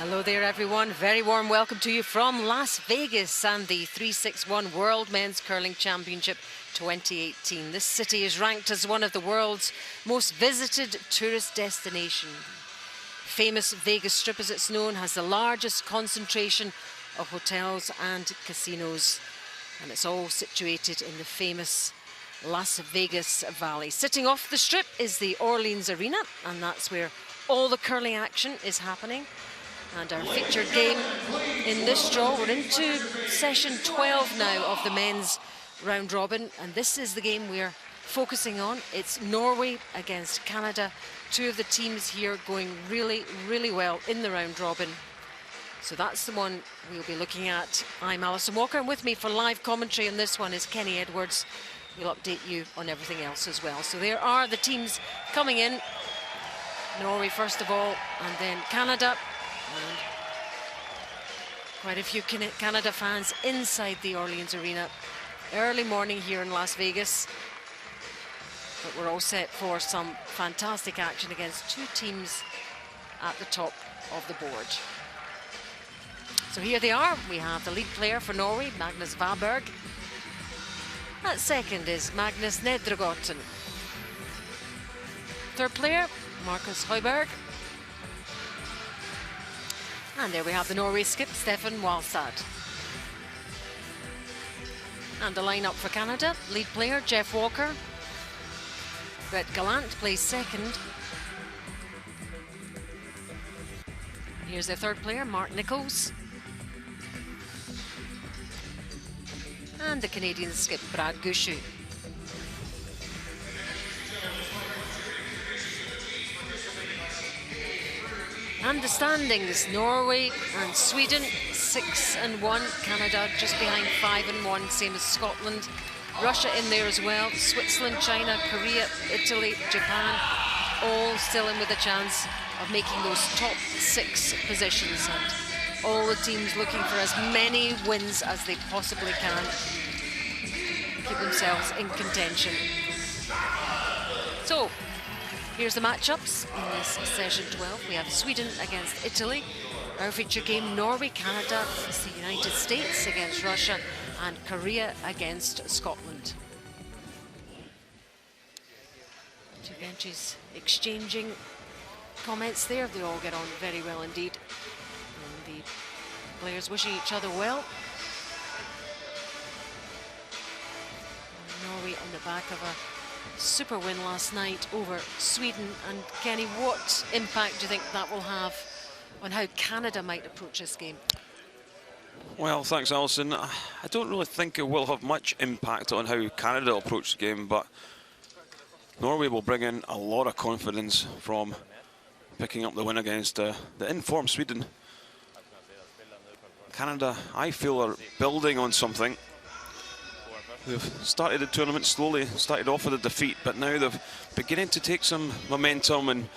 Hello there, everyone. Very warm welcome to you from Las Vegas and the 361 World Men's Curling Championship 2018. This city is ranked as one of the world's most visited tourist destinations. Famous Vegas Strip, as it's known, has the largest concentration of hotels and casinos, and it's all situated in the famous Las Vegas Valley. Sitting off the Strip is the Orleans Arena, and that's where all the curling action is happening. And our featured game in this draw, we're into session 12 now of the men's round robin, and this is the game we're focusing on. It's Norway against Canada. Two of the teams here going really, really well in the round robin. So that's the one we'll be looking at. I'm Alison Walker, and with me for live commentary on this one is Kenny Edwards. We'll update you on everything else as well. So there are the teams coming in. Norway first of all, and then Canada. And quite a few Canada fans inside the Orleans Arena. Early morning here in Las Vegas. But we're all set for some fantastic action against two teams at the top of the board. So here they are. We have the lead player for Norway, Magnus Vaberg. At second is Magnus Nedregotten. Third player, Markus Højberg. And there we have the Norway skip, Stefan Walstad. And the lineup for Canada, lead player Jeff Walker. Brett Gallant plays second. Here's their third player, Mark Nichols. And the Canadian skip, Brad Gushue. And the standings, Norway and Sweden 6-1, Canada just behind 5-1, same as Scotland. Russia in there as well, Switzerland, China, Korea, Italy, Japan, all still in with a chance of making those top 6 positions, and all the teams looking for as many wins as they possibly can, keep themselves in contention. So, here's the matchups in this session 12. We have Sweden against Italy. Our feature game, Norway, Canada, the United States against Russia, and Korea against Scotland. Two benches exchanging comments there. They all get on very well indeed. And the players wishing each other well. And Norway on the back of a super win last night over Sweden. And Kenny, what impact do you think that will have on how Canada might approach this game? Well, thanks, Alison. I don't really think it will have much impact on how Canada will approach the game, but Norway will bring in a lot of confidence from picking up the win against the in-form Sweden. Canada, I feel, are building on something. They've started the tournament slowly, started off with a defeat, but now they're beginning to take some momentum and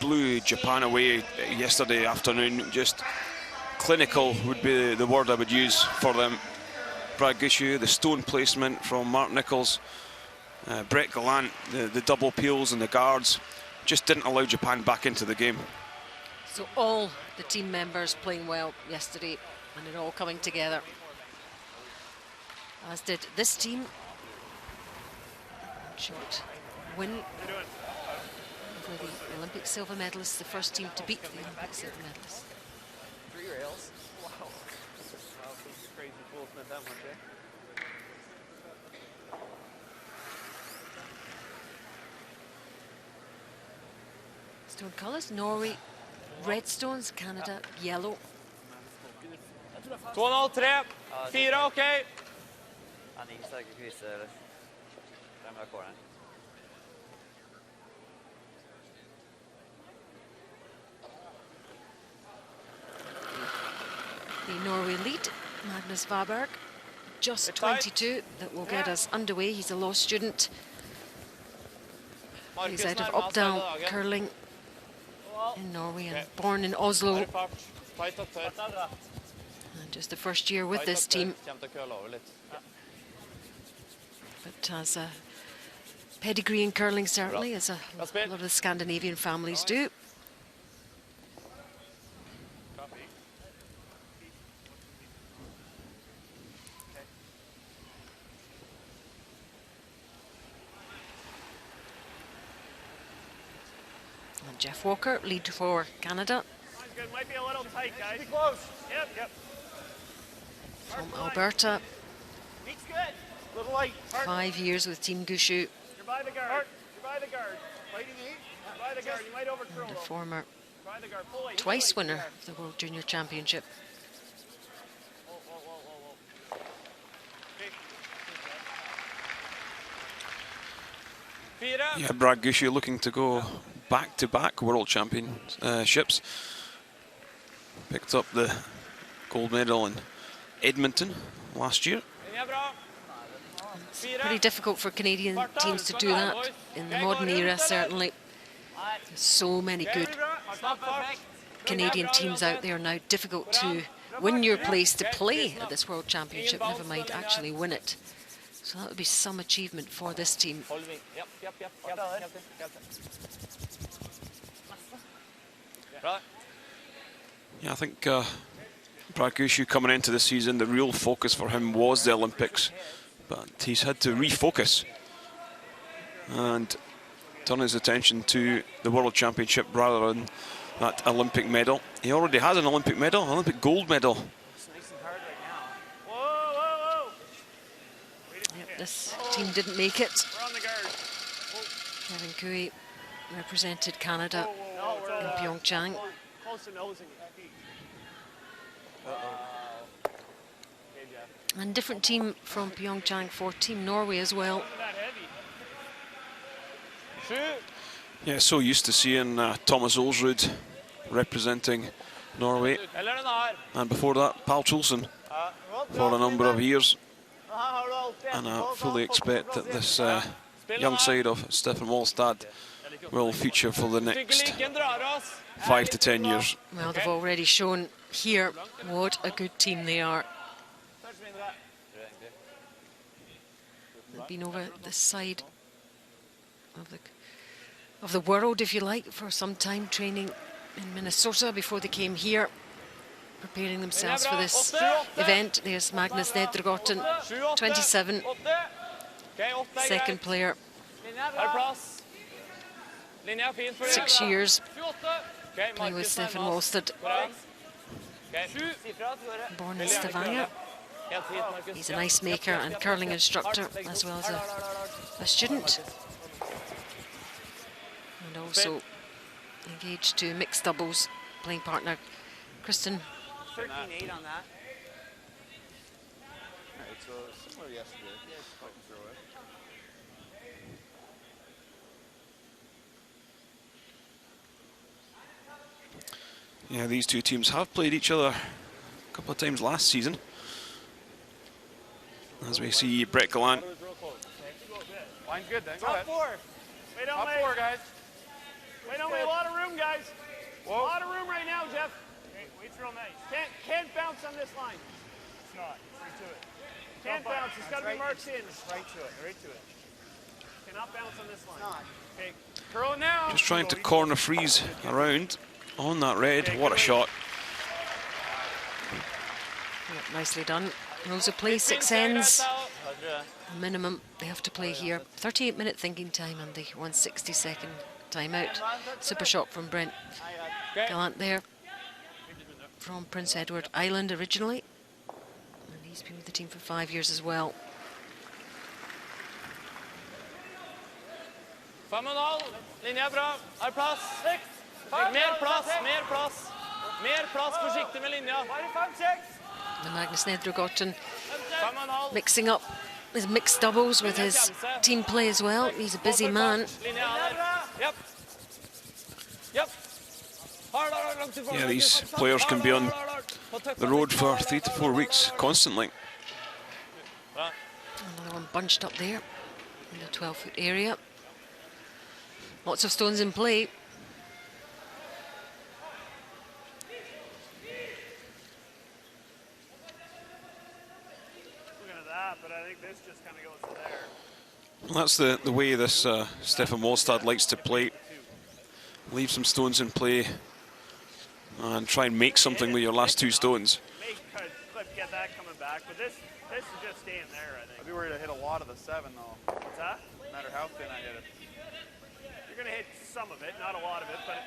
blew Japan away yesterday afternoon. Just clinical would be the word I would use for them. Brad Gushue, the stone placement from Mark Nichols, Brett Gallant, the double peels and the guards just didn't allow Japan back into the game. So all the team members playing well yesterday, and it all coming together, as did this team. Short win for the Olympic silver medalists, the first team to beat the Olympic silver medalists. 3 rails. Wow. Wow, crazy fools meant that much, eh? Stone colours, Norway red stones, Canada yellow. 2,5, 3, 4, OK. Han är sterke kviser. Främre kåren. The Norway lead, Magnus Vaberg, just 22, that will get us underway. He's a law student. He's out of Oppdal curling in Norway and born in Oslo. And just the first year with this team. But has a pedigree in curling, certainly, as a lot of the Scandinavian families do. And Jeff Walker, lead for Canada. Good. Might be a little tight, guys. Be close. Yep. From Alberta. Beats good. Little light. 5 years with Team Gushu. You're by the guard. You're by the guard. Fighting eight. You're by the guard. You might overthrow. And a former By the guard. Pull twice winner of the World Junior Championship. Whoa. Okay. Yeah, Brad Gushu looking to go back-to-back world championships. Picked up the gold medal in Edmonton last year. It's pretty difficult for Canadian teams to do that in the modern era, certainly. There's so many good Canadian teams out there now. Difficult to win your place to play at this World Championship, never mind actually win it. So that would be some achievement for this team. Yeah, I think Brad Gushu coming into the season, the real focus for him was the Olympics. But he's had to refocus and turn his attention to the World Championship rather than that Olympic medal. He already has an Olympic medal, Olympic gold medal. It's nice and hard right now. Whoa. Yep, this team didn't make it. We're on the guard. Kevin Cooey represented Canada in Pyeongchang. Close to nosing it. And different team from Pyeongchang for Team Norway as well. That heavy. Yeah, so used to seeing Thomas Olsrud representing Norway. And before that, Pal Trulson for a number of years. And I fully expect that this young side of Stefan Wallstad will feature for the next 5 to 10 years. Well, they've already shown here what a good team they are. They've been over this side of the world, if you like, for some time, training in Minnesota before they came here, preparing themselves for this event. There's Magnus Nedregotten, 27, second player, 6 years, playing with Stefan Wallstad, born in Stavanger. He's an ice maker and curling instructor, as well as a student. And also engaged to mixed doubles, playing partner Kristen. 13-8 on that. It's similar yesterday. Throw it. Yeah, these two teams have played each other a couple of times last season. As we see Brett Gallant. Line's good then. Go Top ahead. four. Wait, don't Top wait. four, guys. Wait, don't wait. A lot of room, guys. Whoa. A lot of room right now, Jeff. Okay, wait's real nice. Can't bounce on this line. It's not. Right to it. Can't bounce. It's got to be marked in. Right to it. Right to it. Cannot bounce on this line. Okay. Curl it now. Just trying to corner freeze around on that red. What a shot. Yep, nicely done. Rules of play, 6 ends. The minimum they have to play here. 38-minute thinking time and the 162nd timeout. Super shot from Brent Gallant there, from Prince Edward Island originally. And he's been with the team for 5 years as well. Linja bra. Har plass. Mer plass, mer plass. Mer plass, forsiktig med linja. And Magnus Nedregotten mixing up his mixed doubles with his team play as well. He's a busy man. Yeah, these players can be on the road for 3 to 4 weeks constantly. Another one bunched up there in the 12-foot area. Lots of stones in play. But I think this just kind of goes to there. Well, that's the way this Stefan Wallstad likes to play. Leave some stones in play and try and make something with your last 2 stones. Get that coming back, but this is just staying there, I think. I'd be worried to hit a lot of the 7 though. What's that? No matter how thin I hit it. You're going to hit some of it, not a lot of it, but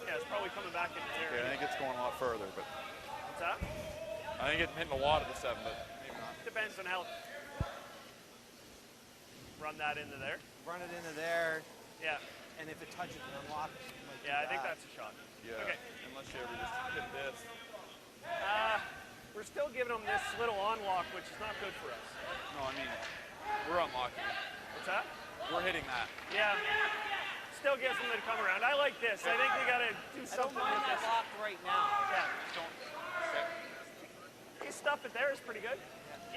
yeah, it's probably coming back in the area. Okay, I think it's going a lot further, but What's that? I think it's hitting a lot of the 7, but maybe not. Depends on how. Run that into there. Run it into there, Yeah. and if it touches and unlocks, you might do Yeah, I think that. that's a shot. Yeah. Okay. Unless you ever just hit this. We're still giving them this little on-lock, which is not good for us. No, I mean, we're unlocking it. What's that? We're hitting that. Yeah. Still gives them to come around. I like this. I think we got to do I don't something mind with that this. lock right now. Yeah. Don't. This stuff it there is pretty good.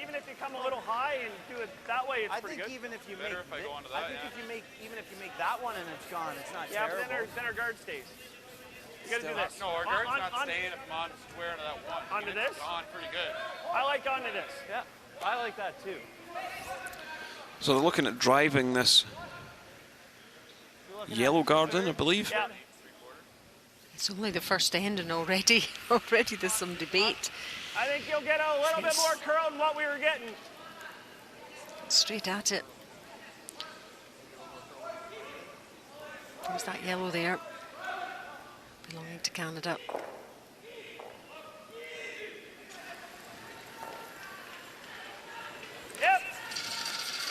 Even if you come a little high and do it that way, it's I pretty think good. even if you Better make if I go onto I that, think yeah. if you make even if you make that one and it's gone, it's not Yeah, terrible. but then our guard stays. You got to do Still. this. No, our guard's not on, staying if I'm on square to that one. Onto Even if this? it's on pretty good. I like onto this. Yeah, I like that too. So they're looking at driving this yellow guard in, I believe. Yeah. It's only the first end and already there's some debate. I think you'll get a little bit more curl than what we were getting. Straight at it. There's that yellow there, belonging to Canada. Yep.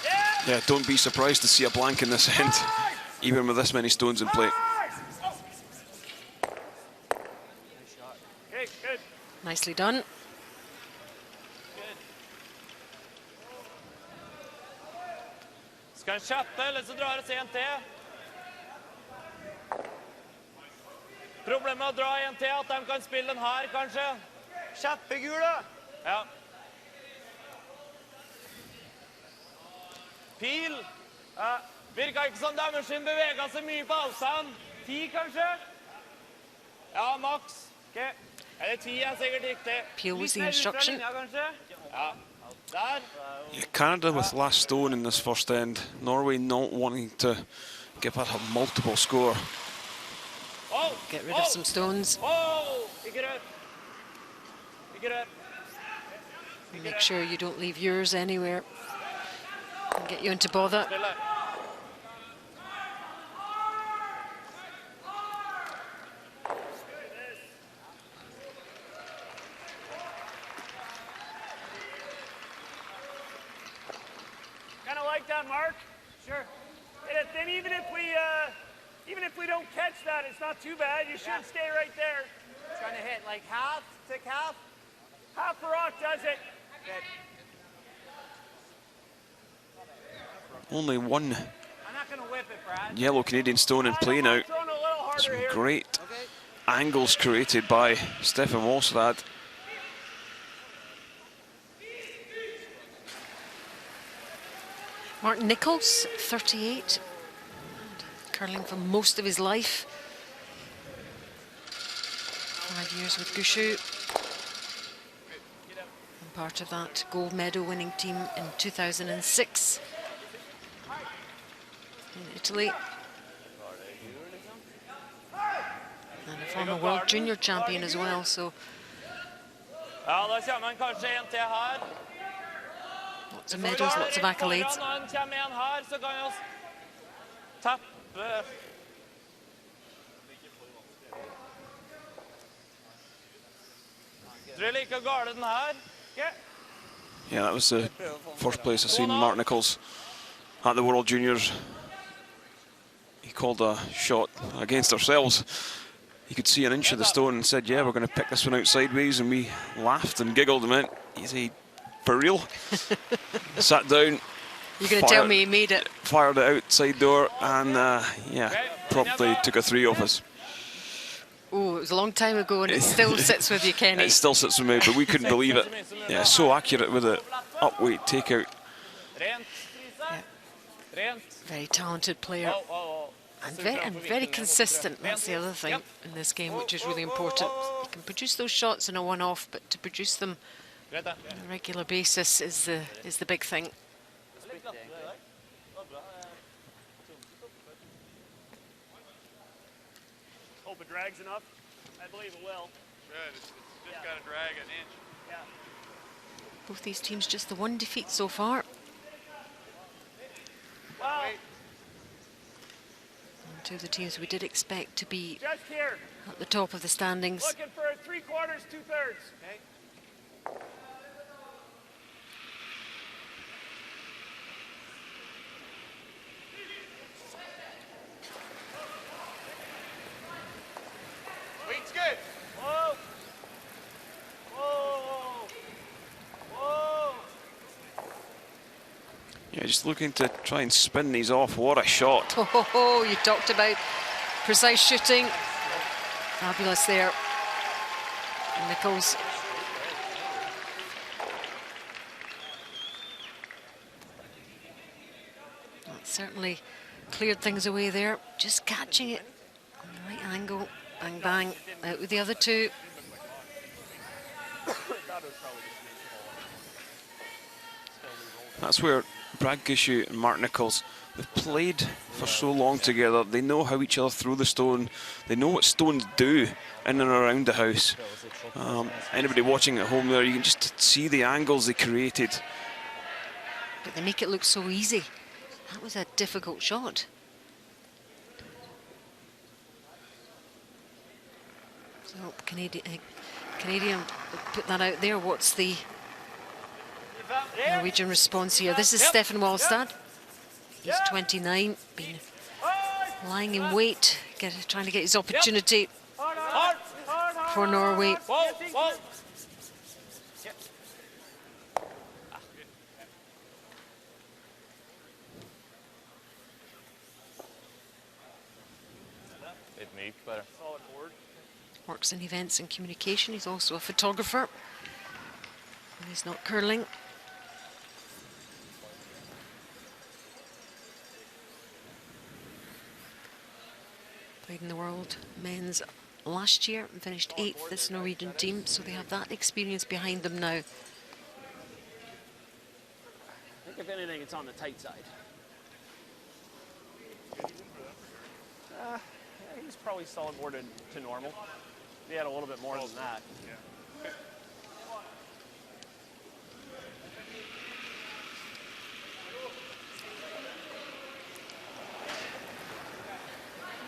Yeah. Yeah, don't be surprised to see a blank in this end, even with this many stones in play. Okay, good. Nicely done. Ska han chatta eller så drar det sent till? Problemet med å dra en til at de kan spille den her, kanskje. Kjeppegule! Ja. Pil. Ja. Virka ikke som deres sin beveget seg mye på avstand. 10, kanskje? Ja, maks. Ok. Eller 10 er sikkert riktig. Peel was the Litt mer ut fra instruction. linja, kanskje? Ja. Der. Yeah, Canada with last stone in this first end. Norway not wanting to give that a multiple score. Oh! Get rid of some stones. Oh! Ikke rør. Ikke rør. Make sure you don't leave yours anywhere. And get you into bother. Stille. Kind of like that, Mark. Sure. And then even if we don't catch that, it's not too bad. You should stay right there. Trying to hit like half, thick half. Half a rock does it. Good. Only one I'm not going to whip it, Brad. yellow Canadian stone in play now. Throwing a little harder Some here. great Okay. angles created by Stefan Walstad. Martin Nichols, 38, curling for most of his life. 5 years with Gushu. And part of that gold medal winning team in 2006 in Italy. And a former world junior champion as well, so Ja, da kommer han kanskje en til her. lots of medals, lots of accolades. Når han kommer en her, så kan vi tappe. Tror jeg liker gale den her. Okay. Yeah, that was the first place I've seen Mark Nichols at the World Juniors. He called a shot against ourselves. He could see an inch of the stone and said, yeah, we're going to pick this one out sideways, and we laughed and giggled and went, is he for real? Sat down. You're going to tell me he made it. Fired it outside door and, yeah, promptly took a 3 off us. Oh, it was a long time ago and it still sits with you, Kenny. It still sits with me, but we couldn't believe it. Yeah, so accurate with it. Upweight takeout. Rent. Rent. Very talented player. Oh, oh, oh. And very consistent, that's the other thing in this game, which is really important. You can produce those shots in a one-off, but to produce them Greit, da. on a regular basis is the big thing. Hope it drags enough. I believe it will. Good. It's just got to drag an inch. Yeah. Both these teams just the one defeat so far. Well, And Two of the teams we did expect to be Just here. at the top of the standings. Looking for 3/4, 2/3. Okay. Weight's good. Whoa. Whoa. Whoa. Yeah, just looking to try and spin these off. What a shot. Oh, you talked about precise shooting. Fabulous there. Nichols. That certainly cleared things away there. Just catching it on the right angle. Bang, bang. Out with the other two. That's where Brad Gushue and Mark Nichols, they've played for so long together. They know how each other throw the stone. They know what stones do in and around the house. Anybody watching at home there, you can just see the angles they created. But they make it look so easy. That was a difficult shot. So Canadian put that out there. What's the Norwegian response here? This is Stefan Wallstad. He's 29, been lying in wait, trying to get his opportunity for Norway. Whoa, whoa. Bit meek, but Solid board. Works in events and communication. He's also a photographer. And he's not curling. Played in the World Men's last year and finished 8th, this Norwegian team, so they have that experience behind them now. I think if anything, it's on the tight side. He's probably solid boarded to normal. He had a little bit more than that.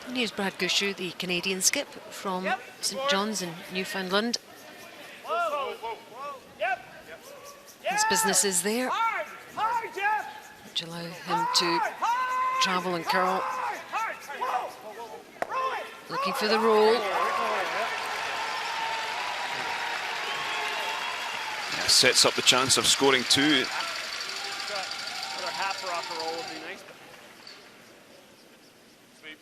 And here's Brad Gushue, the Canadian skip from St John's in Newfoundland. Whoa, whoa, whoa. Yep. His business is there, Hard, hard, Jeff. which allow him to travel and curl. Looking for the roll. Yeah, sets up the chance of scoring two. Another half rocker roll would be nice. Sweep.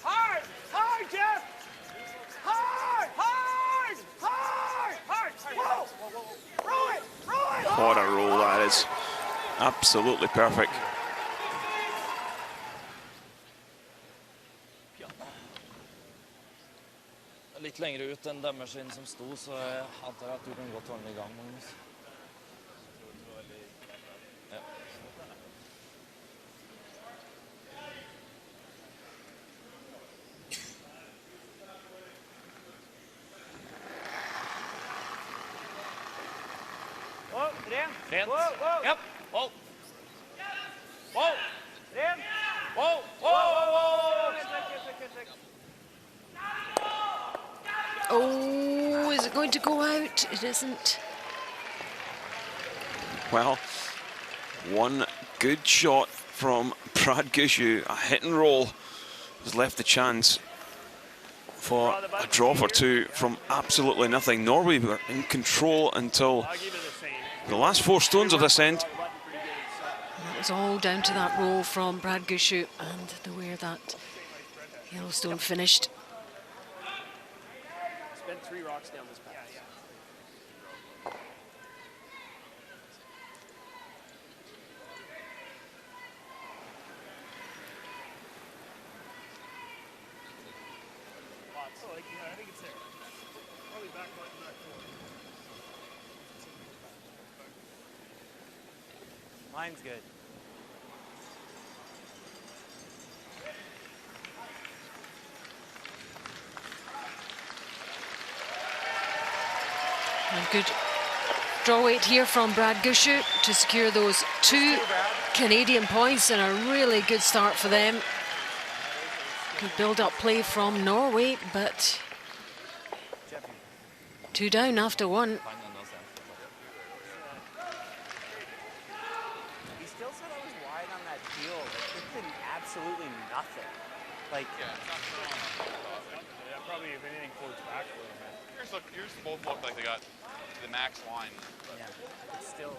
Hard, hard, Jeff. Hard, hard, hard, hard. Whoa, roll it, roll it. What a roll that is. Absolutely perfect. Litt lenger ut enn demmers inn som sto, så jeg antar at du kan godt holde den i gang, Magnus. Ja. Whoa, ren. Rent. Whoa, whoa. Yep. Whoa. Whoa. Ren. Whoa. Whoa. Whoa. Oh, is it going to go out? It isn't. Well, one good shot from Brad Gushue, a hit and roll, has left the chance for a drop or two from absolutely nothing. Norway were in control until I'll give it the same. the last 4 stones of this end. And that was all down to that roll from Brad Gushue and the way that Yellowstone finished. Spent 3 rocks down this path. I think it's there. Probably back forward. Mine's good. And good draw weight here from Brad Gushu to secure those 2 Canadian points, and a really good start for them. Good build-up play from Norway, but 2 down after 1. He still said I was wide on that deal. Like, it did absolutely nothing. Like, Yeah, it's not strong. Yeah, probably if anything floats back a little bit. Yours both look like they got the max line. yeah, it's still.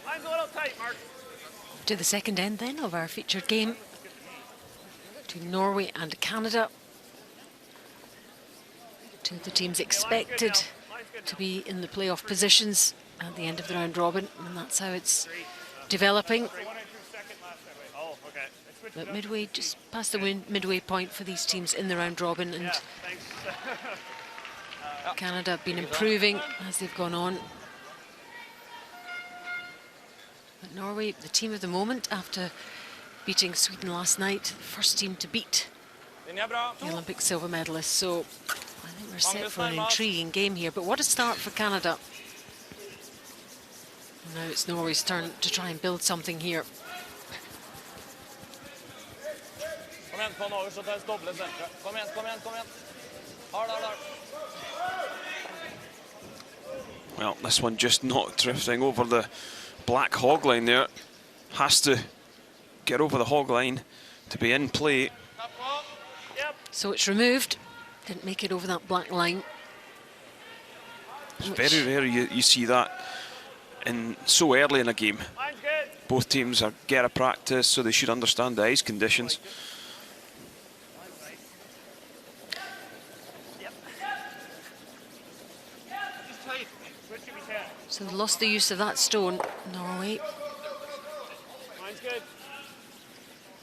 Line's a little tight, Mark. To the second end then of our featured game between Norway and Canada. 2 of the teams expected to be in the playoff positions at the end of the round robin, and that's how it's developing. Oh, okay. But midway, just past the midway point for these teams in the round robin, and Yeah, thanks. Canada have been improving as they've gone on. But Norway, the team of the moment after beating Sweden last night, the first team to beat the Olympic silver medalists. So I think we're set for an intriguing game here. But what a start for Canada. Now it's Norway's turn to try and build something here. Kom igjen, få den over, så tar jeg doble sentre. Kom igjen, kom igjen, kom igjen. Hard, hard, hard. Well, this one just not drifting over the black hog line there. Has to get over the hog line to be in play. So it's removed. Didn't make it over that black line. It's very rare you see that in so early in a game. Line's good. Both teams are get a practice, so they should understand the ice conditions. So they lost the use of that stone, Norway. Line's good.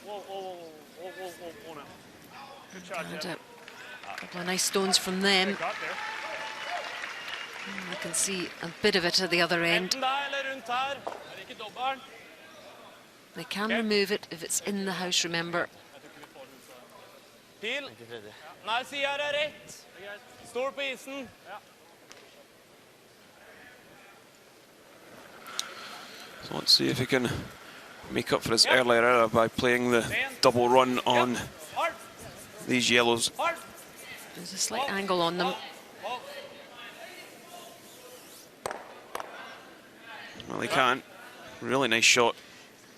Whoa, whoa, whoa, whoa, whoa, whoa, whoa, now. Good shot, And Jeff. a couple of nice stones from them. Got there. You can see a bit of it at the other end. Enten der eller rundt her. Er det ikke dobbelt? They can remove it if it's in the house, remember. Pil. Nei, siden er rett. Stol på isen. So let's see if he can make up for his earlier error by playing the double run on Hard, these yellows. hard. There's a slight angle on them. Well, he can't. Really nice shot.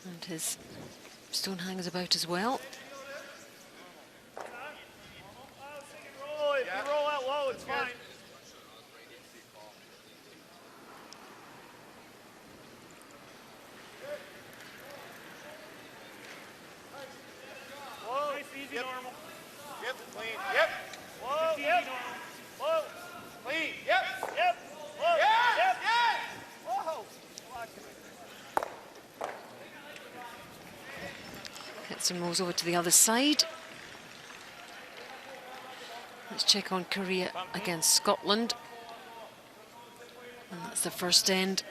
And his stone hangs about as well. Roll, if you roll out low, it's fine. Whoa, nice, easy, normal. Yep, clean. Yep. Whoa, yep. Whoa, Clean. Yep. yep. Whoa, Yes. yep. Yes. Whoa. Hudson rolls over to the other side. Let's check on Korea against Scotland. And that's the first end.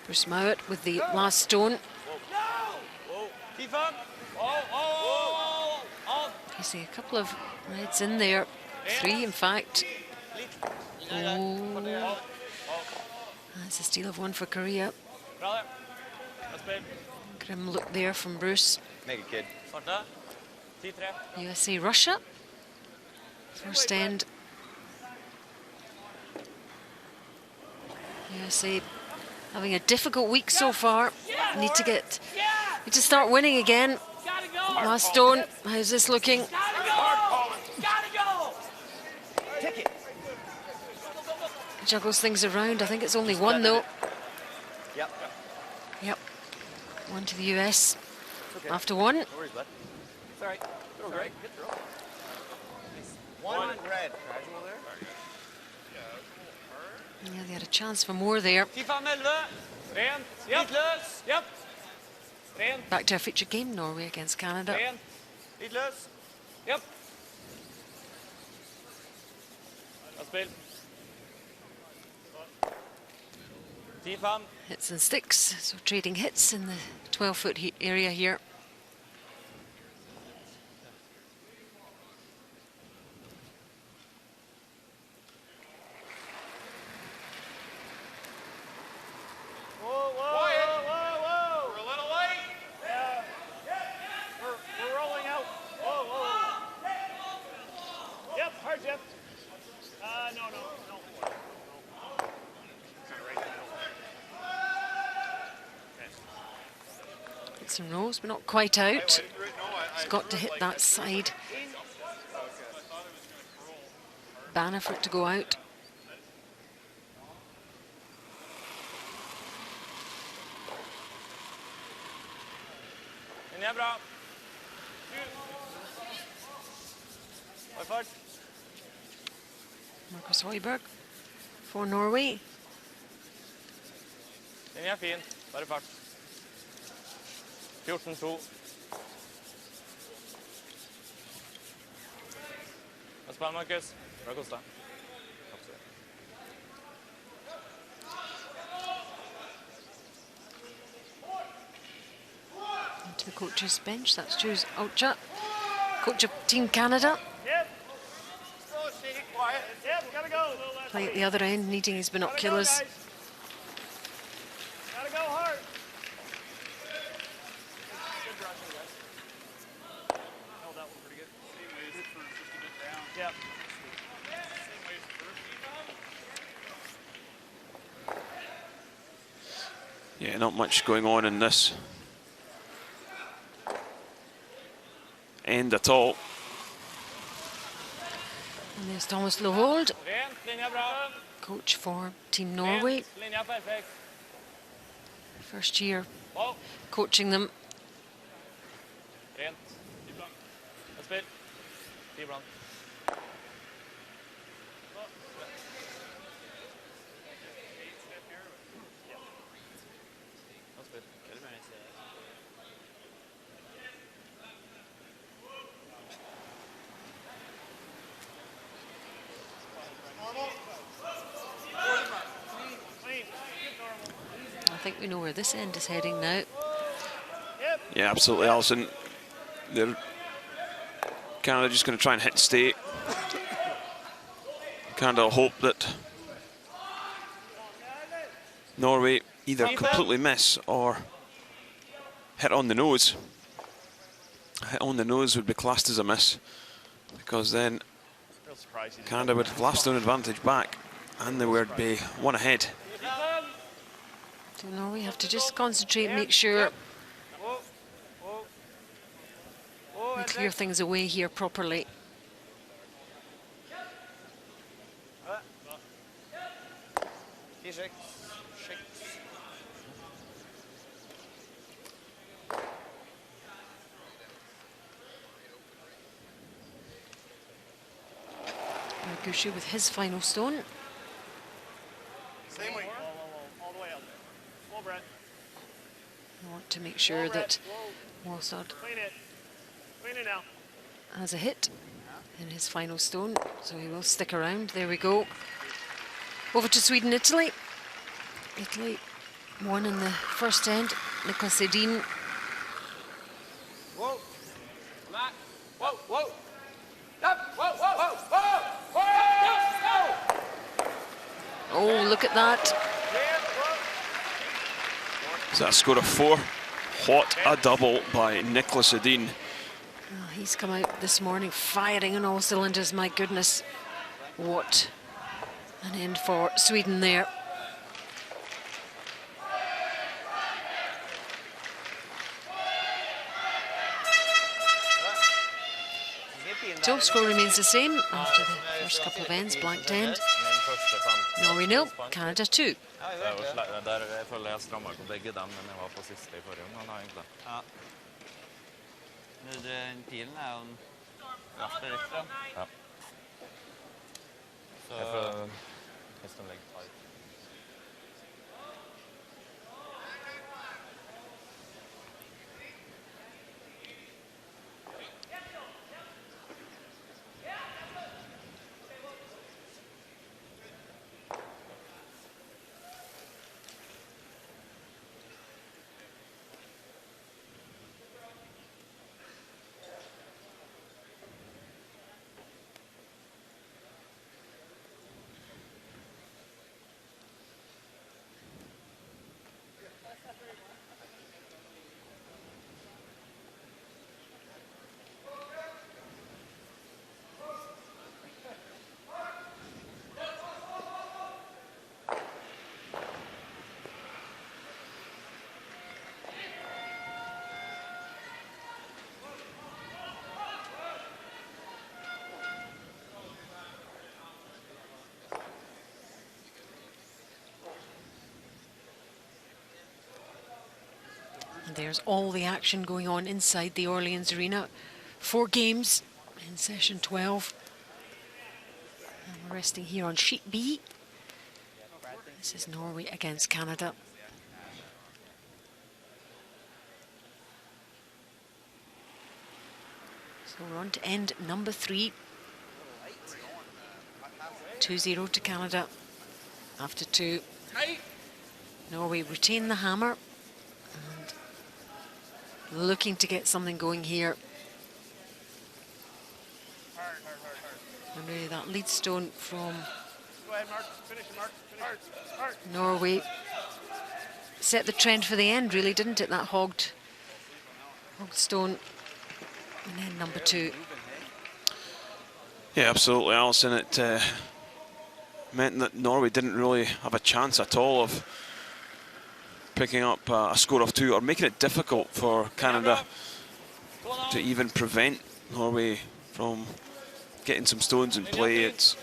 Bruce Mowat with the last stone. Keep up. Oh. You see a couple of reds in there. 3, in fact. Oh. That's a steal of 1 for Korea. Bra det. Bra spill. Grim look there from Bruce. Make it, kid. Svarte. 10-3. USA Russia. First end. USA having a difficult week so far. Need to start winning again. Last stone. How's this looking? Juggles things around. I think it's only 1 though. Yep. 1 to the US. Okay. After 1. No worries, bud. It's all right. Throw great. Good throw. 1 red. Casual there. Yeah, they had a chance for more there. 10-5-11. Rent. Litt løs. Japp. Rent. Back to our feature game, Norway against Canada. Rent. Litt løs. Japp. Bra spill. 10-5. Hits and sticks, so trading hits in the 12-foot area here. Whoa. We're a little late. Yeah. We're rolling out. Whoa. Yep, hard, Jeff. No. Hits and rolls, but not quite out. It's got to hit that side. Banner for it to go out. Den bra. Oi, fart. Marcus Højberg for Norway. Den fin. Bare fart. 14-2. Bra spill, Markus. Bra kost deg. To the coach's bench, that's Jules Ulcha, coach of Team Canada. Yep. Yep, gotta go. Play at the other end, needing his binoculars. Gotta go hard. Held that one pretty good. Same way as for just to get down. Yep. Same way as first. Yeah, not much going on in this end at all. And there's Thomas Lohold, Rent. Linja bra. coach for Team Norway. Rent. Linja perfekt. First year Wow. coaching them. Rent. Bra spill. 10 blant. Bra spill. I think we know where this end is heading now. Yeah, absolutely, Alison. They're Canada just going to try and hit stay. Canada will hope that Norway either completely miss or hit on the nose. Hit on the nose would be classed as a miss, because then Real surprised he didn't. Canada would have last on advantage back and they would be 1 ahead. So Norway have to just concentrate, make sure they clear things away here properly. Gushu with his final stone. Same way. All the way out there. Whoa, Brett. I want to make sure that Walsard Clean it. Clean it now. has a hit in his final stone, so he will stick around. There we go. Over to Sweden, Italy. Italy won in the first end. Nicolas Edin. Whoa. Back. Whoa, whoa. Up. Whoa, whoa, whoa, whoa. Oh, look at that. Is that a score of 4? What a double by Nicolas Edin. Oh, he's come out this morning firing on all cylinders. My goodness, what an end for Sweden there. Top score remains the same after the first couple of ends. Blanked end. Norway 0, Canada 2. Der føler jeg strammer på begge dem, men jeg var på siste I forrige omgang, egentlig. Ja. Den pilen jo en raster litt frem. Ja. Så hvis de legger tight. And there's all the action going on inside the Orleans Arena. 4 games in session 12. And we're resting here on sheet B. This is Norway against Canada. So we're on to end number 3. 2-0 to Canada after 2. Norway retain the hammer and looking to get something going here. And really that lead stone from Go ahead, Mark. Finish it, Mark. Finish it. Norway set the trend for the end, really, didn't it? That hogged stone. And then number 2. Yeah, absolutely, Alison. It meant that Norway didn't really have a chance at all of picking up a score of 2 or making it difficult for Canada to even prevent Norway from getting some stones in play. It's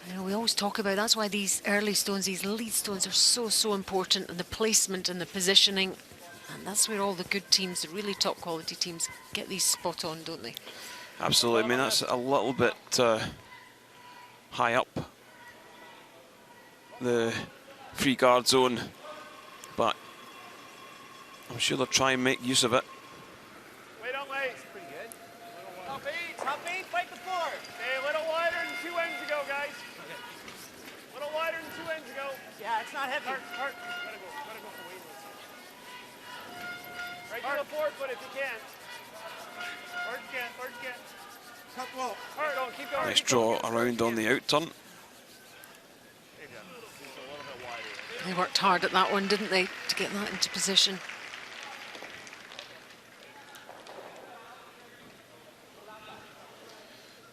You know, we always talk about, that's why these early stones, these lead stones are so important, and the placement and the positioning, and that's where all the good teams, the really top quality teams, get these spot on, don't they? absolutely, I mean, that's a little bit high up the free guard zone, but I'm sure they'll try and make use of it. Wait on legs. Pretty good. Top eight, fight the floor. Stay a little wider than 2 ends ago, guys. A little wider than 2 ends ago. Yeah, it's not heavy. Hart. Gotta go for weight. Right to the forefoot if you can. Hard again. Cut low. Hard, keep going. Nice draw around on the out turn. They worked hard at that one, didn't they, to get that into position.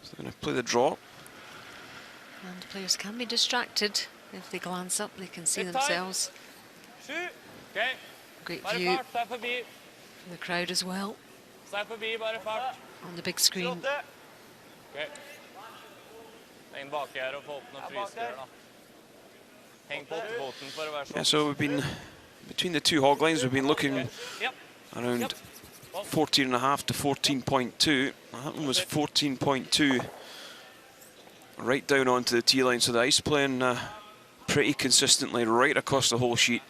So they're going to play the draw. And players can be distracted. If they glance up, they can see Good time. themselves. Shoot. Okay. Great Bare view fart, der forbi. from the crowd as well Sterk forbi, bare fart. on the big screen. Okay. Heng bak her og få opp noen friskuer da. Heng på båten for å være Yeah, sånn. so we've been between the 2 hog lines. We've been looking Yep. around 14.5 to 14.2. That one was 14.2 right down onto the tee line. So the ice playing pretty consistently right across the whole sheet.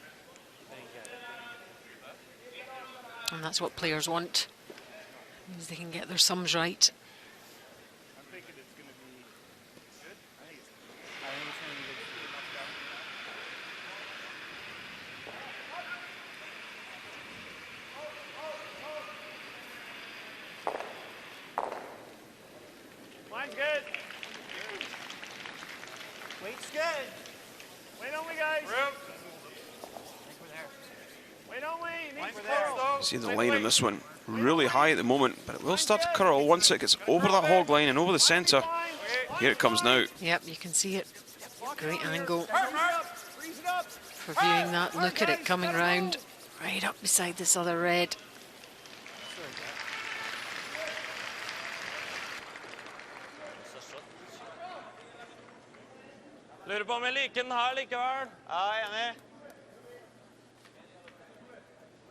And that's what players want. Means they can get their sums right. I'm thinking it's going to be good. I think it's going to be good enough down. Line's good. Weight's good. Wait on me, guys. Wait on me. Needs curl. See the line on this one really high at the moment, but it will start to curl once it gets over that hog line and over the centre. Here it comes now. Yep, you can see it. Great angle for viewing that. Look at it coming round right up beside this other red. Lurer på om jeg liker den her likevel. Ja, jeg er enig.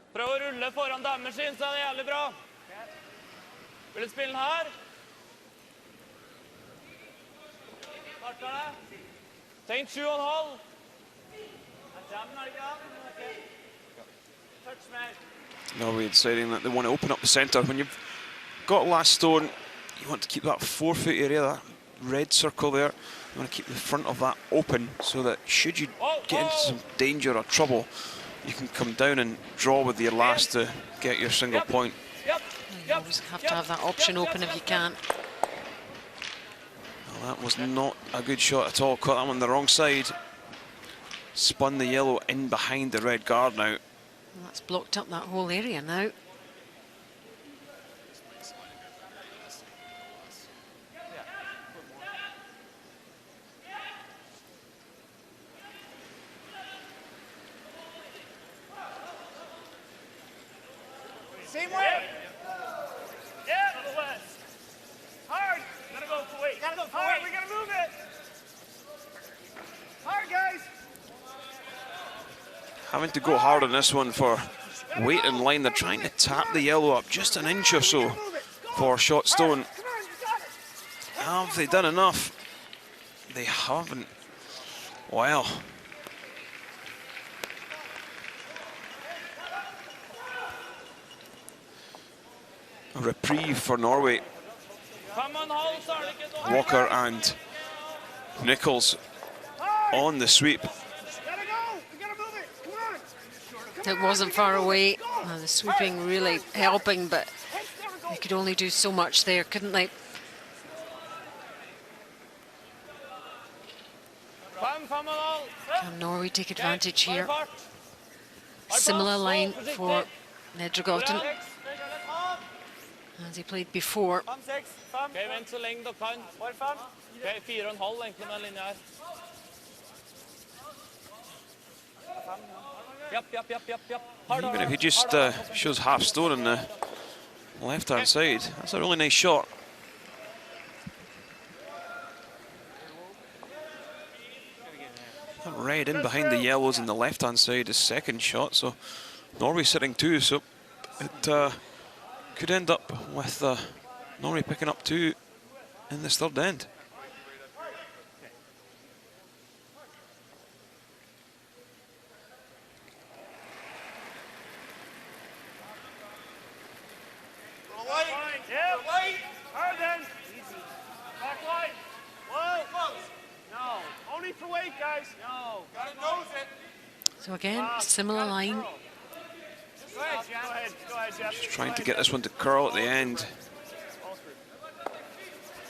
Prøv å rulle foran damer sin, så er det jævlig bra. Vil du spille den her? Starter det. Tenk 7,5. Jeg jammer den ikke av. Touch mer. Norway deciding that they want to open up the centre. When you've got last stone, you want to keep that 4-foot area, that red circle there. You want to keep the front of that open so that should you get into some danger or trouble, you can come down and draw with your last to get your single point. You always have to have that option open if you can. Well, that was not a good shot at all. Caught that one on the wrong side. Spun the yellow in behind the red guard now. And that's blocked up that whole area now. Same way. Yeah, to the west. Hard. Gotta go for weight. Gotta go for weight. We gotta move it. Hard, guys. Having to go hard on this one for weight in line. They're trying to tap the yellow up just an inch or so for shot stone. Come on, you got it. Have they done enough? They haven't. Wow. A reprieve for Norway. Walker and Nichols on the sweep. Gotta go. We gotta move it. Come on. It wasn't far away. The sweeping really helping, but they could only do so much there, couldn't they? Can Norway take advantage here? Similar line for Nedregotten as he played before. 5, 6, 5. Ok, vent så lenge dere kan. Bare 5. Ok, 4,5 egentlig med den linjen her. Japp. Even if he just shows half stone on the left-hand side, that's a really nice shot. That red in behind the yellows on the left-hand side is second shot, so Norway sitting 2, so it could end up with Norway picking up 2 in this third end. Yeah, wait. Hard then. Easy. Back line. Whoa. Close. No. Only for weight, guys. No. Gotta nose it. So again, similar line. Go ahead, Jeff. Go ahead, Jeff. Just trying to get this one to curl at the end.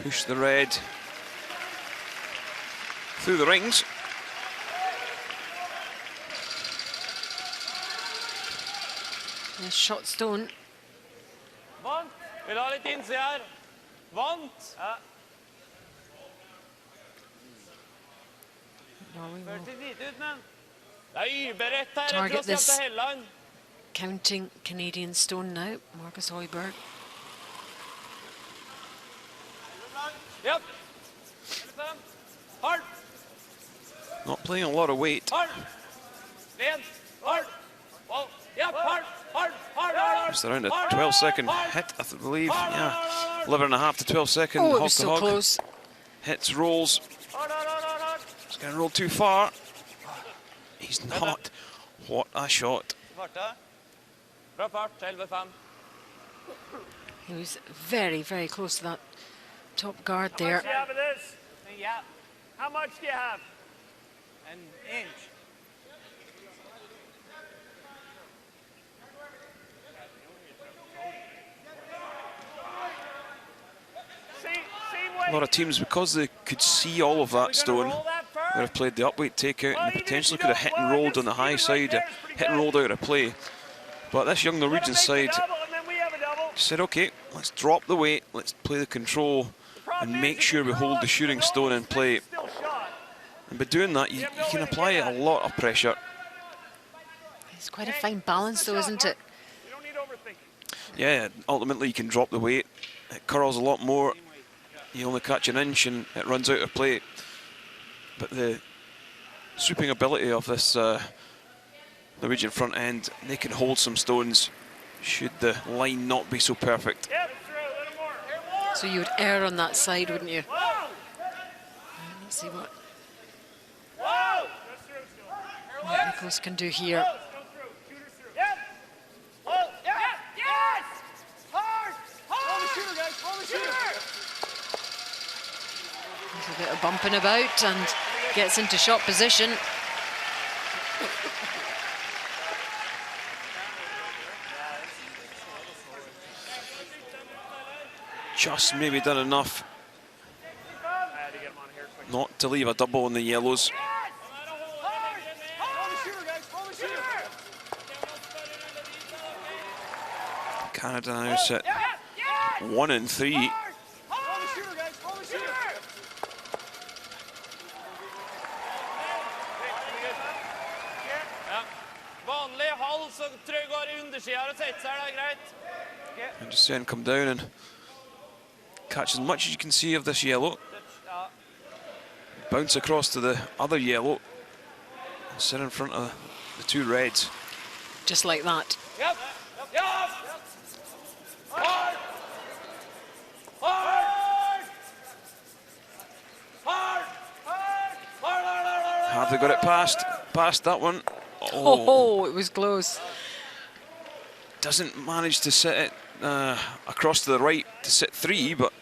Push the red through the rings. Nice shot stone. Vant. Vil ha litt innsida her. Vant. Ja. Norway will Det er yberett her. Target Jeg tror this. skal til Helland. counting Canadian stone now. Marcus Højberg. Yep. Hard. Not playing a lot of weight. Hard. Ned. Hard. Well, yep. Hard. Just around a 12-second hit, I believe. Yeah, 11.5 to 12-second. Oh, it hog was to so hog. close. Hits, rolls. He's going to roll too far. He's not. What a shot. Bra fart, 11-5. He was very, very close to that top guard How there. much do you have of this? Yeah, How much do you have? an inch. Same way. A lot of teams, because they could see all of that stone, Roll that would first. have played the upweight takeout and potentially could have hit and rolled on the high side, hit and rolled out of play. But this young Norwegian side Double, and then we have a double. said, okay, let's drop the weight, let's play the control and make sure we hold the shooting stone in play. Still shot. And by doing that, you can apply a lot of pressure. It's quite a fine balance though, isn't it? You don't need overthinking. Yeah, ultimately you can drop the weight, it curls a lot more, you only catch an inch and it runs out of play. But the sweeping ability of this Norwegian front end, they can hold some stones should the line not be so perfect. Yep, through. A little more. So you would err on that side, wouldn't you? Whoa! Let's see what Whoa! Just through still. Nichols can do here. Go through. Shooters through. Yep. Oh, yeah. Yes! Hard! Hold the shooter, guys. Hold the shooter. There's a bit of bumping about and gets into shot position. Just maybe done enough I had to get him on here quick. not to leave a double in the yellows. Hard! Hold the shooter, guys. Hold the shooter. Canada now sit Yeah. Yes! 1 and 3. Hold the shooter, guys. Hold the shooter. Ja. Vanlig hals, så tror jeg går i undersida og setter seg, det er greit. And just saying, come down and catch as much as you can see of this yellow. Bounce across to the other yellow. And sit in front of the two reds. Just like that. Yep. Yep. Hard! Hard! Hard! Hard! Have they got it past that one? Oh, it was close. Doesn't manage to sit it across to the right to sit 3, but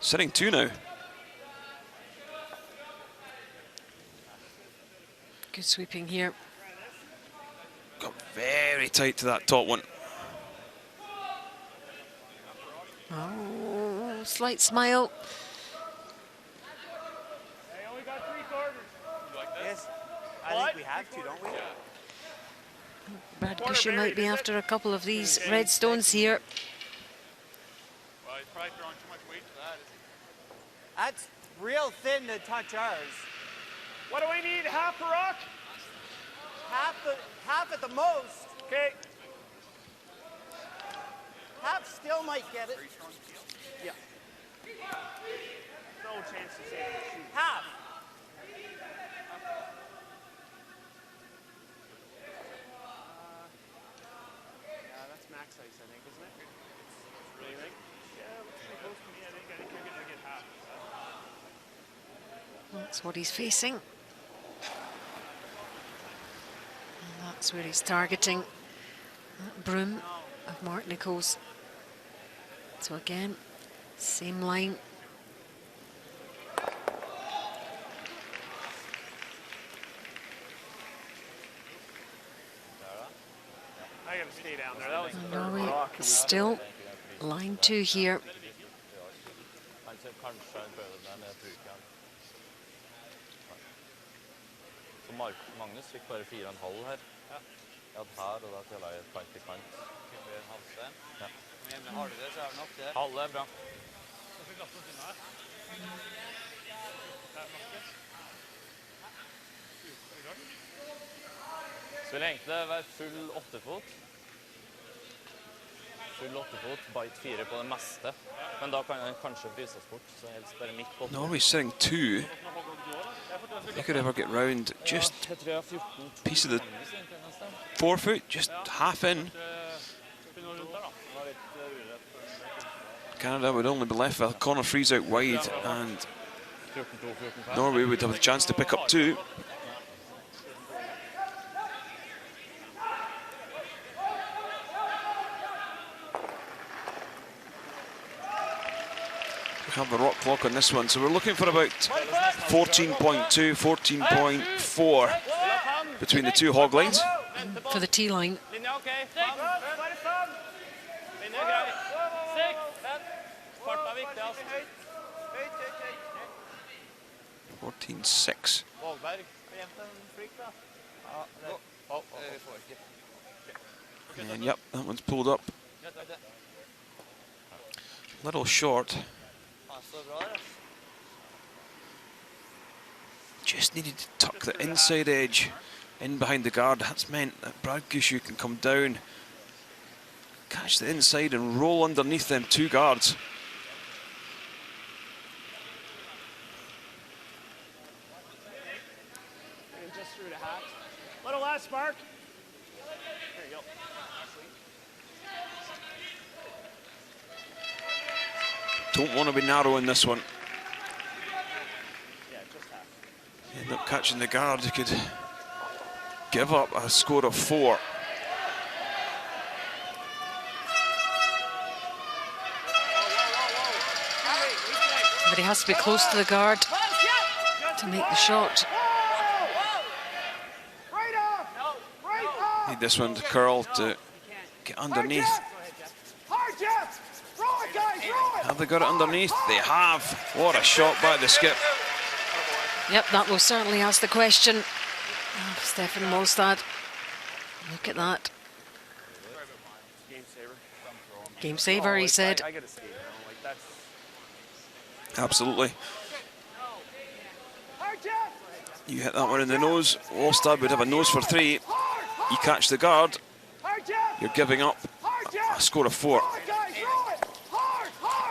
sitting 2 now. Good sweeping here. Got very tight to that top one. Oh, slight smile. They only got 3 quarters. Yes. I think we have to, don't we? Brad Gushue might be after a couple of these red stones here. Well, he's probably throwing too much weight for that, isn't he? That's real thin to touch ours. What do I need? Half a rock? Half at the most. Okay. Half still might get it. Yeah. No chance to save it. Shoot. Half. Yeah, that's max ice, I think, isn't it? Really think? Yeah, looks pretty close to me. I think you're gonna get half. That's what he's facing. And that's where he's targeting that broom of Mark Nichols. So again, same line. I gotta stay down there. That was the And third Norway rock. still line 2 here. Så Magnus fikk bare 4,5 her. Ja. Jeg hadde her, og da tella jeg kant til kant. Ja. Men har du det, så er det nok det. Halve er bra. Så vil egentlig være full 8-fot. Full 8-fot, bite 4 på det meste. Men da kan jeg kanskje fryse oss bort, så helst bare midt på. Norway sitting 2. They could ever get round just Jeg tror jeg har 14, piece of the forefoot, just half in. Canada would only be left with a corner freeze out wide, and 14-2, 14-5. Norway would have a chance to pick up 2. have the rock clock on this one, so we're looking for about 14.2, 14.4 between the two hog lines. For the T line. Linja, OK. Fram. Linja, grei. Seks. Fart er viktig, altså. 14.6. Vågberg. Gjent en freak, da. And yep, that one's pulled up. Little short. Just needed to tuck the inside edge in behind the guard. That's meant that Brad Gushue can come down, catch the inside and roll underneath them two guards. Just through the hat. Little less, Mark. There you go. Don't want to be narrow in this one. Yeah, just half. End up catching the guard. He could give up a score of 4. But he has to be close to the guard to make the shot. Need this one to curl to get underneath. Have they got it underneath? They have. What a shot by the skip. Yep, that will certainly ask the question. Oh, Stefan Molstad. Look at that. Game saver, he said. I gotta skate now. Like that's. Absolutely. You hit that one in the nose. Molstad would have a nose for 3. You catch the guard. You're giving up a score of 4.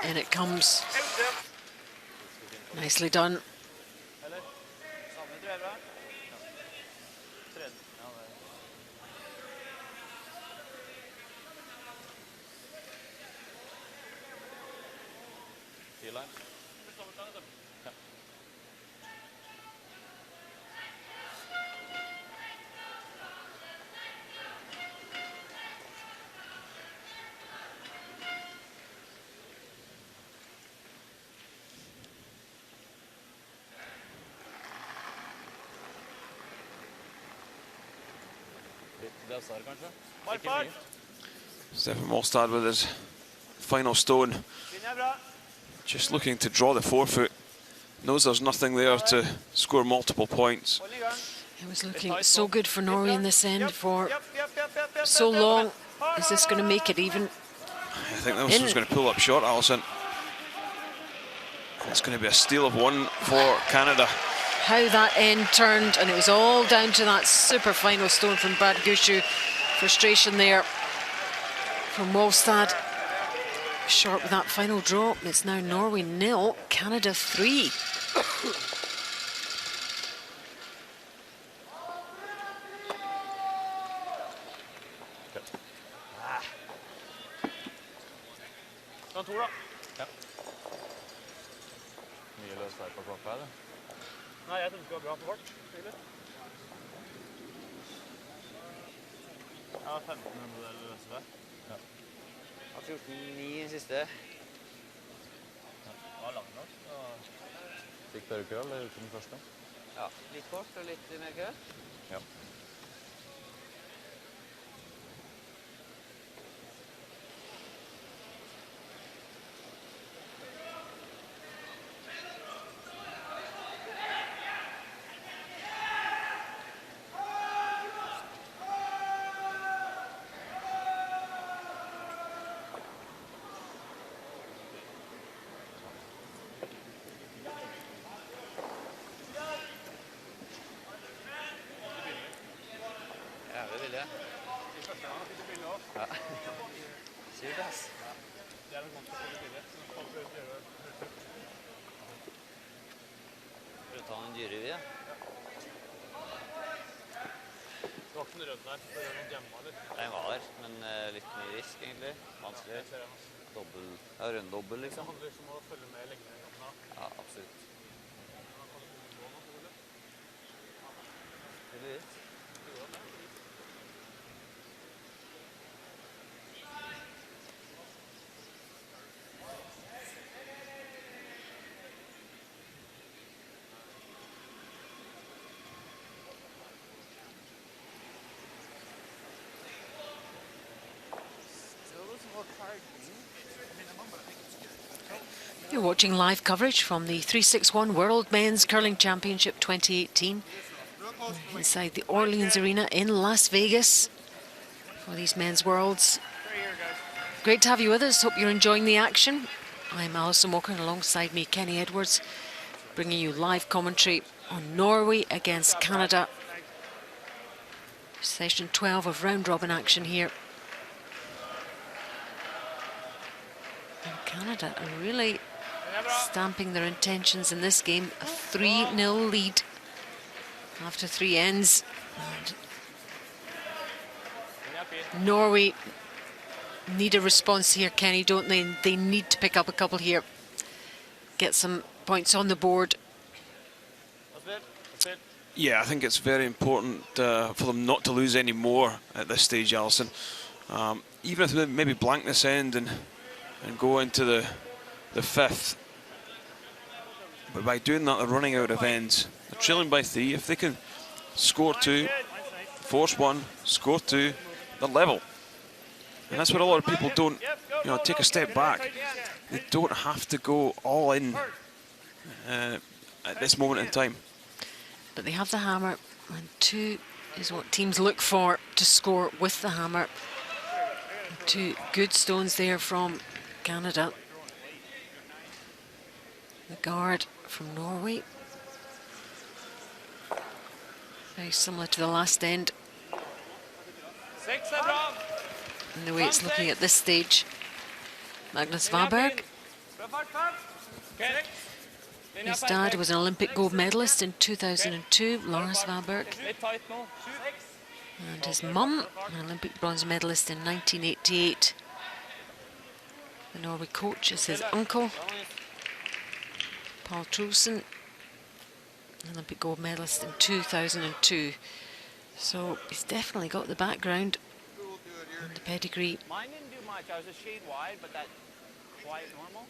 In it comes. Nicely done. Stefan Molstad with his final stone. Just looking to draw the forefoot. Knows there's nothing there to score multiple points. It was looking so good for Norway in this end for so long. Is this going to make it even? I think this one's going to pull up short, Alison. It's going to be a steal of 1 for Canada. How that end turned, and it was all down to that super final stone from Brad Gushue. Frustration there from Molstad. Short with that final drop. It's now Norway 0, Canada 3. Ta 2, da. Ja. Mye løs vei på klokka, eller? Nei, jeg trodde det var bra på fart. Ja, 1500 eller løs vei. Ja. 14,9 i siste. Det var langt nok. Fikk dere kø, eller uten den første? Ja, litt kort og litt mer kø. Ja. Ja, det vil jeg. Ja. Surt, ass. For å ta en dyrevy, ja. Det var ikke noe rødt der, for det var noe gjemma litt. Den var, men litt mye risk, egentlig. Vanskelig. Dobbel, ja, runddobbel, liksom. Det handler liksom om å følge med lengden. Ja, absolutt. Det blir litt. You're watching live coverage from the 361 World Men's Curling Championship 2018 inside the Orleans Arena in Las Vegas for these men's worlds. Great to have you with us. Hope you're enjoying the action. I'm Alison Walker, and alongside me Kenny Edwards, bringing you live commentary on Norway against Canada. Session 12 of round robin action here. And Canada are really stamping their intentions in this game. A 3-0 lead after 3 ends. And Norway need a response here, Kenny, don't they? They need to pick up a couple here. Get some points on the board. Yeah, I think it's very important for them not to lose any more at this stage, Alison. Even if they maybe blank this end and go into the fifth. But by doing that, they're running out of ends. They're trailing by 3. If they can score 2, force 1, score 2, they're level. And that's what a lot of people don't, take a step back. They don't have to go all in at this moment in time. But they have the hammer, and 2 is what teams look for to score with the hammer. 2 good stones there from Canada. The guard from Norway. Very similar to the last end. And the way it's looking at this stage. Magnus Vaberg. His dad was an Olympic gold medalist in 2002, Lars Vaberg. And his mum, an Olympic bronze medalist in 1988. The Norway coach is his uncle, Paul Trulsen, Olympic gold medalist in 2002. So he's definitely got the background and the pedigree. Mine didn't do much. I was a shade wide, but that quite normal.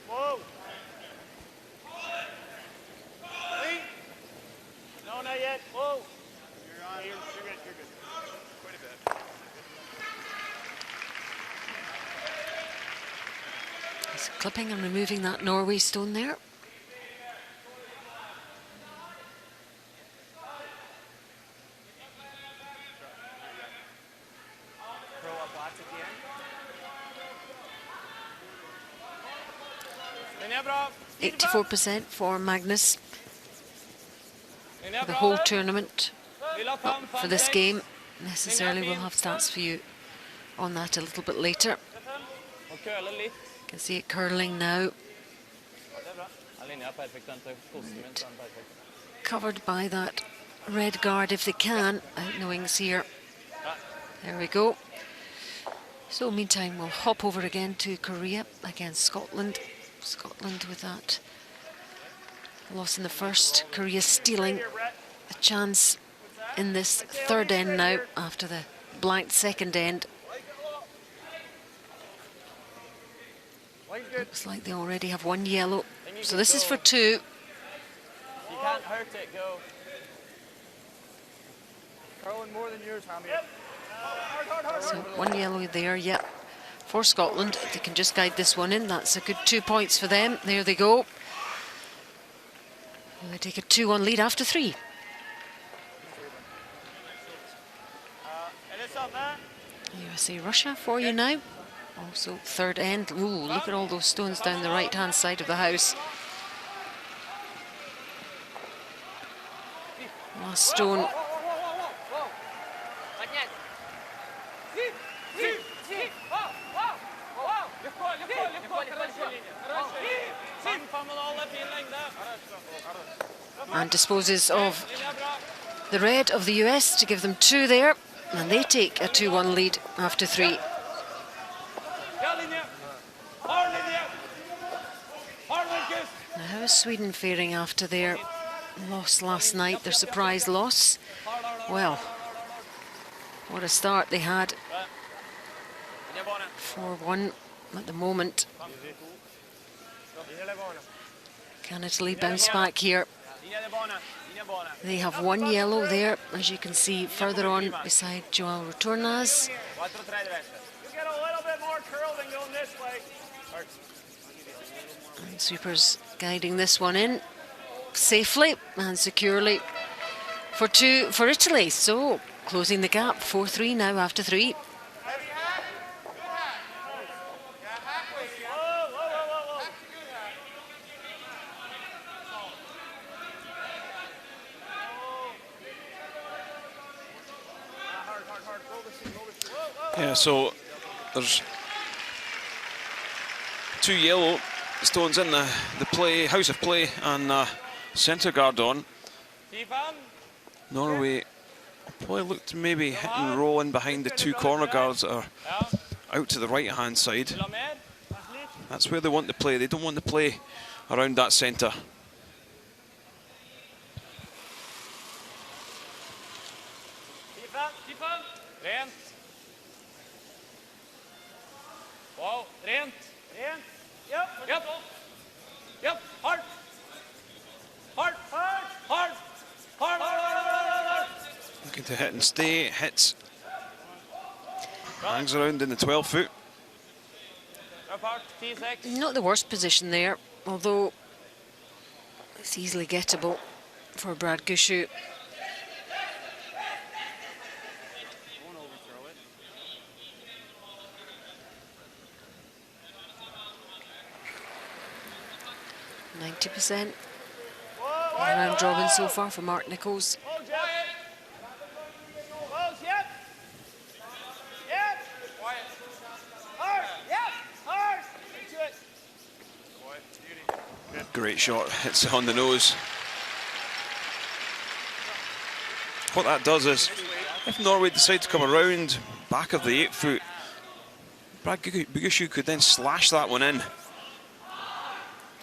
Whoa. Lee. No, not yet. Whoa. You're good, you're good. Quite a bit. He's clipping and removing that Norway stone there. Throw up lots at the end. 84% for Magnus for the whole tournament. Not for this game necessarily. We'll have stats for you on that a little bit later. You can see it curling now. Covered by that red guard if they can. Out in the wings here. There we go. So meantime we'll hop over again to Korea against Scotland. Scotland with that loss in the first. Korea stealing a chance in this third end now after the blanked second end. Looks like they already have 1 yellow. So this is for 2. You can't hurt it, go. Curling more than yours, Hammy. So 1 yellow there, yep. For Scotland, if they can just guide this one in, that's a good 2 points for them. There they go. And they take a 2-1 lead after 3. And it's up, man. USA Russia for you now. Also third end. Ooh, look at all those stones down the right hand side of the house. Last stone. And disposes of the red of the US to give them 2 there. And they take a 2-1 lead after 3. Now, how is Sweden faring after their loss last night, their surprise loss? Well, what a start they had. 4-1 at the moment. Can Italy bounce back here? They have one yellow there, as you can see further on beside Joao Retornaz. You get a little bit more curl than going this way. And sweepers guiding this one in safely and securely for Italy. So closing the gap, 4-3 now after 3. Yeah, so there's 2 yellow stones in the play, house of play, and centre guard on. Norway probably look to maybe hit and roll in behind the 2 corner guards that are out to the right hand side. That's where they want to play. They don't want to play around that centre. Rent. Wow, rent. Rent. Yep. Yep. Yep. Hard. Hard. Hard. Hard. Hard. Hard. Looking to hit and stay. Hits. Hangs around in the 12 foot. Not the worst position there, although it's easily gettable for Brad Gushue. %. Round robin so far for Mark Nichols. Close, yep. Yep. Hard, yep. Hard. Into it. Great shot, hits on the nose. What that does is, if Norway decide to come around back of the 8 foot, Brad Gushue could then slash that one in.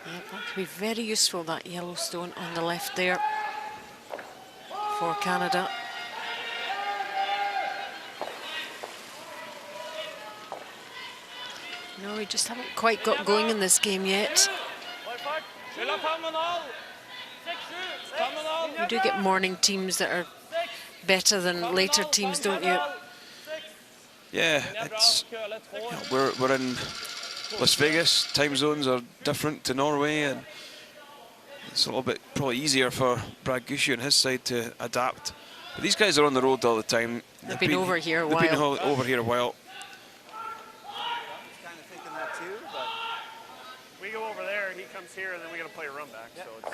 Yeah, that could be very useful, that yellow stone on the left there for Canada. No, we just haven't quite got going in this game yet. You do get morning teams that are better than later teams, don't you? Yeah, it's, we're in Las Vegas. Time zones are different to Norway, and it's a little bit probably easier for Brad Gushue and his side to adapt. But these guys are on the road all the time. They've been over here a They've been while. over here a while. Kind of thinking that too, but we go over there, he comes here, and then we got to play a run back. So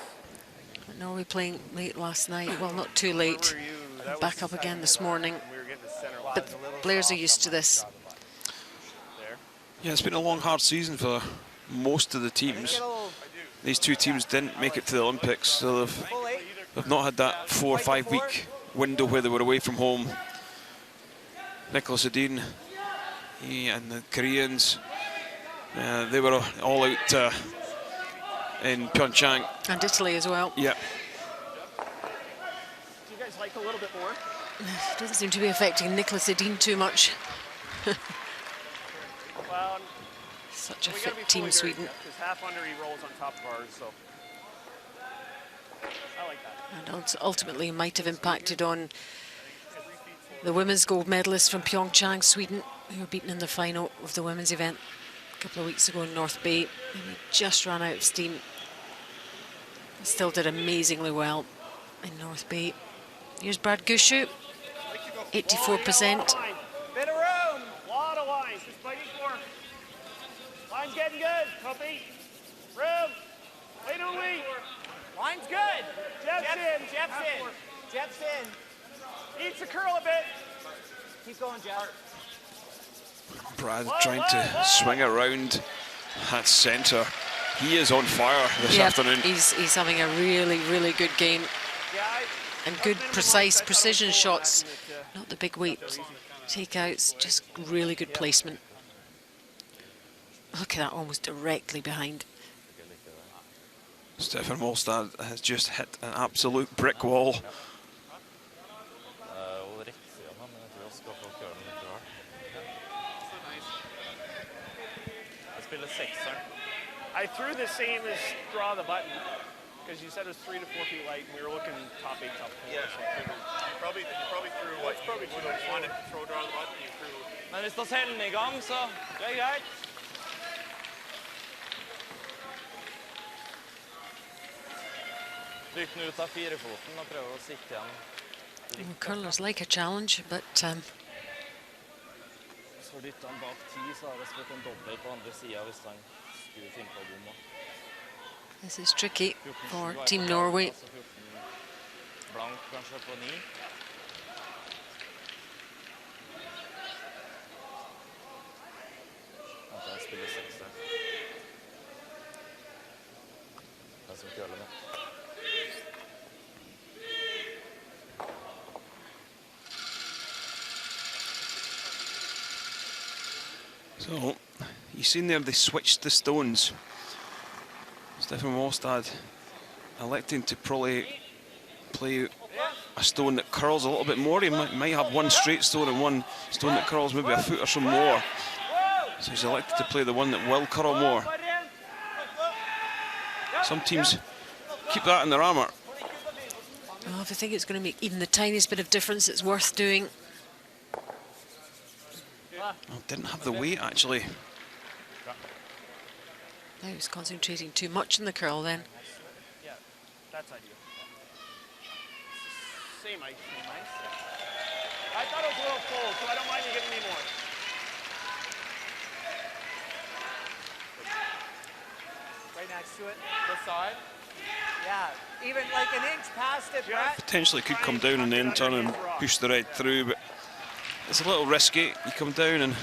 it's Norway playing late last night. Well, not too late. Back up again this morning. But the players are used to this. Yeah, it's been a long, hard season for most of the teams. These 2 teams didn't make it to the Olympics, so they've not had that 4 or 5 week window where they were away from home. Nicholas Edin and the Koreans, they were all out in Pyeongchang. And Italy as well. Yeah. do you guys like a little bit more? Doesn't seem to be affecting Nicholas Edin too much. Well, Such a we got to be fit team, fully Sweden. because half under he rolls on top of ours, so I like that. And ultimately might have impacted on the women's gold medalists from Pyeongchang, Sweden, who were beaten in the final of the women's event a couple of weeks ago in North Bay. And he just ran out of steam. Still did amazingly in North Bay. Here's Brad Gushue, 84%. Bit of room. Lot of lines. Just fighting for. Line's getting good. Copy. Room. Wait a week. Line's good. Jeff's in. Jeff's in. Jeff's in. Needs to curl a bit. Keep going, Jeff. Brad trying to swing around at centre. He is on fire this afternoon. He's having a really, really good game. Yeah, And good, precise precision shots. Not the big weight takeouts, just really good placement. Look at that, almost directly behind. Stefan Molstad has just hit an absolute brick wall. I threw the same as draw the button. Because you said it was 3 to 4 feet light, and we were looking top 8, top 4. Yeah. So I figured. You probably threw what you would have wanted to throw down the button. You threw. Men hvis det er cellen I gang, så det er greit. Trykk den ut av 4-foten og prøve å sitte igjen. Well, curlers like a challenge, but Så dytter han bak 10, så har jeg spilt en dobbelt på andre siden hvis han skulle finne på bomma. this is tricky for Team Norway. Altså 14 blank kanskje på 9. Vent, jeg spiller 6 der. Det er som køler nå. So, you've seen there they switched the stones. Stefan Wallstad electing to probably play a stone that curls a little bit more. He might have one straight stone and one stone that curls maybe a foot or so more. So he's elected to play the one that will curl more. Some teams keep that in their armour. Well, if I think it's going to make even the tiniest bit of difference, it's worth doing. Oh, didn't have the weight actually. Now he's concentrating too much on the curl then. Yeah, that's ideal. Same ice, same ice. I thought it was a little full, so I don't mind you giving me more. Right next to it. This side. Yeah, even like an inch past it, Brett. Potentially could come down and then turn and push the red through, but it's a little risky. You come down and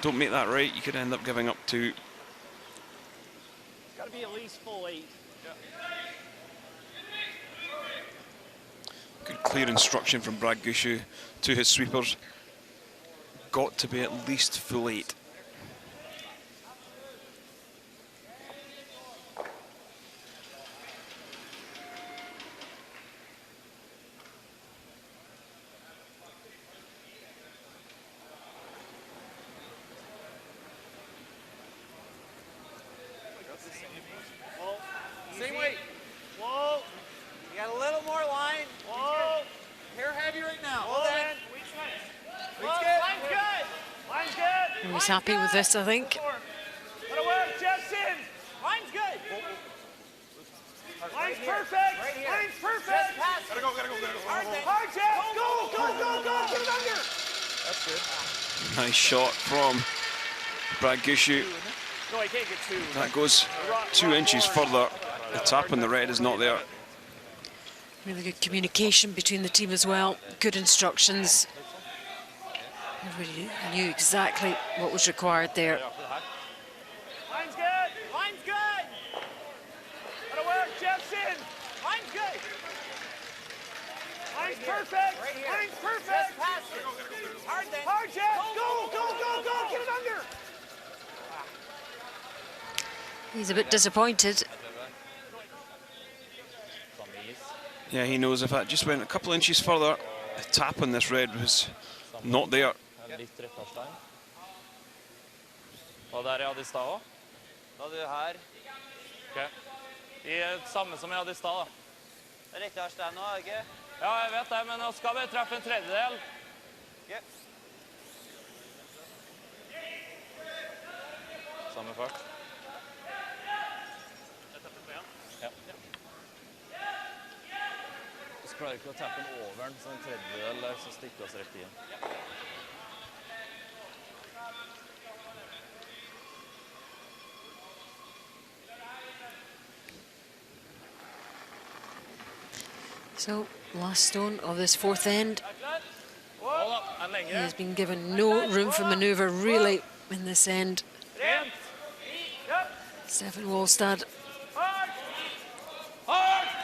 don't make that right, you could end up giving up 2. It's got to be at least full 8. Good clear instruction from Brad Gushu to his sweepers. Got to be at least full 8. Same weight. Whoa. You got a little more line. Whoa. Hair heavy right now. Whoa, man. Line's good. Line's good. He's happy with this, I think. Let it work, Justin. Line's good. Line's perfect. Right here. Line's perfect. Just pass it. Gotta go. Hard thing. Hard, Jeff. Go. Get it under. That's good. Nice shot from Brad Gushu. No, I can't get 2. That goes 2 inches further. The tap on the red is not there. Really good communication between the team as well. Good instructions. Everybody knew exactly what was required there. Line's good. Line's good. Let it work, Jefferson. Line's good. Line's perfect. Right here. Line's perfect. Just pass it. Hard thing. Hard, Jeff. Go. Get it under. He's a bit disappointed. Some ease. Yeah, he knows if that just went a couple inches further, the tap on this red was not there. En litt rettarstein. Og der jeg hadde I stad også. Da er du her. Ok. De er samme som jeg hadde I stad da. Det er riktig her stein nå, ikke? Ja, jeg vet det, men nå skal vi treffe en tredjedel. Ok. Samme fart. Ja. Så klarer ikke å tappe den over den, så en tredjedel der, så stikker oss rett inn. So, last stone of this 4th end. Hold da, en He lenge. has been given no room for manoeuvre, really, in this end. Rent. Yep. Stefan Wallstad Hard.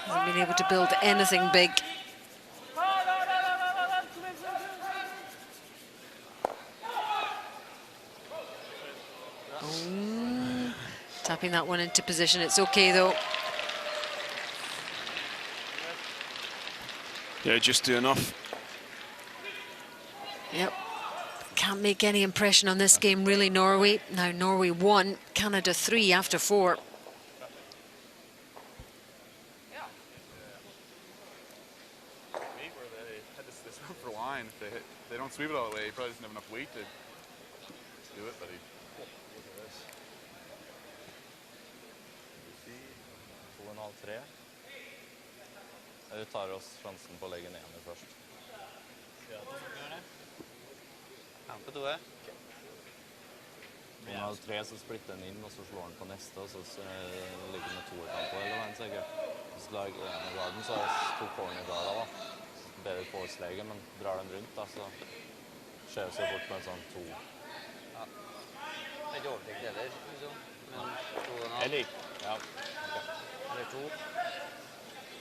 hasn't been able to build anything big. Hard. Tapping that one into position. It's okay, though. Yeah, just do enough. Yep. Can't make any impression on this game, really, Norway. Now, Norway 1, Canada 3 after 4. this one for line. If they don't sweep it all the way, he probably doesn't have enough weight to do it, but he... Look at this. 2,5-3. Vi tar oss sjansen på å legge ned med først. Ja, på 2. 2,5-3, så splitter den inn, og så slår den på neste, og så ligger den med 2-kamp på hele veien, sikkert. Hvis du lager en garden, så er det 2 corner-garder, da. Bedre forslege, men drar den rundt, da, så skjer det så fort med en sånn 2. Ja. Det er ikke overtekt heller, liksom. Men 2,5. Jeg liker, ja. Okay. Eller 2.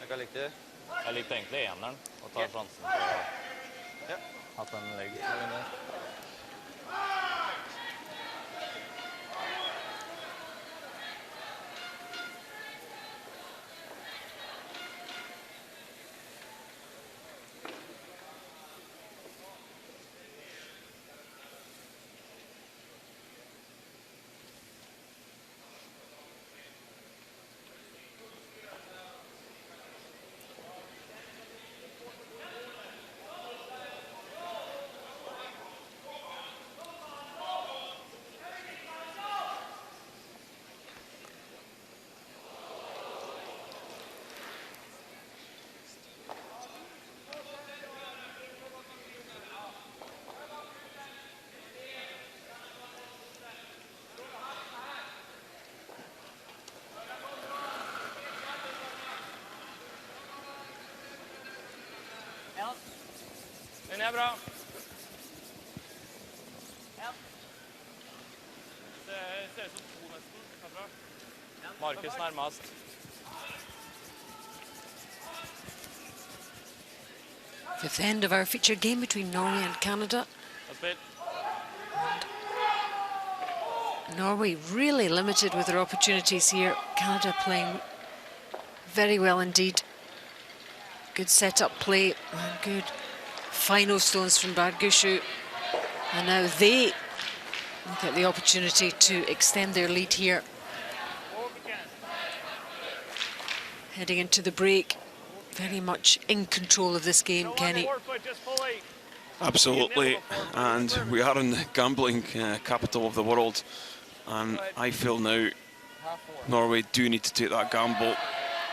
Hva likte du? Jeg likte egentlig eneren, og tar sjansen på at den legger til den der. Den er bra. Det ser ut som 2 nesten. Herfra. Markus nærmest. Fifth end of our feature game between Norway and Canada. Norway really limited with their opportunities here. Canada playing very well indeed. Good set-up play and good final stones from Bargushu. And now they get the opportunity to extend their lead here. Heading into the break, very much in control of this game, Kenny. Absolutely, and we are in the gambling capital of the world, and I feel now Norway do need to take that gamble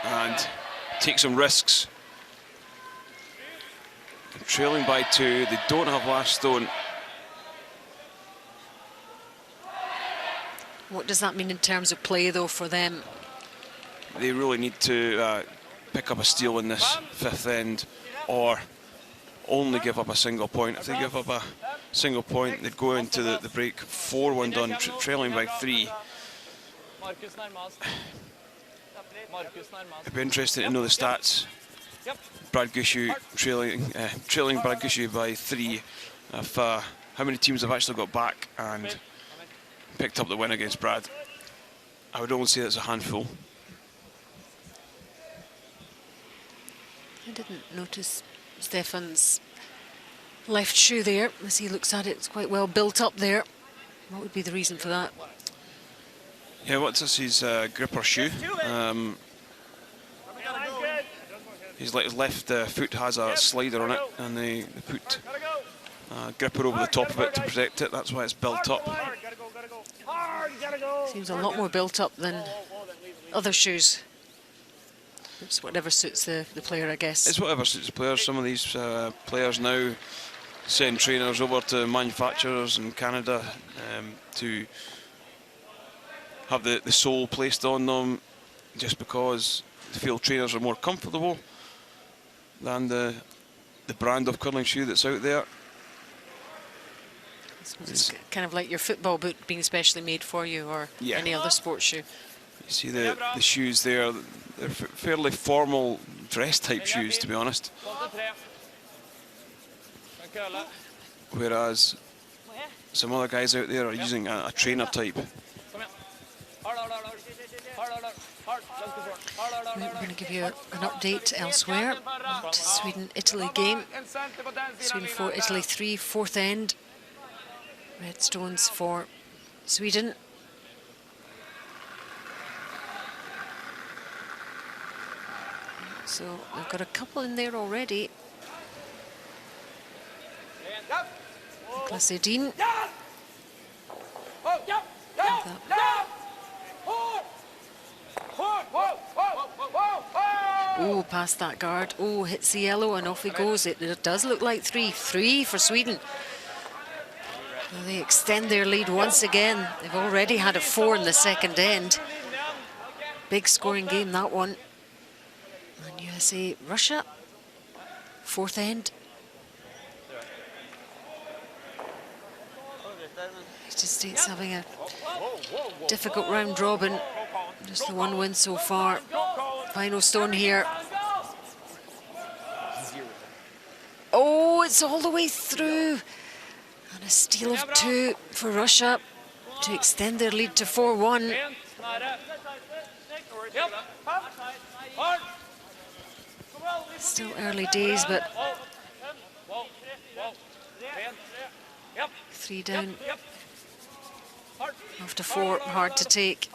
and take some risks. They're trailing by 2, they don't have last stone. What does that mean in terms of play, though, for them? They really need to pick up a steal in this fifth end, or only give up a single point. If they give up a single point, they'd go into the break 4-1 done, trailing by 3. It'd be interesting to know the stats. Bargushu trailing Bargushu by 3. If how many teams have actually got back and picked up the win against Brad? I would only say it's a handful. I didn't notice Stefan's left shoe there. As he looks at it, it's quite well built up there. What would be the reason for that? Yeah, what's this? His gripper shoe. His left foot has a slider on it, and they put a gripper over the top of it to protect it. That's why it's built up. Seems a lot more built up than other shoes. It's whatever suits the player, I guess. It's whatever suits the players. Some of these players now send trainers over to manufacturers in Canada to have the sole placed on them, just because they feel trainers are more comfortable than the brand of curling shoe that's out there. It's kind of like your football boot being specially made for you, or any other sports shoe. You see the shoes there, they're fairly formal dress type shoes, to be honest. Whereas some other guys out there are using a trainer type. We're going to give you an update elsewhere. Sweden-Italy game. Sweden 4, Italy 3, fourth end. Red stones for Sweden. So we've got a couple in there already. Placidin. Oh, past that guard. Oh, hits the yellow and off he goes. It does look like 3-3 for Sweden. Well, they extend their lead once again. They've already had a 4 in the second end. Big scoring game, that one. And USA, Russia, 4th end. United States having a difficult round robin. Just the one win so far. Final stone here. Oh, it's all the way through. And a steal of 2 for Russia to extend their lead to 4-1. Still early days, but 3 down after 4, hard to take.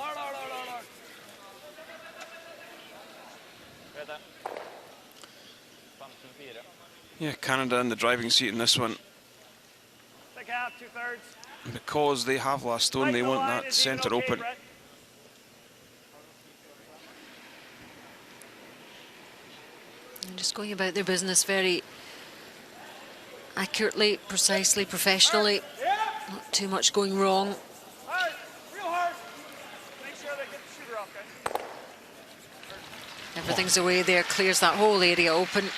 Yeah, Canada in the driving seat in this one. Because they have last stone, they want that centre open. And just going about their business very accurately, precisely, professionally. Not too much going wrong. Everything's away there, clears that whole area open.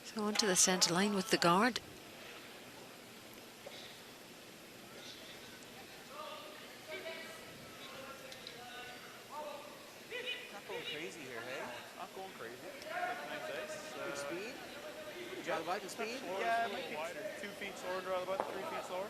So onto the centre line with the guard. Not going crazy here, hey? Not going crazy. Nice ice. Good speed? Would you rather like the speed? Yeah, it might be wider. 2 feet slower, rather about 3 feet slower.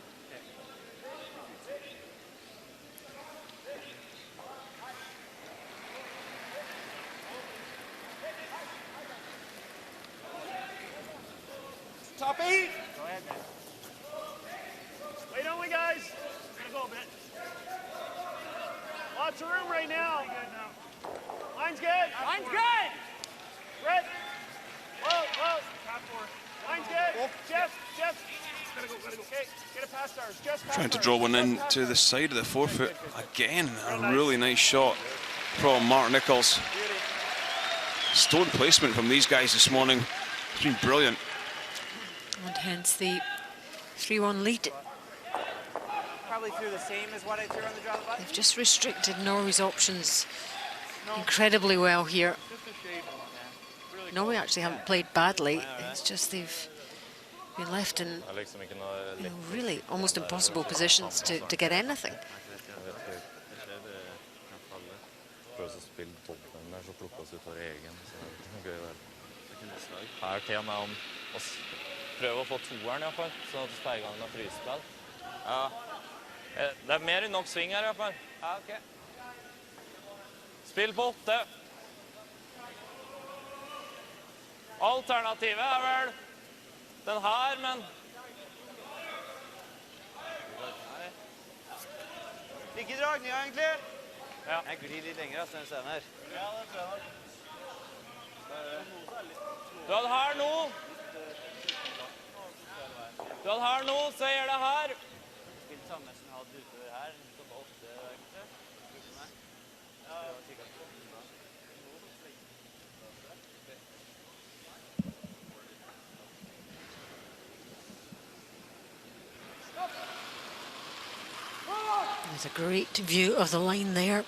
Top 8. Go ahead, man. Wait, don't we, guys? We're gonna go a bit. Lots of room right now. Line's good. Line's good. Red. Whoa, whoa. Top 4. Line's good. Jeff. Gotta go. Okay, get it past ours. Just past Trying to ours. draw one in to the side of the forefoot. Again, a really nice shot from Mark Nichols. Stone placement from these guys this morning. It's been brilliant. And hence the 3-1 lead. Probably threw the same as what I threw on the draw the button. They've just restricted Norway's options incredibly well here. Norway actually haven't played badly. It's just they've been left in really almost impossible positions to get anything. Her til og med om å prøve å få toeren I hvert fall, sånn at vi spiller I gang med frysespill. Ja. Det mer enn nok sving her I hvert fall. Ja, ok. Spill på 8. Alternativet vel den her, men... Ikke dragninga, egentlig. Ja. Jeg glir litt lenger, altså, den scenen her. Ja, det tror jeg nok. Du hadde her nå. Du hadde her nå, så gjør det her. Spill samme som jeg hadde utover her. Så på 8, egentlig. Ja. There's a great view of the line there.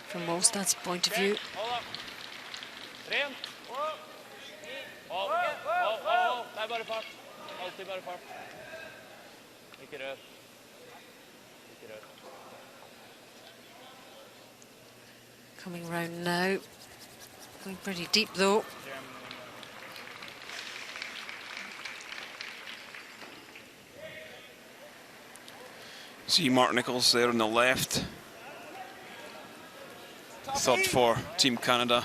From Wallstad's point of view. Alltid bare fart. Ikke rør. Ikke rør. Coming round now. Going pretty deep though. See Mark Nichols there on the left. Third for Team Canada.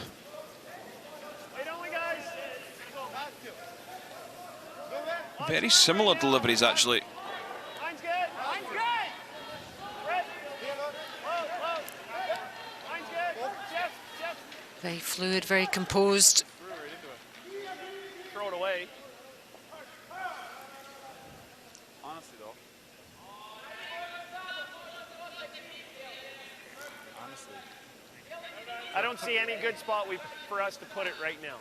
Very similar deliveries actually. Line's good. Line's good. Brett. Whoa, whoa. Line's good. Jeff, Jeff. Very fluid, very composed. Throw it away. Honestly, though. Honestly. I don't see any good spot for us to put it right now.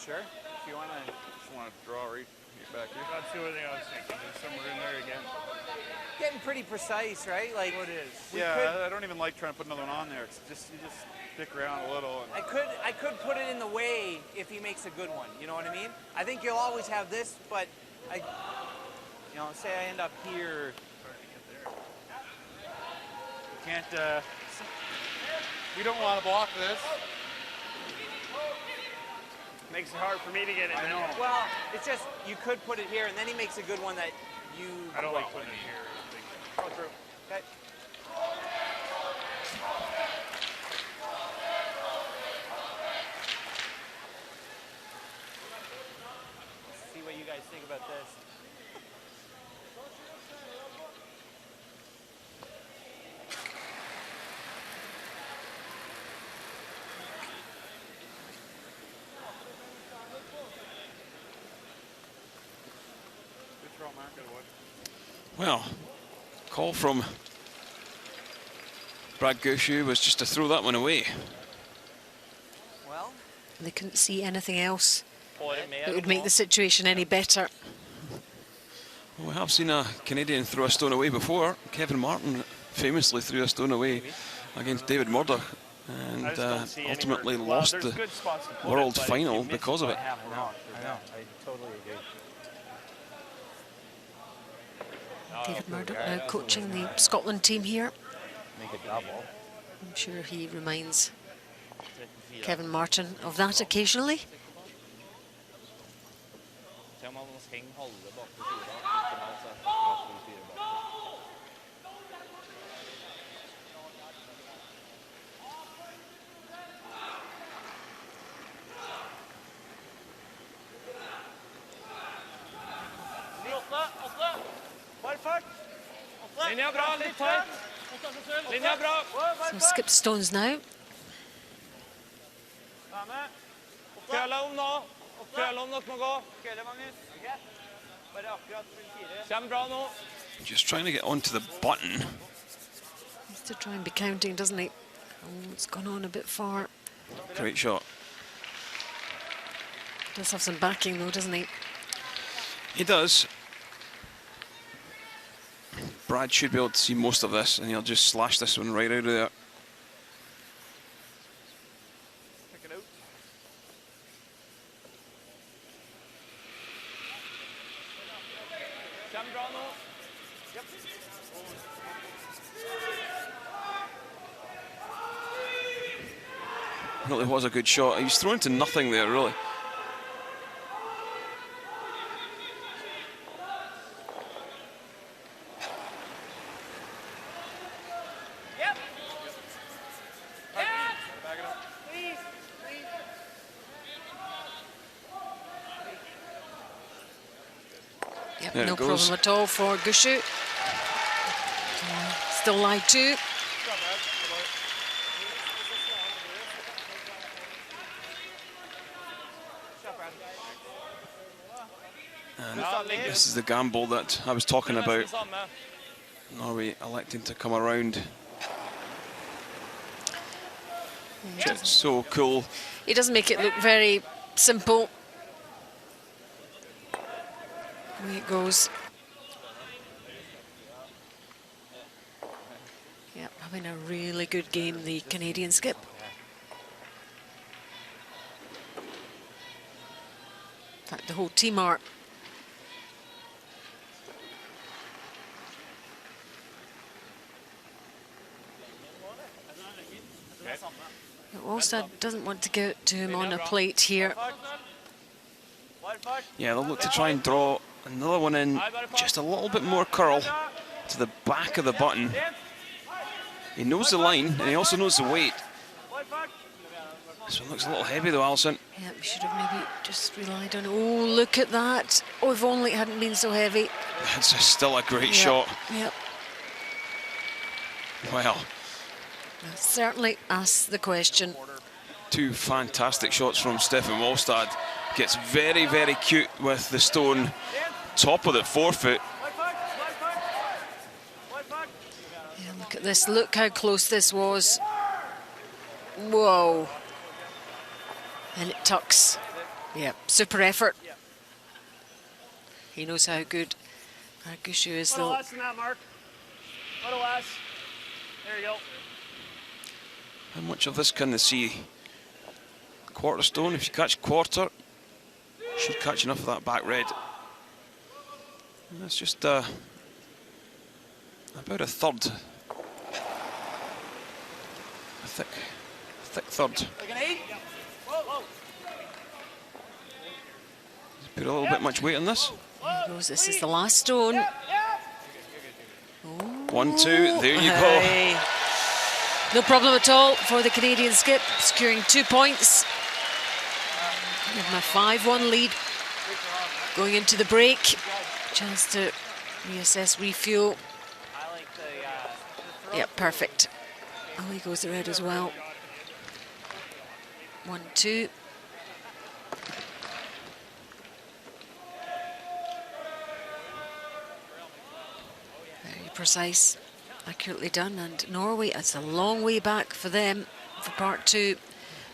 Sure. If you want to, just want to draw right back here. That's the only thing I was thinking. There's somewhere in there again. Getting pretty precise, right? Like What is? Yeah, I don't even like trying to put another one on there. It's just you just stick around a little. And I could put it in the way if he makes a good one. You know what I mean? I think you'll always have this, but say I end up here. you can't. We don't want to block this. Makes it hard for me to get it. I know. Well, it's just you could put it here, and then he makes a good one that you. I don't like putting it here. Go through. Okay. Let's see what you guys think about this. Good throw, Mark. Good one. Well, call from Brad Gushu was just to throw that one away. Well, They couldn't see anything else Får det mer that would nå. make the situation any better. We have seen a Canadian throw a stone away before. Kevin Martin famously threw a stone away against David Murdoch and I just don't see ultimately anywhere. lost There's the good spots to put world it, but if final you miss because of by it. half a lot, I know. I totally agree. David Murdoch now coaching the Scotland team here. Make a double. I'm sure he reminds Kevin Martin of that occasionally. Se om han henger halve bak til siden. Optimalt sett. Bak til fire bak. Åtte. Bare fart. Linja bra, litt tight. Linja bra. So skip stones now. Køla om nå. Køla om dere må gå. Kølle, Magnus. Bare akkurat full fire. Kjem bra nå. Just trying to get onto the button. Needs to try and be counting, doesn't he? Oh, it's gone on a bit far. Great shot. Does have some backing though, doesn't he? He does. Brad should be able to see most of this, and he'll just slash this one right out of there. Pick it out. Kjem bra nå. Really was a good shot. He's thrown to nothing there, really. Yep. Please. Yep, There no it goes. problem at all for Gushu. Still live two. And this is the gamble that I was talking about. Nesten samme. Norway electing to come around. Just so cool. He doesn't make it look very simple. Away it goes. Yep, having a really good game, the Canadian skip. fact, the whole team are. Wallstad doesn't want to get to him on a plate here. Yeah, they'll look to try and draw another one in, just a little bit more curl to the back of the button. He knows the line and he also knows the weight. This one looks a little heavy though, Alison. Yeah, we should have maybe just relied on it. Oh, look at that. Oh, if only it hadn't been so heavy. It's still a great Yep, shot. Yep. Well, That certainly asks the question. two fantastic shots from Stefan Wallstad. Gets very, very cute with the stone top of the forefoot. Yeah, look at this. Look how close this was. Whoa. And it tucks. Yeah, super effort. He knows how good Argushu is, A little though. less than that, Mark. A little less. There you go. How much of this can they see? Quarter stone, if you catch quarter, you should catch enough of that back red. And that's just about a third. A thick third. Like an 8? Whoa, whoa. Put a little bit much weight on this. There he goes. This is the last stone. 1, 2, there you go. Hey. No problem at all for the Canadian skip, securing 2 points. Give him a 5-1 lead. Going into the break. Chance to reassess, refuel. I like the Yep, perfect. Oh, he goes the red as well. 1, 2. Very precise, accurately done. And Norway, it's a long way back for them for part 2.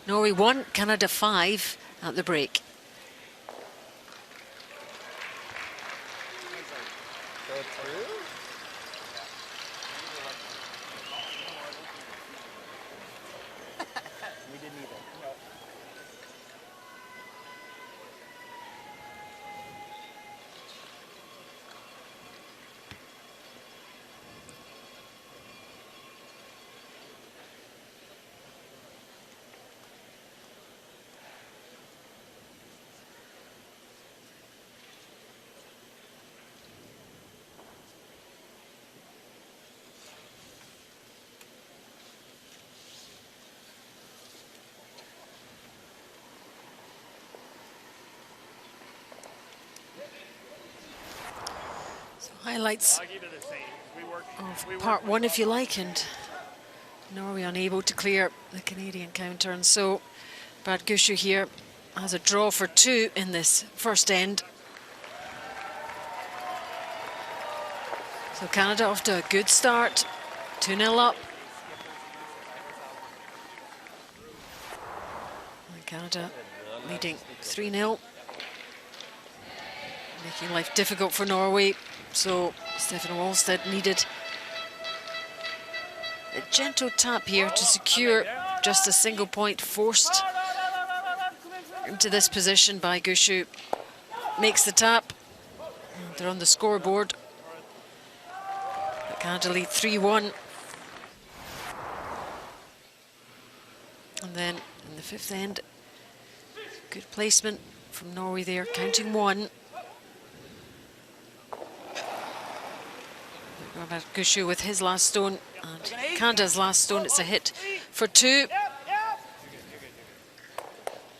Norway 1, Canada 5 at the break. We didn't either. Highlights I'll keep it the same. of part 1, if you like, and Norway unable to clear the Canadian counter, and so Brad Gushu here has a draw for 2 in this first end. So Canada off to a good start, 2-0 up. And Canada leading 3-0. Making life difficult for Norway. So Stefan Wallstad needed a gentle tap here to secure just a single point, forced into this position by Gushu. Makes the tap. And they're on the scoreboard. But Canada lead 3-1. And then in the fifth end, good placement from Norway there, counting 1. Gushu with his last stone, and Canada's last stone. It's a hit for 2.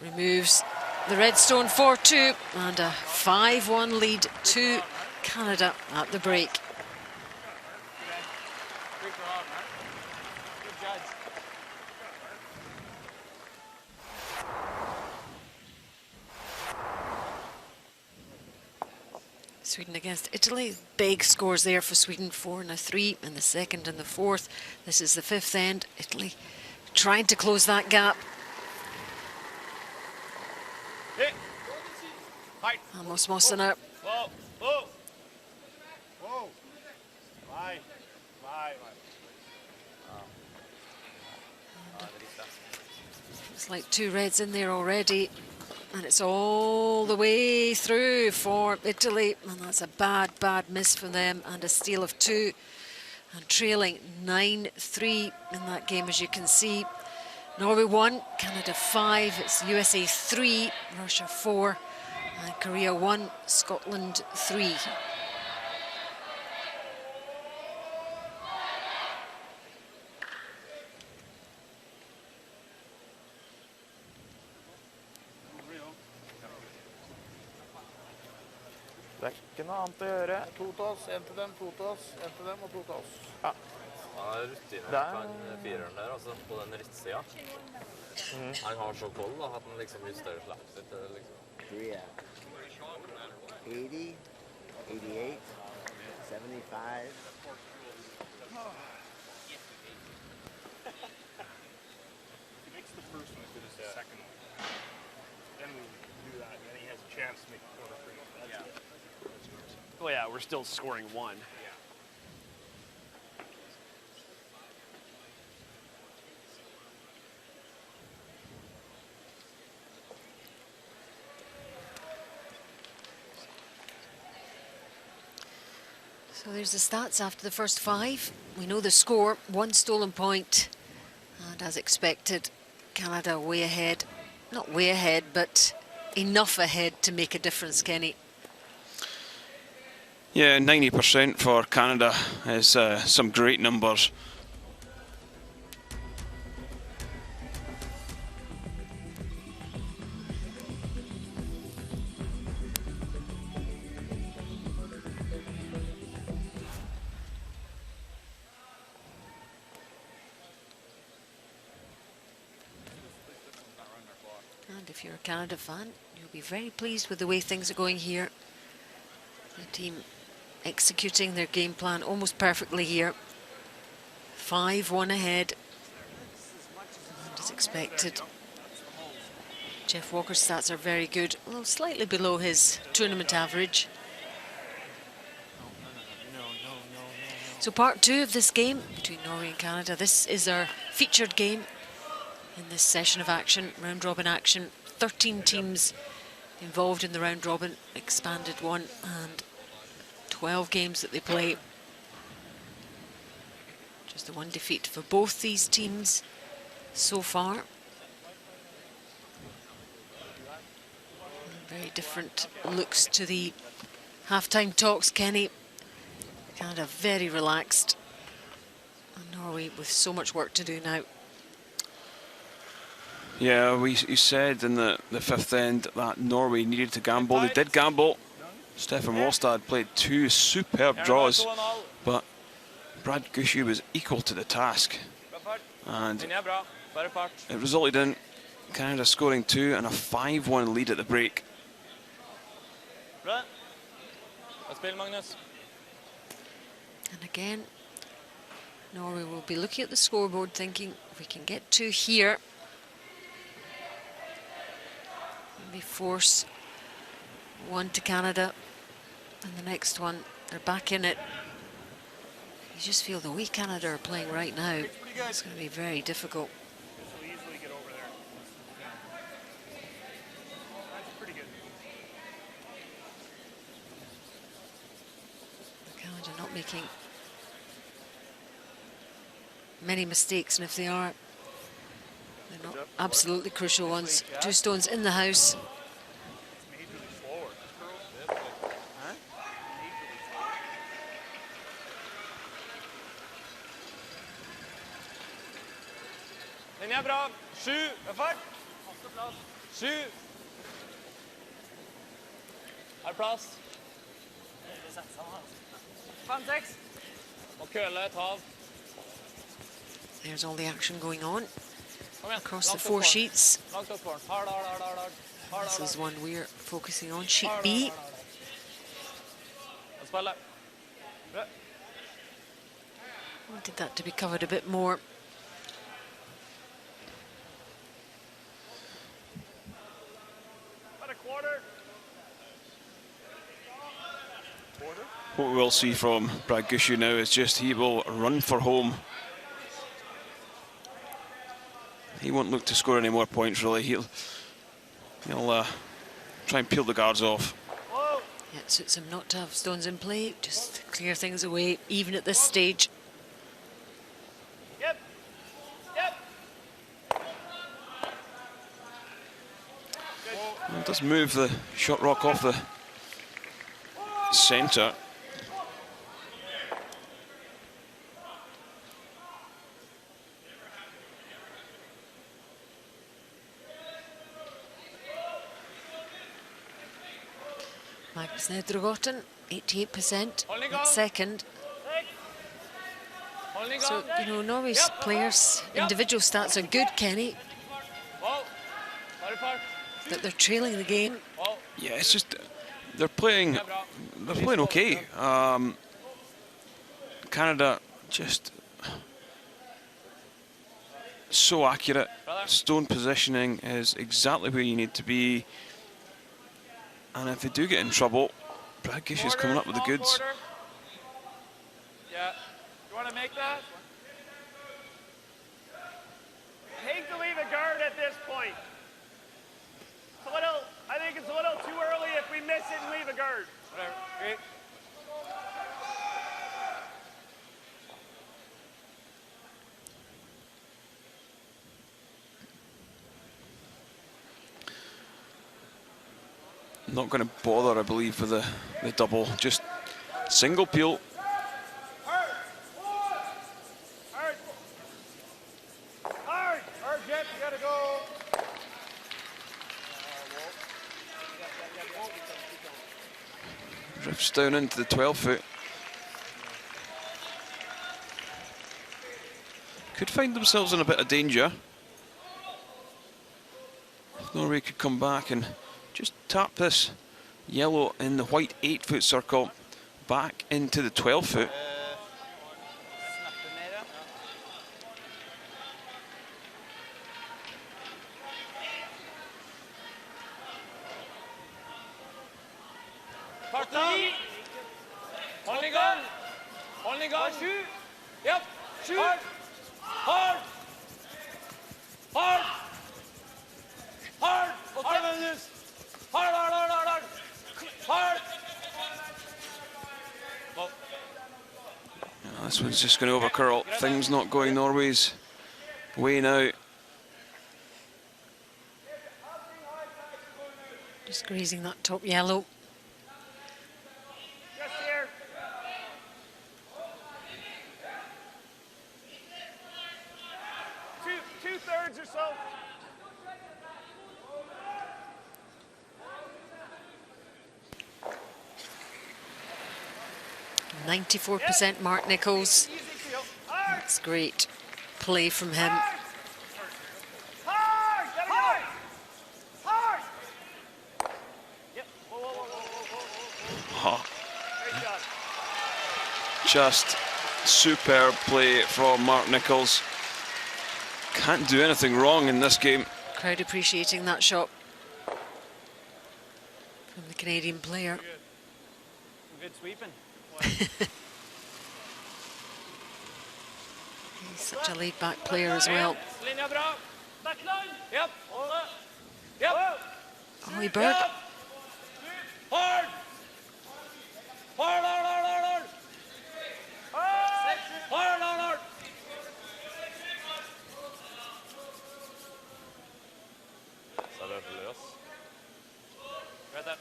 Removes the red stone for 2, and a 5-1 lead to Canada at the break. Sweden against Italy. Big scores there for Sweden, 4 and a 3 in the second and the fourth. This is the fifth end. Italy trying to close that gap. Almost Mossana. Whoa, whoa. Whoa. Bye. Bye. It's like 2 reds in there already. And it's all the way through for Italy. And that's a bad, bad miss from them. And a steal of 2. And trailing 9-3 in that game, as you can see. Norway 1, Canada 5. It's USA 3, Russia 4. And Korea 1, Scotland 3. Det er ikke noe annet å gjøre. 2 til oss, 1 til dem, 2 til oss, 1 til dem og 2 til oss. Ja. Han er rutiner på den fireren der, altså på den ristsida. Han har så koll da, at han liksom justerer slapp sitt. Liksom. 80, 88, 75. He makes the first one, do the second one. Then we do that, and then he has a chance to make the quarter free. Oh yeah, we're still scoring 1. So there's the stats after the first 5. We know the score, 1 stolen point. And as expected, Canada way ahead. Not way ahead, but enough ahead to make a difference, Kenny. Yeah, 90% for Canada is some great numbers. And if you're a Canada fan, you'll be very pleased with the way things are going here. The team executing their game plan almost perfectly here. 5-1 ahead. And as expected, Jeff Walker's stats are very good, although slightly below his tournament average. So part 2 of this game between Norway and Canada. This is our featured game in this session of action, round-robin action. 13 teams involved in the round-robin, expanded one, and 12 games that they play. Just the 1 defeat for both these teams so far. Very different looks to the half-time talks, Kenny. Canada very relaxed. And Norway with so much work to do now. Yeah, you said in the 5th end that Norway needed to gamble. They did gamble. Stefan Wallstad played 2 superb draws, but Brad Gushue was equal to the task. And it resulted in Canada scoring 2 and a 5-1 lead at the break. And again, Norway will be looking at the scoreboard thinking, if we can get 2 here, maybe force 1 to Canada, and the next one, they're back in it. You just feel the way Canada are playing right now, it's going to be very difficult. This will easily get over there. That's pretty good. Canada not making many mistakes, and if they are, they're not absolutely crucial ones. 2 stones in the house. Majorly slower. Den er bra. 7. Fart. 7. Er det plass? 5-6. Og køle et hav. There's all the action going on Kom igjen. across the Langt opp 4 på den. sheets. Langt opp på den. Hard, hard, hard, hard, hard. Hard, This hard, is hard. one we're focusing on, sheet Hard, B. hard, hard, hard. Og spille. Bra. Wanted that to be covered a bit more. About a quarter. What we will see from Brad Gushue now is just he will run for home. He won't look to score any more points, really. He'll try and peel the guards off. Yeah, it suits him not to have stones in play, just clear things away, even at this stage. Yep. Yep. Well, it does move the shot rock off the centre. Magnus Nedregotten, 88% at second. So, you know, Norway's players' individual stats are good, Kenny. That they're trailing the game. Yeah, it's just they're playing okay. Canada just so accurate. Stone positioning is exactly where you need to be. And if they do get in trouble, Brad Gish is coming up with the goods. Yeah. You want to make that? Hate to leave a guard at this point. I think it's a little too early if we miss it and leave a guard. Whatever. Great. Not going to bother, I believe, with the double. Just single peel. Hard, Jet, you gotta go. Drifts down into the 12-foot. Could find themselves in a bit of danger. If Norway could come back and just tap this yellow in the white 8-foot circle back into the 12-foot. Parti! Holding on! Holding on! Shoot! Yep! Shoot! Hard! Hard! Hard! Hard! Hard! Hard! Hard! Hard! Hard! Well. This one's just going to overcurl. Things not going Norway's way now. Just grazing that top yellow. Just here. Two-thirds or so. %, Mark Nichols. That's great play from him. Hard! Hard! Hard! Yep. Whoa, whoa, whoa, whoa, whoa, whoa. Oh, Great job. just superb play from Mark Nichols. Can't do anything wrong in this game. Crowd appreciating that shot from the Canadian player. Good sweeping. He's such a laid-back player as well. Linja bra. Backline. Yep. Yep. Oh, he bird. Hard! Hard, hard, hard, hard, hard! Hard, hard, hard! Serverer løs. Vet det.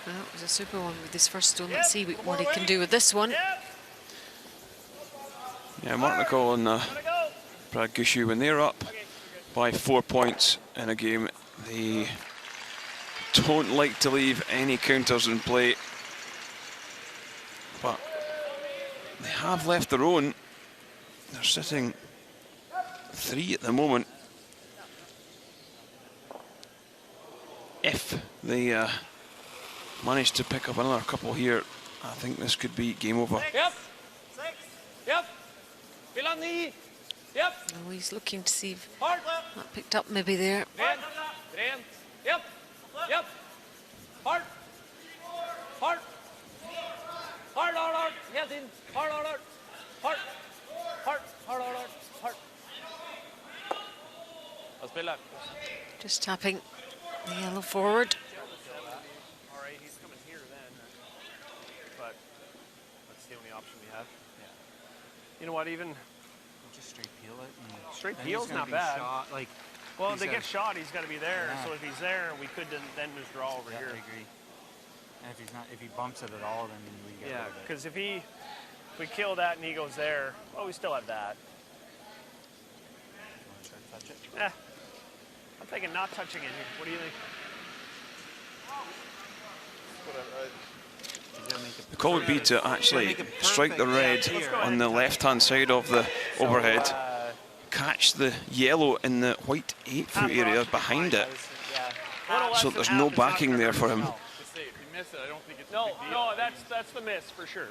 Well, it was a super one with this first stone. Let's see what he can do with this one. Yeah, Mark Nicol and Brad Gushu, when they're up by 4 points in a game, they don't like to leave any counters in play. But they have left their own. They're sitting 3 at the moment. If they manage to pick up another couple here, I think this could be game over. Yep. Yep. Vill ha 9. Yep. Oh, he's looking to see if Hard. that picked up maybe there. Rent. Rent. Yep. Yep. Hard. Hard. Hard, hard, hard. Helt inn. Hard, hard, hard. Hard. Hard, hard, hard, hard. Hard. Da spiller. Just tapping the yellow forward. All right, he's coming here then. But that's the only option we have. Yeah. You know what, even Just straight peel it. And straight then he's peel's gonna not be bad. Shot. Like, Well, he's if they got- get shot, he's got to be there. Yeah. So if he's there, we could then just draw over yeah, here. I agree. And if he's not, if he bumps it at all, then we get Yeah, rid of it. because if we kill that and he goes there, well, we still have that. You want to try to touch it? Eh, I'm thinking not touching it here. What do you think? He's gonna make it The call would be to actually strike the red on the left-hand side of the overhead, catch the yellow in the white 8-foot area behind it, so there's no backing there for him. Just say, if you miss it, I don't think it's a No, big deal. no, that's the miss for sure.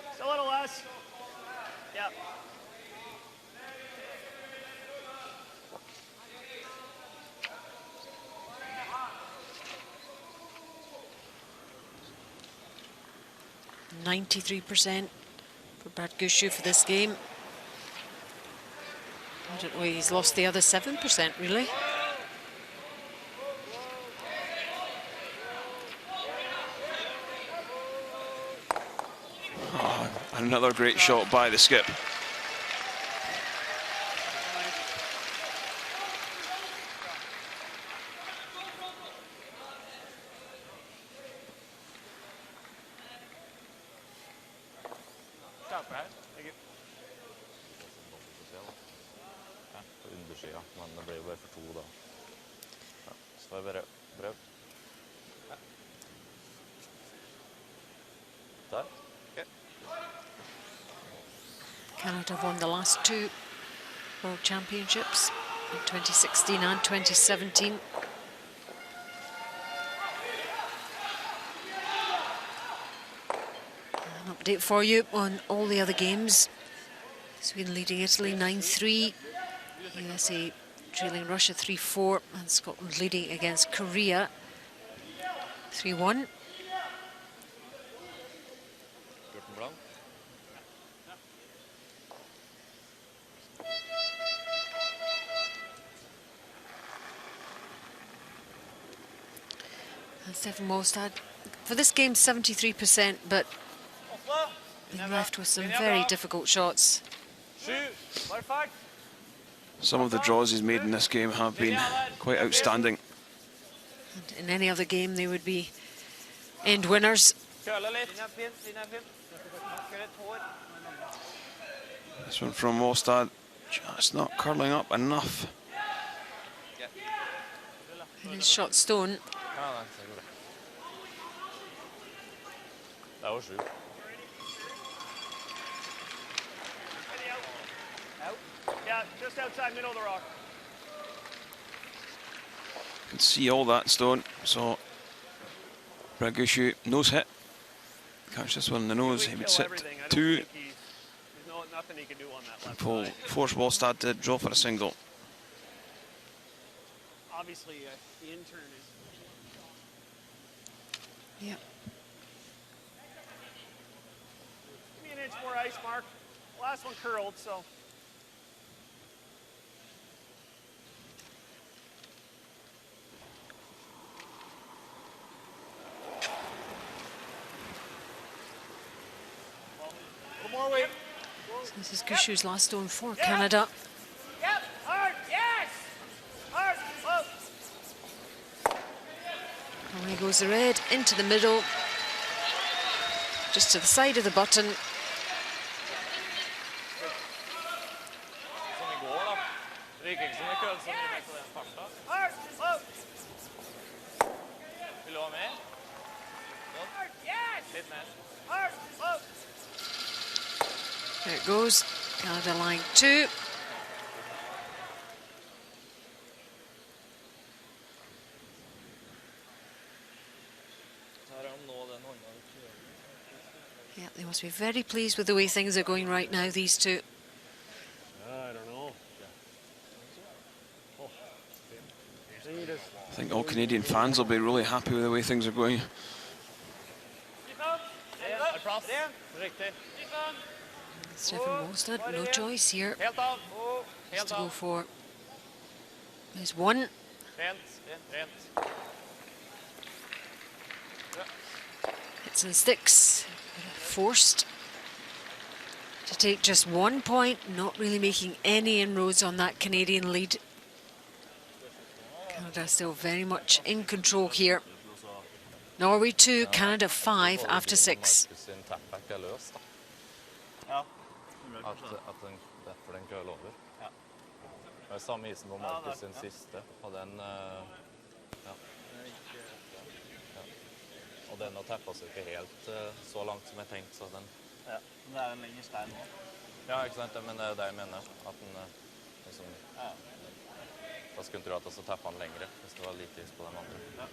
Just a little less. Yep. %93 for Brad Gushu for this game. I don't know, he's lost the other 7% really. Oh, another great shot by the skip. Stop, Brad. Thank you. Ja, på undersida, men det blir jo bare for to da. Ja, så får jeg bare prøve. Ja. Der. Canada have won the last two World Championships in 2016 and 2017. An update for you on all the other games. Sweden leading Italy 9-3, USA trailing Russia 3-4, and Scotland leading against Korea 3-1. And Stefan Molstad, for this game 73%, but being left with some very difficult shots. Some of the draws he's made in this game have been quite outstanding. And in any other game, they would be end winners. This one from Molstad, just not curling up enough. And his shot stone. Ja, nei, så går det. Det var 7. Yeah, just outside middle of the rock. Can see all that stone, so Bragushu, nose hit. Catch this one in the nose, he would sit two, There's nothing he can do on that left pull, side. force Molstad to draw for a single. Obviously, the intern is. Yeah. Give me an inch more ice, Mark. Last one curled, so. One more weight. So this is Gushu's last stone for Canada. Yep, hard, yes! Hard, close. Away goes the red into the middle, just to the side of the button. Som i går da. Det gikk ikke så mye kødd som vi fikk på den farta. Hard, close. Vil du ha mer? Hard, yes! Litt mer. Hard, close. There it goes. Canada line 2. Must be very pleased with the way things are going right now, these two. I don't know. Oh. I think all Canadian fans will be really happy with the way things are going. Stefan Wolstad, no choice here. Has to go for. There's one. Hits and sticks. Forced to take just 1 point, not really making any inroads on that Canadian lead. Canada still very much in control here. Norway 2, Canada 5 after 6. Derfor den køler over. Det er samme isen på Markus sin siste, og den og den har tappet seg ikke helt så langt som jeg tenkte, så den... Ja, men det er en lengre stein nå. Ja, ikke sant, men det er det jeg mener, at den liksom... Da skulle jeg tro at jeg så tappet den lengre, hvis det var lite is på den andre. Ja.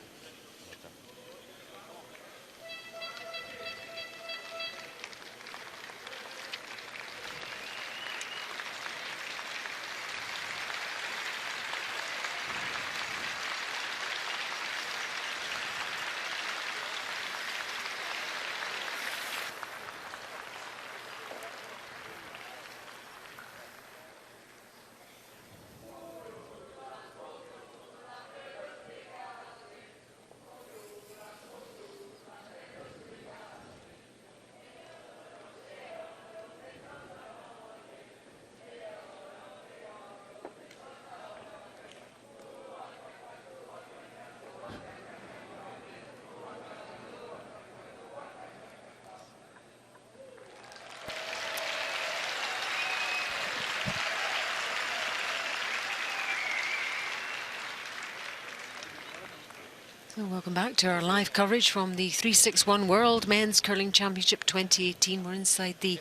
So welcome back to our live coverage from the 361 World Men's Curling Championship 2018. We're inside the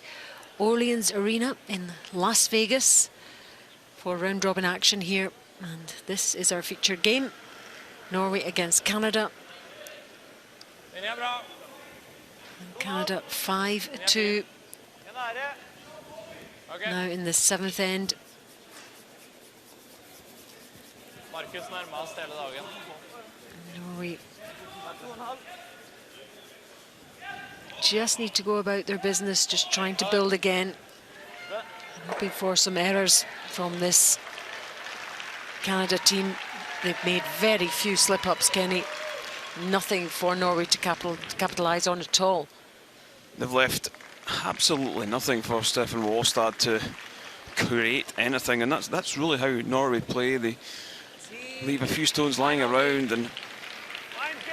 Orleans Arena in Las Vegas for round-robin action here. And this is our featured game. Norway against Canada. And Canada 5-2. Now in the 7th end. Markus nærmest hele dagen. Norway just need to go about their business, just trying to build again. And hoping for some errors from this Canada team. They've made very few slip-ups, Kenny. Nothing for Norway to capitalise on at all. They've left absolutely nothing for Stefan Wolstad to create anything, and that's really how Norway play. They leave a few stones lying around, and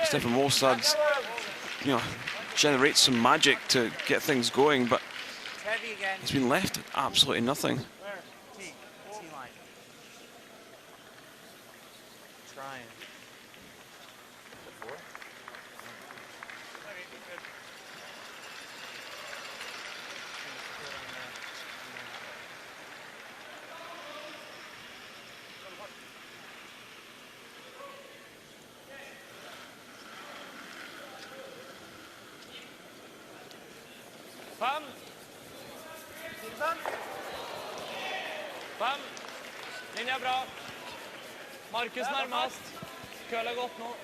Stefan Wolstad, you know, generates some magic to get things going, but he's been left with absolutely nothing. Fem. Linja bra. Markus nærmest. Køl er godt nå.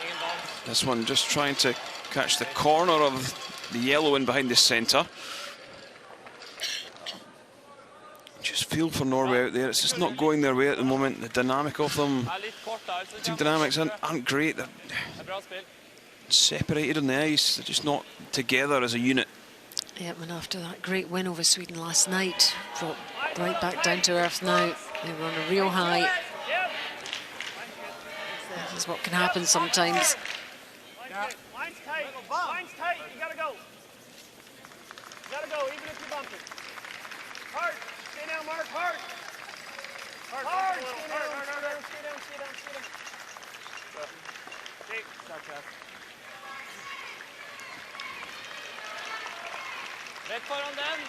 Ingen dans. This one just trying to catch the corner of the yellow in behind the centre. Just feel for Norway out there. It's just not going their way at the moment. The dynamic of them, team dynamics aren't great. They're separated on the ice. They're just not together as a unit. Yeah, and after that great win over Sweden last night, brought right back down to earth now. They were on a real high. This is what can happen sometimes. Line's tight. Line's tight. You gotta go. You gotta go, even if you're bumping. Hard. Stay down, Mark. Hard. Hard. Hard. Stay down. Stay down. Stay down. Stay down. Jake, start pass. Rett foran den.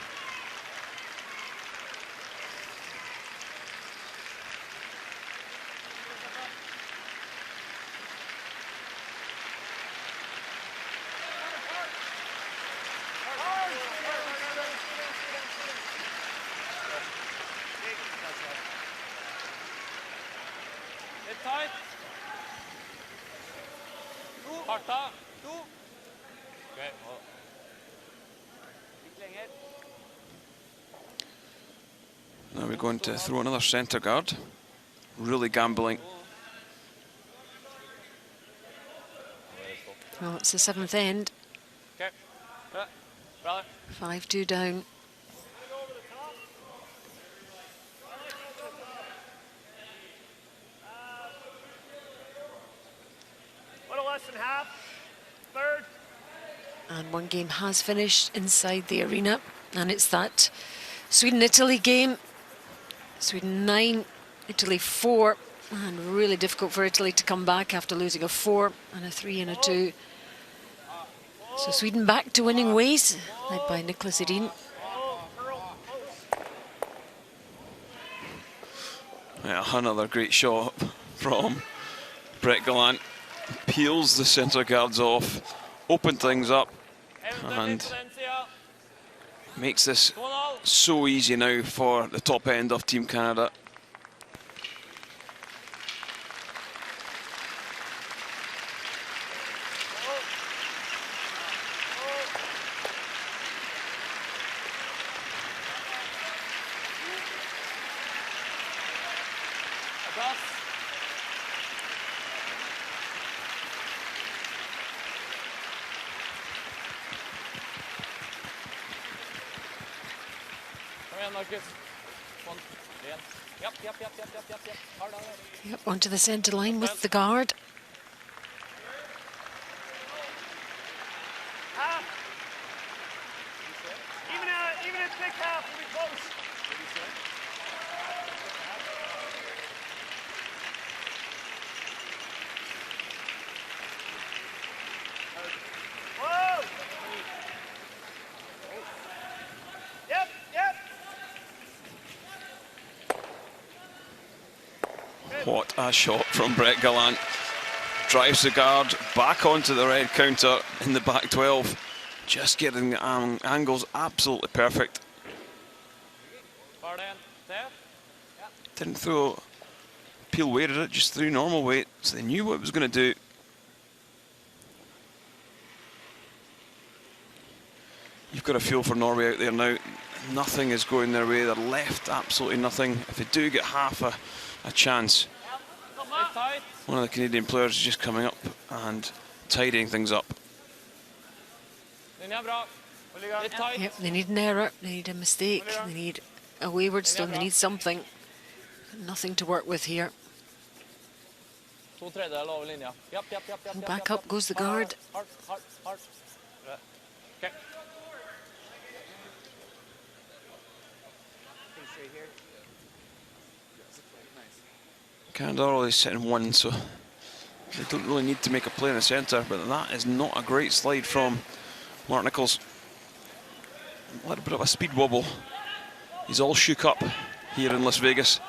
Ta. 2. Okay. Now we're going to throw another centre guard. Really gambling. Well, it's the 7th end. Okay. Brother. 5-2 down. Little less than half. Third. And one game has finished inside the arena, and it's that Sweden-Italy game. Sweden 9, Italy 4, and really difficult for Italy to come back after losing a 4 and a 3 and a 2. So Sweden back to winning ways, led by Niklas Edin. Yeah, another great shot from Brett Gallant. Peels the centre guards off, open things up, and makes this so easy now for the top end of Team Canada. Yep, onto the centre line with the guard. Half. Even a thick half will be close. Whoa! Yep, yep. What a shot from Brett Gallant. Drives the guard back onto the red counter in the back 12. Just getting the angles absolutely perfect. Didn't throw Peel weighted it, just threw normal weight, so they knew what it was going to do. You've got a feel for Norway out there now. Nothing is going their way. They're left absolutely nothing. If they do get half a chance, one of the Canadian players is just coming up and tidying things up. Yep, they need an error, they need a mistake, they need a wayward stone, they need something. Nothing to work with here. And back up goes the guard. Canada are already sitting 1, so they don't really need to make a play in the centre, but that is not a great slide from Mark Nichols. A little bit of a speed wobble. He's all shook up here in Las Vegas.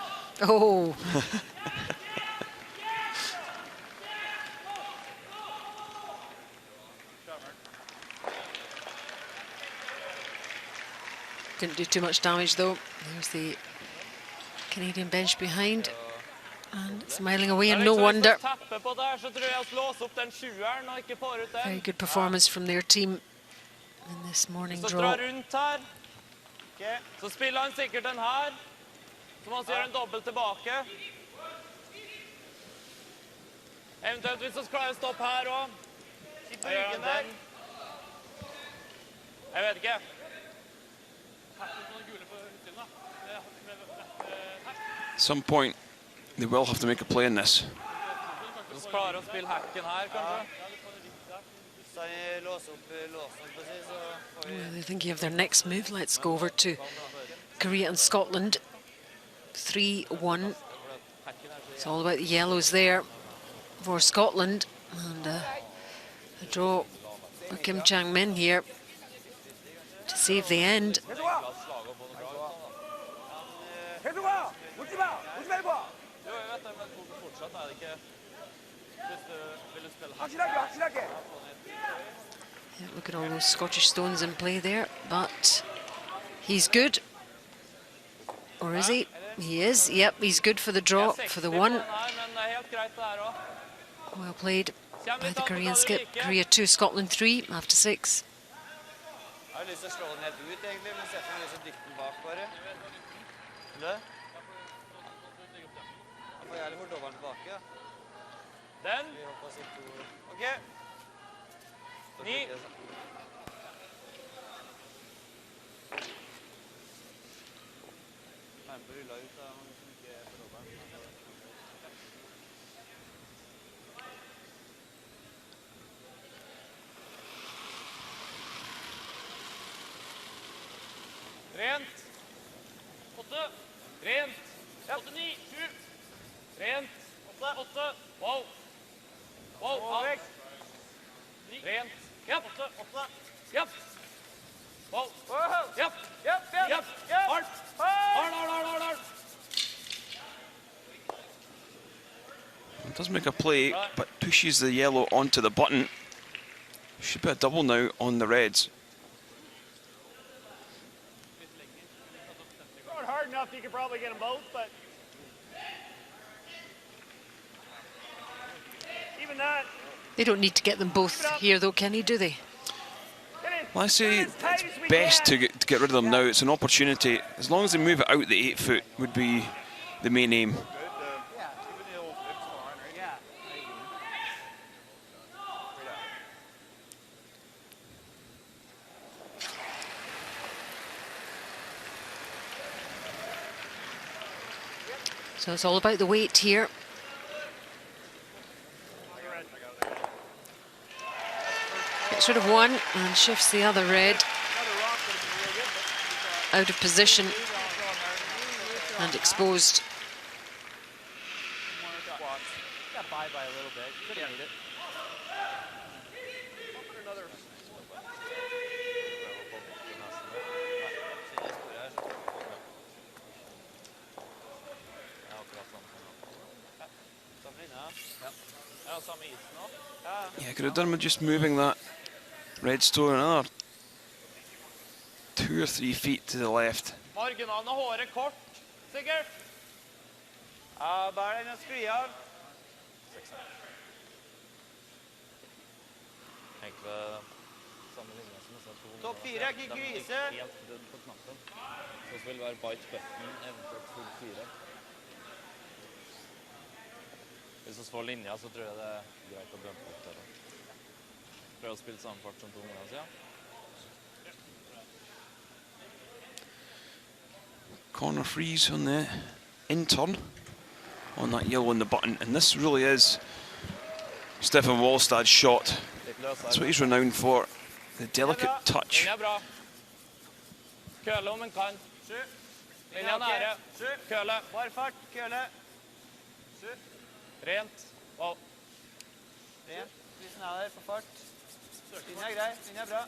Oh. Didn't do too much damage though. There's the Canadian bench behind. And smiling away, and no wonder. Very good performance from their team in this morning draw. Så spiller han sikkert den her, som han gjør en dobbelt tilbake. Eventuelt hvis han klarer å stoppe her også. Jeg gjør han den. Jeg vet ikke. At some point, they will have to make a play in this. Så klarer å spille hacken her, kanskje. Well, they're thinking of their next move. Let's go over to Korea and Scotland. 3-1. It's all about the yellows there for Scotland. And a draw for Kim Chang-min here to save the end. Yeah, look at all those Scottish stones in play there, but he's good. Or is he? He is, yep, he's good for the draw, for the one. Well played. by the Korean skip. Korea 2, Scotland 3 after 6. Jeg har lyst til å slå den helt ut, egentlig, men ser for meg lyst til å dytte den bak, bare. Det? Jeg får jævlig fort dobbelt tilbake. Den. Vi hopper oss i 2. Ok. 9. Nærmere på rulla ut, da man liksom ikke får dobbelt. Rent. 8. Rent. 8, 9. 7. Rent. 8. Wow. Wow. Overvekt. Rent. Japp. 8. Japp. Wow. Japp. Japp. Japp. Hard. Hard, hard, hard, hard, hard. Does make a play, but pushes the yellow onto the button. Should be a double now on the reds. Throw it hard enough, you could probably get them both, but even that. They don't need to get them both here though, Kenny, do they? Well, I say it's best to get rid of them now. It's an opportunity. As long as they move it out the 8 foot would be the main aim. So it's all about the weight here. Gets rid of one and shifts the other red out of position and exposed. Got by a little bit. Couldn't need it. Yeah, could have done with just moving that red stone another 2 or 3 feet to the left. Marginalen av håret kort. Sikkert. Ja, bare den å skri av. Topp 4 er ikke grise. Så vil det være bite button, eventuelt full 4. Hvis vi får linja, så tror jeg det er greit å bumpe opp der. Prøve å spille samme fart som 2 måneder siden. Corner freeze on the in turn on that yellow on the button, and this really is Stefan Wallstad's shot. That's what he's renowned for, the delicate touch. Linja bra. Køle om en kan. Linja nære. Køle. Bare fart, køle. Rent. Wow. Rent. Prisen er der på fart. Linja er grei. Linja er bra.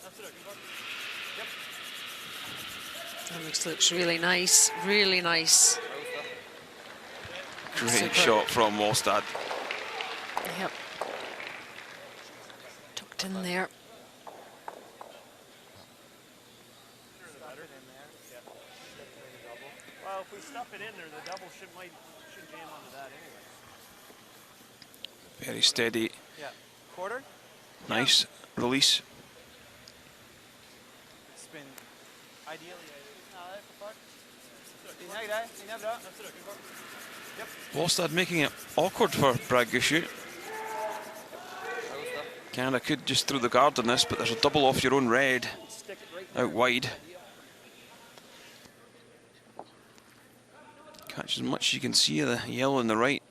That looks really nice, really nice. Great Super. shot from Wallstad. Yep. Tucked in there. Well, if we stuff it in there, the double should jam onto that anyway. Very steady. Yeah. Quarter. Nice release. Spin. Ideally. Linja er grei. Linja er bra. Wallstad making it awkward for Bragushu. Canada could just throw the guard on this, but there's a double off your own red out wide. Catch as much as you can see of the yellow on the right.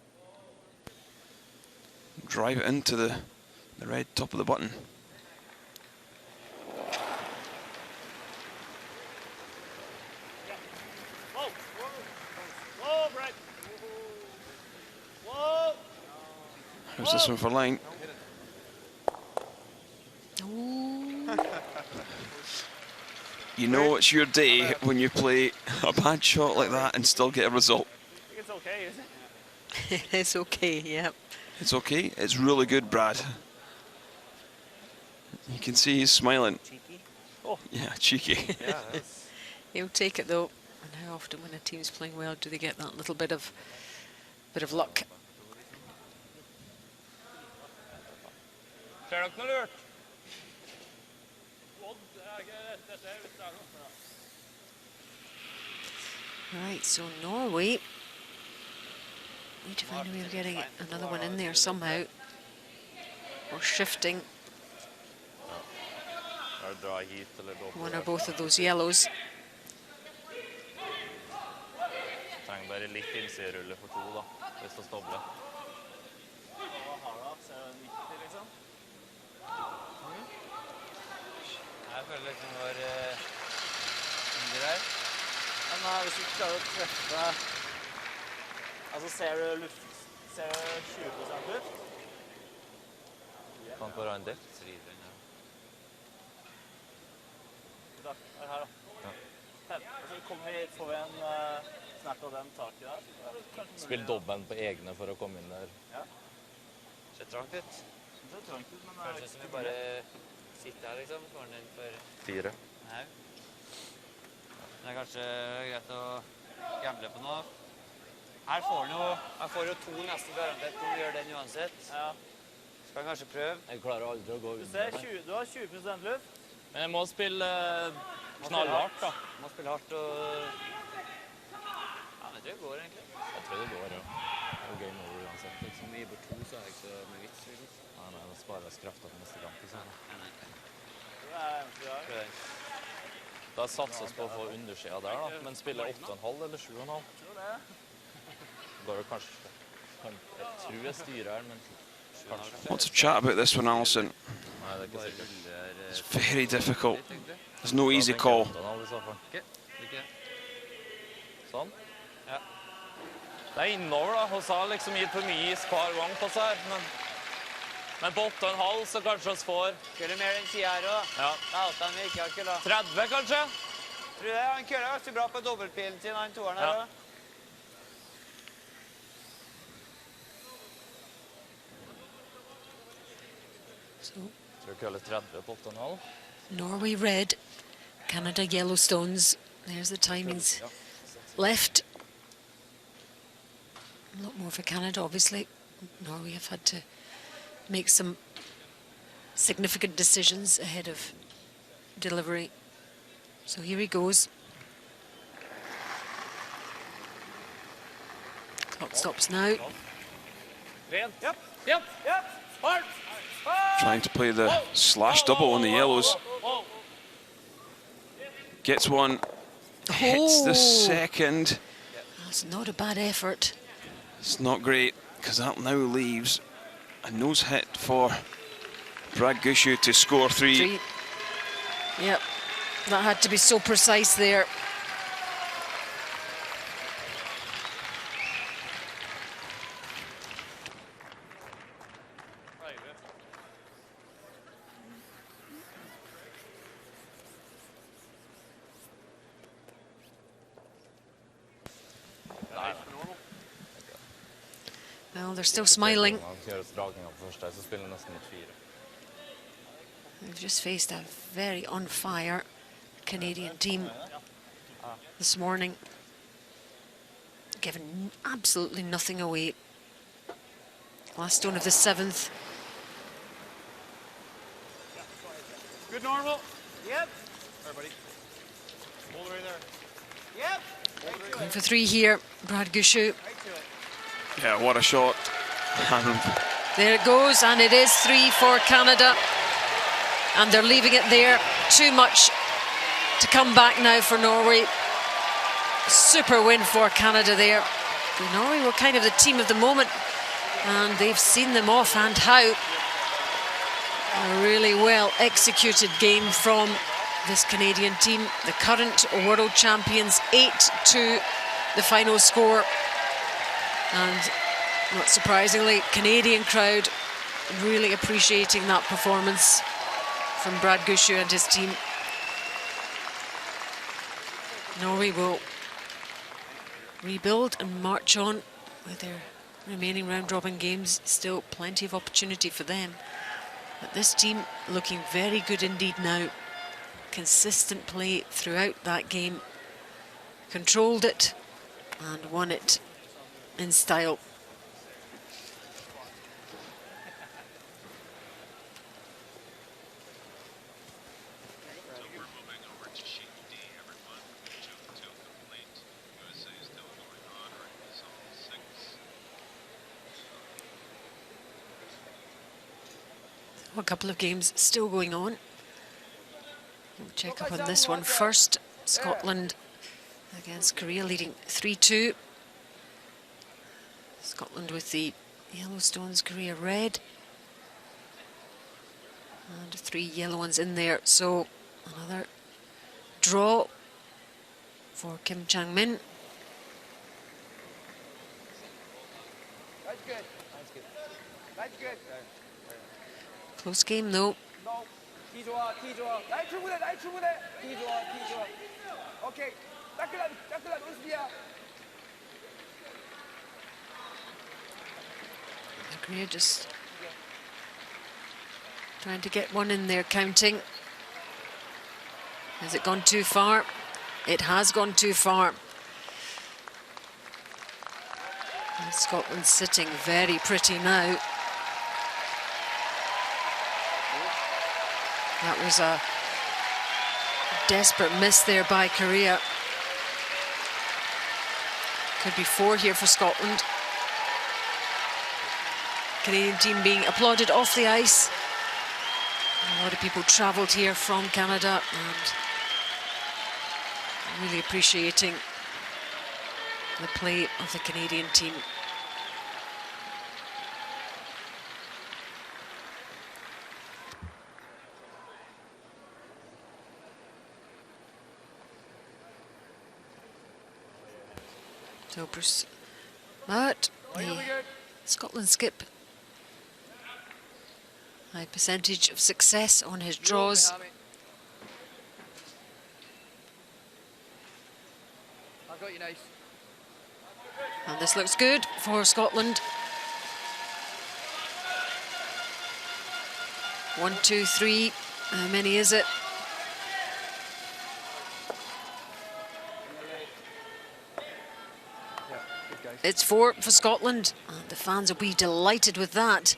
Drive it into the red top of the button. How's this one for line? You know it's your day when you play a bad shot like that and still get a result. I think it's okay, isn't it? It's okay, yeah. It's okay. It's really good, Brad. You can see he's smiling. Cheeky. Oh. Yeah, cheeky. Yeah, that's... He'll take it though. And how often when a team's playing well do they get that little bit of luck? Ser dere noe lurt? Right, so Norway need to find a way of getting another one in there somehow. Or shifting Bare dra hit eller doble. one or both of those yellows. Trenger bare litt innsiderulle for 2 da, hvis det stobler. Hva har du da? Ser du 90 liksom? Jeg føler liksom det var under her. Men hvis du klarer å treffe... Altså, ser du 20% luft? Kan bare ha en dekt. Da, her da. Ja. Altså, får vi en snert av den taket der. Spill dobbelen på egne for å komme inn der. Ja. Ser trangt ut. Det ser trangt ut, men... Kanskje som vi bare sitter her liksom, får den inn for 4. Nei. Det er kanskje greit å gamble på noe. Her får jo 2 nesten garantert, 2 gjør den uansett. Ja. Skal kanskje prøve. Jeg klarer aldri å gå Du under ser, det. du har 20% luft. Men jeg må spille knallhardt da. Må spille hardt og... Ja, men jeg tror det går egentlig. Jeg tror det går, ja. Det er game over uansett. Liksom. Om vi bor 2 så er det ikke så mye vits, liksom. Nei, da sparer jeg krafta på neste kamp. Liksom. Det er egentlig det. Prøv den. Da satses på å få undersida der da, men spiller 8,5 eller 7,5. Tror det. Går det kanskje... Jeg tror jeg styrer her, men kanskje. Lots of chat about this one, Alison. Nei, det er ikke sikkert. It's very difficult. There's no easy call. 8,5 i så fall. Ok, lykke. Sånn. Ja. Det er innover da, hos har liksom gitt for mye is hver gang på seg, men på 8,5 så kanskje oss får... Køller mer den siden her også. Ja. Det er alt han virker ikke da. 30 kanskje? Tror du det? Han køller ganske bra på dobbeltpilen sin, han toeren her Ja. også. So Tror jeg køller 30 på 8,5. Norway red, Canada yellow stones. There's the timings left. A lot more for Canada, obviously. Norway have had to make some significant decisions ahead of delivery. So here he goes. Clock stops now. Ren. Japp, japp, japp. Hardt. Trying to play the slash double on the yellows. Gets one, hits the second. That's not a bad effort. It's not great, because that now leaves a nose hit for Brad Gushu to score 3. Yep, that had to be so precise there. Well, they're still smiling. We've just faced a very on fire Canadian team this morning, given absolutely nothing away. Last stone of the 7th. Good normal. Yep. Everybody. Hold right there. Yep. Going for 3 here, Brad Gushu. Yeah, what a shot. And There it goes, and it is 3 for Canada. And they're leaving it there. Too much to come back now for Norway. Super win for Canada there. Norway were kind of the team of the moment, and they've seen them off, and how. A really well executed game from this Canadian team. The current world champions, 8-2 the final score. And not surprisingly, Canadian crowd really appreciating that performance from Brad Gushu and his team. Norway will rebuild and march on with their remaining round-robin games. Still plenty of opportunity for them. But this team looking very good indeed now. Consistent play throughout that game. Controlled it and won it in style. a couple of games still going on. We'll check up on this one first. Scotland against Korea, leading 3-2. Scotland with the yellow stones, Korea red. And 3 yellow ones in there. So another draw for Kim Chang-min. That's good. That's good. That's good. Close game though. No. 기 좋아, 기 좋아. 나이 충분해, 나이 충분해. 기 좋아, 기 좋아. 오케이. 따끈한, 따끈한 우스비야. Korea just trying to get one in there, counting. Has it gone too far? It has gone too far. And Scotland sitting very pretty now. That was a desperate miss there by Korea. Could be 4 here for Scotland. Canadian team being applauded off the ice. A lot of people travelled here from Canada and really appreciating the play of the Canadian team. So Bruce, but the Scotland skip, high percentage of success on his draws. I got you nice. And this looks good for Scotland. 1, 2, 3. How many is it? It's 4 for Scotland. And the fans will be delighted with that.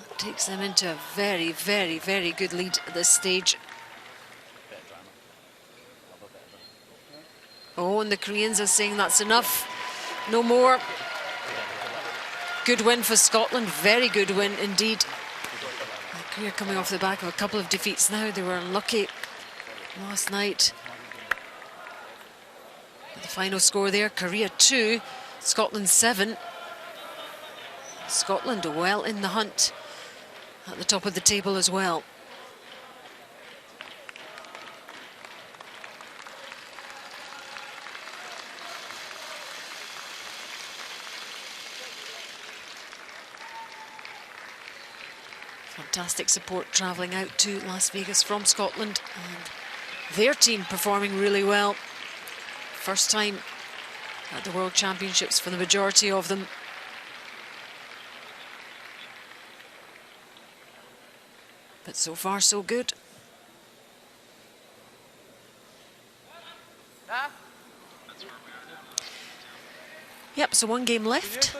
That takes them into a very, very, very good lead at this stage. Oh, and the Koreans are saying that's enough. No more. Good win for Scotland. Very good win indeed. Korea coming off the back of a couple of defeats now. They were unlucky last night. The final score there, Korea 2, Scotland 7. Scotland well in the hunt at the top of the table as well. Fantastic support travelling out to Las Vegas from Scotland, and their team performing really well. First time at the World Championships for the majority of them. But so far so good. Yep, so 1 game left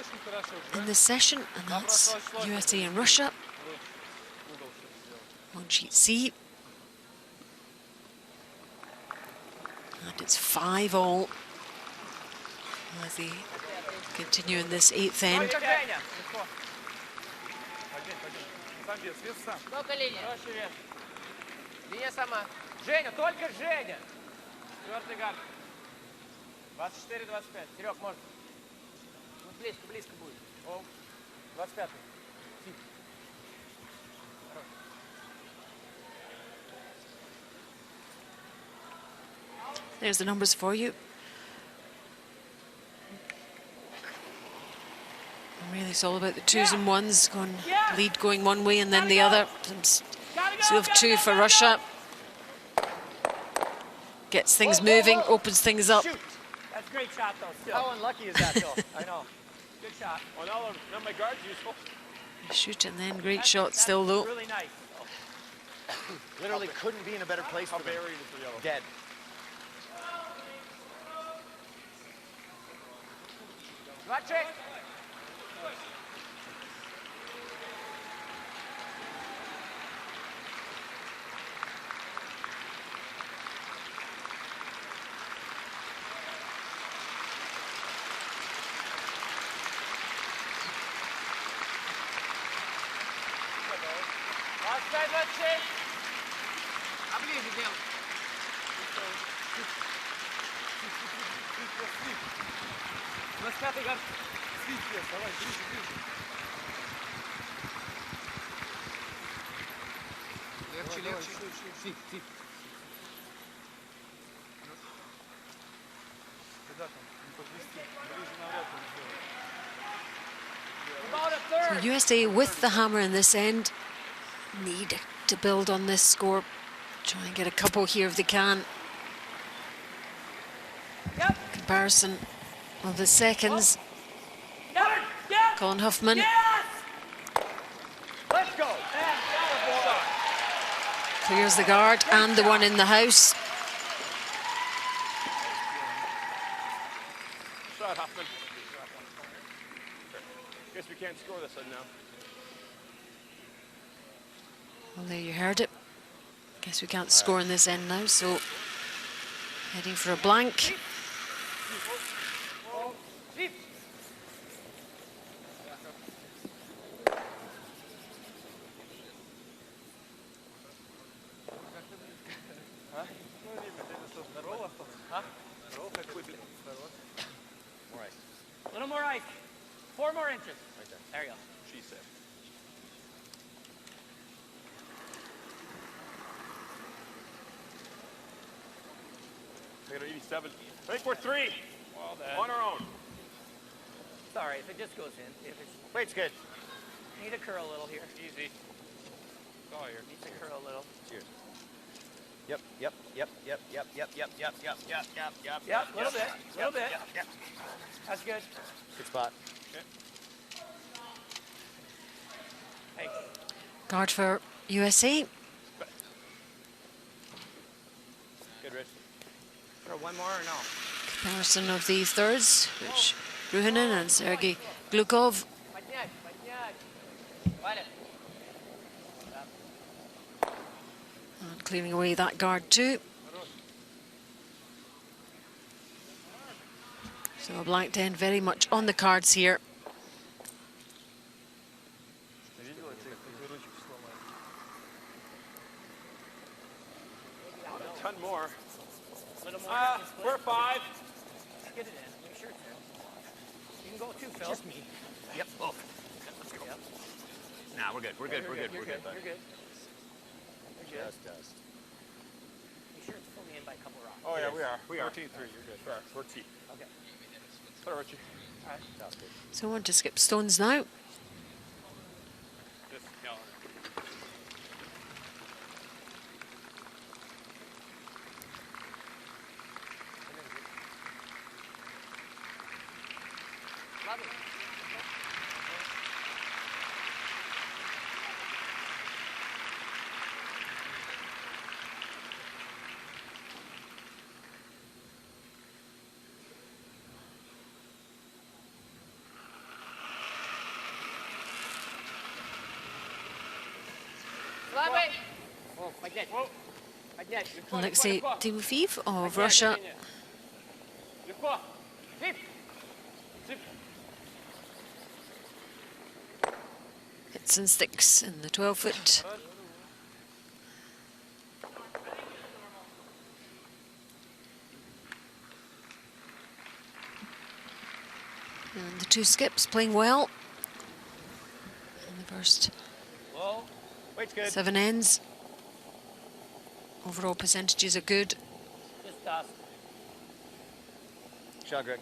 in this session, and that's USA and Russia. On sheet C. And it's 5-all as they continue in this 8th end. Только линия. Линия сама. Женя, только Женя. 4-й гард. 24-25. Серег, можно. Близко, близко будет. 25-й. There's the numbers for you. And really, it's all about the 2s and 1s. Lead going one way and then the other. So 2 for Russia. Gets things moving, opens things up. Shoot. That's a great shot, though. Still. How unlucky is that, though? I know. Good shot. Oh, now my guard's useful. Shoot and then great shot still, though. Really nice. Literally couldn't be in a better place for them. Dead. Watch it. Inside left shake. So USA with the hammer in this end need to build on this score. Try and get a couple here if they can. Yep. Comparison of the seconds. Yep. Yep. Colin Huffman. Yes. Let's go. And Clears the guard and the one in the house. Shot, Hoffman. Guess we can't score this one now. Well, there you heard it. Guess we can't score in this end now, so heading for a blank. a little more ice. 4 more inches. Right there. There you go. She's safe. I got 87. I think we're 3. Well then. On our own. It's all right if it just goes in. If it's Weight's good. need to curl a little here. Easy. Oh, here. Needs to curl a little. Cheers. Yep. Yep, a little bit. A little bit. Yep. That's good. Good spot. Hey. Guard for USA. Good, Rich. Throw one more or no? Comparison of the thirds, which Ruhinen and Sergei Glukov. And clearing away that guard too. So a blank 10 very much on the cards here. A ton more. A little more. We're 5. Get it in. Make sure it's in. You can go 2, Phil. Just me. Yep. Both. Let's go. Yep. Nah, we're good. We're good. We're good. You're We're good. You're good. You're good. Just. Make sure it's fully in by a couple rocks. Oh, yeah, we are. We are. 14-3. You're good. We're T. Okay. Sorry, Richie. All right. That's good. So on to skip stones now. Just, yeah. Love it. Oh, поднять. Поднять. Легко, Alexei легко, легко. Timofeev of Поднять, Russia. Евгения. Легко. Цып. Цып. Hits and sticks in the 12-foot. And the 2 skips playing well in the first Low. Weight's good. 7 ends. Overall percentages are good. Just dust. Shot, Greg.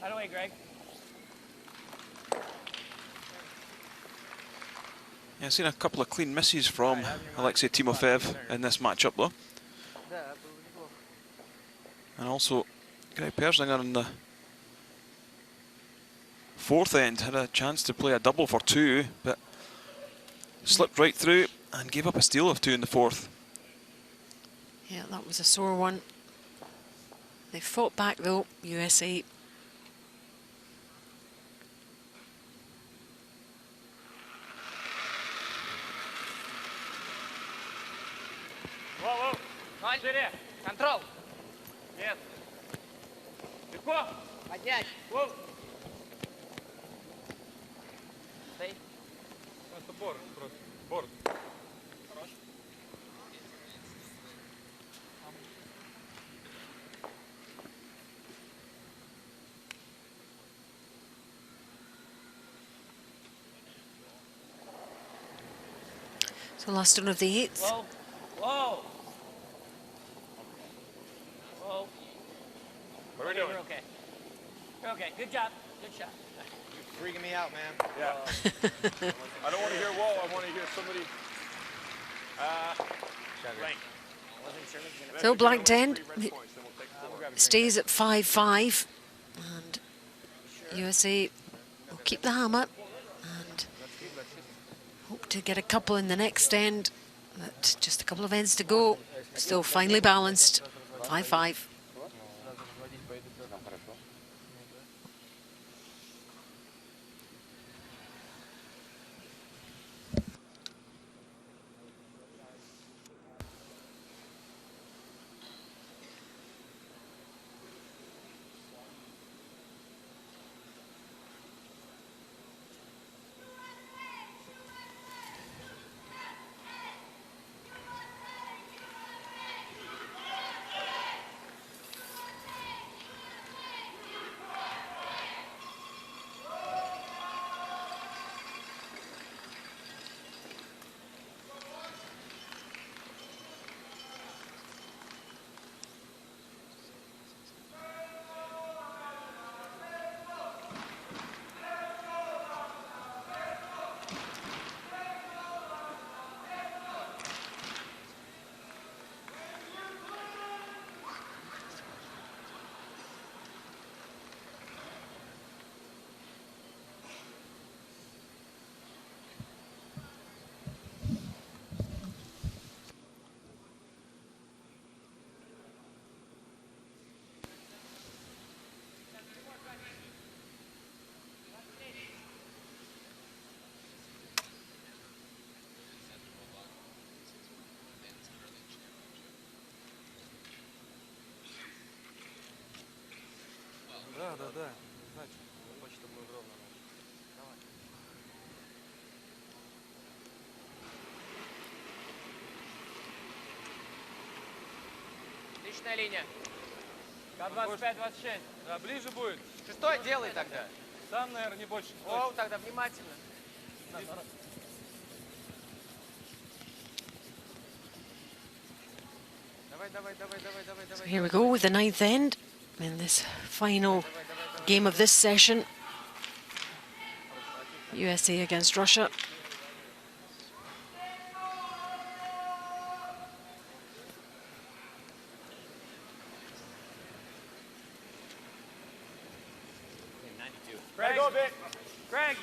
Out of the way, Greg. Yeah, I've seen a couple of clean misses from Alexei Timofeev in this matchup though. And also Greg Persinger on the 4th end had a chance to play a double for 2, but slipped right through and gave up a steal of 2 in the 4th. Yeah, that was a sore one. They fought back though, USA. Whoa. Шире. Control. Нет. Легко. Поднять. Whoa. Stay. Просто бор просто. So last one of the eighth. Whoa. Whoa. Whoa. What are we doing? You're okay. You're okay. Good job. Good shot. You're freaking me out, man. Yeah. I don't want to hear whoa. I want to hear somebody. Blank. So blank 10 stays at 5-5, and USA will keep the hammer and hope to get a couple in the next end, but just a couple of ends to go. Still finely balanced, 5-5. Да. Значит, хочет, чтобы мы в ровном. Давай. Отличная линия. К25-26. Да, ближе будет. Шестой делай тогда. Сам, наверное, не больше. О, тогда внимательно. So here we go with the ninth end in this final game of this session. USA against Russia. Greg, go a bit. Greg,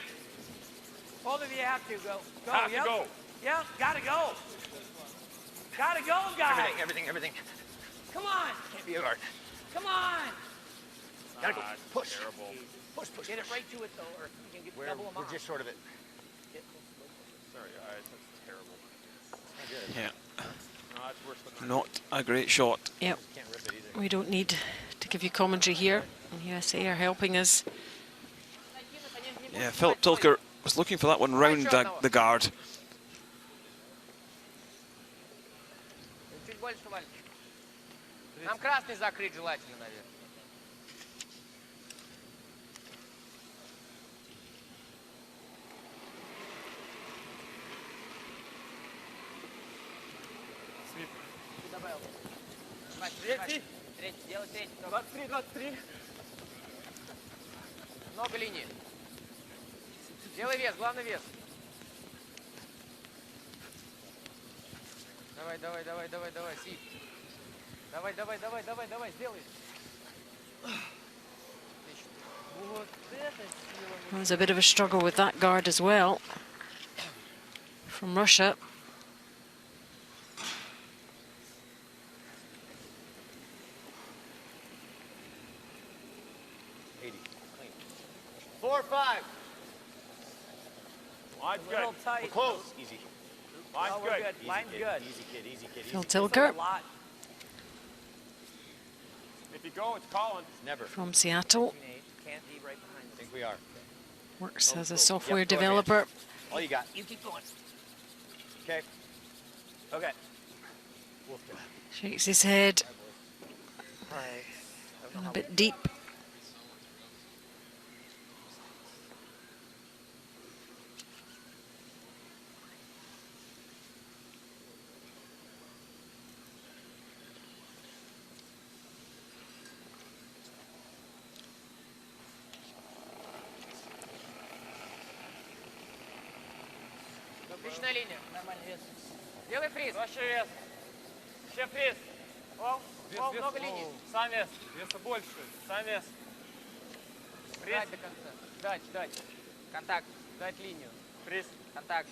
both of you have to go. Go. Have to go. Yep, gotta go. Gotta go, guys. Everything. Come on. Can't be hard. Come on. Gotta go. Push. Terrible. Push. Get it right to it, though, or you can get double them We're off. just short of it. Sorry, guys. That's terrible. Yeah, No, that's worse than not a great shot. Yep. Can't rip it either. We don't need to give you commentary here. And USA are helping us. Yeah, Philip Tilker was looking for that one round the guard. Чуть больше, Валь. Нам красный закрыть желательно, наверное. Третий. Делай третий. 23. Много линий. Делай вес, главный вес. Давай, Сип. Давай, сделай. There was a bit of a struggle with that guard as well from Russia. Four, 5. Line's A little good. tight. We're close. Easy. Line's Oh, we're good. good. Line's kid. good. Easy kid. Phil It's a Tilker lot. If you go, it's Colin. Never. from Seattle. Can't be right behind I think we are. Works as a Yep, software go ahead. developer. All you got. You keep going. Okay. Okay. Shakes his head. All right. And a bit deep. Отличная линия. Нормальный вес. Делай фриз. Вообще вес. Еще фриз. О, много линий. Сам вес. Веса больше. Сам вес. Фриз. Дать до конца. Дать. Контакт. Дать линию. Фриз. Контакт.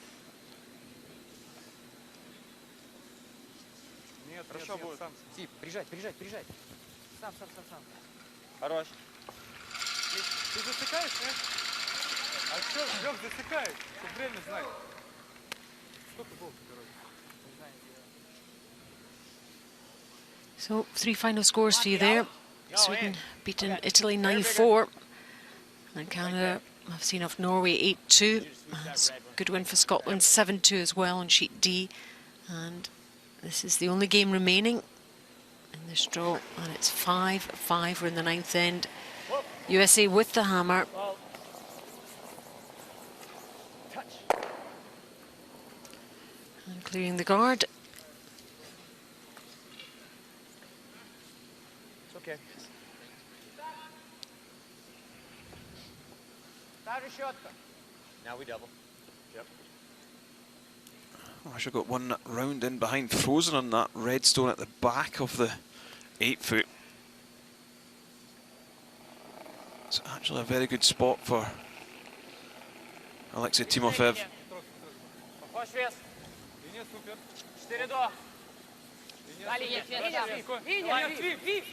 Нет, хорошо будет. Сам. Тип, приезжать. Сам. Хорош. Ты засекаешь, нет? А что, Лёг засекает, чтобы время знать. Сколько было, короче? So 3 final scores for you there. Sweden beaten Italy 9-4. And Canada have seen off Norway 8-2. Good win for Scotland 7-2 as well on sheet D. And this is the only game remaining in this draw. And it's 5-5. We're in the 9th end. USA with the hammer. And clearing the guard. It's okay. Now we double. Yep. I should have got one round in behind Frozen on that red stone at the back of the 8-foot. It's actually a very good spot for Alexei Timofev. Похож вес. Линия супер. 4 до. Линия свип.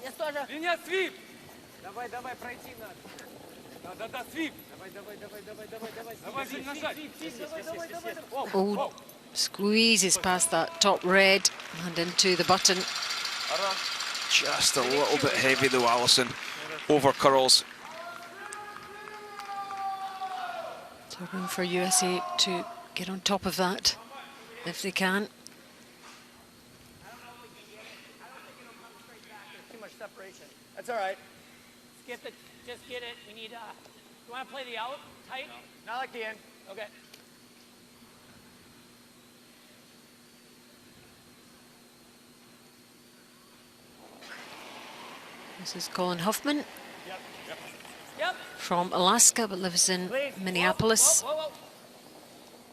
Вес тоже. Линия свип. Давай, пройти надо. Да, свип. Давай. Давай, Жень, нажать. Давай. Oh, squeezes past that top red and into the button. Just a little bit heavy though, Alison. Over curls. So room for USA to get on top of that if they can. Too much separation. That's all right. Skip it. Just get it. We need. You want to play the out tight? Not like the end. Okay. This is Colin Huffman Yep. from Alaska but lives in Minneapolis. Whoa.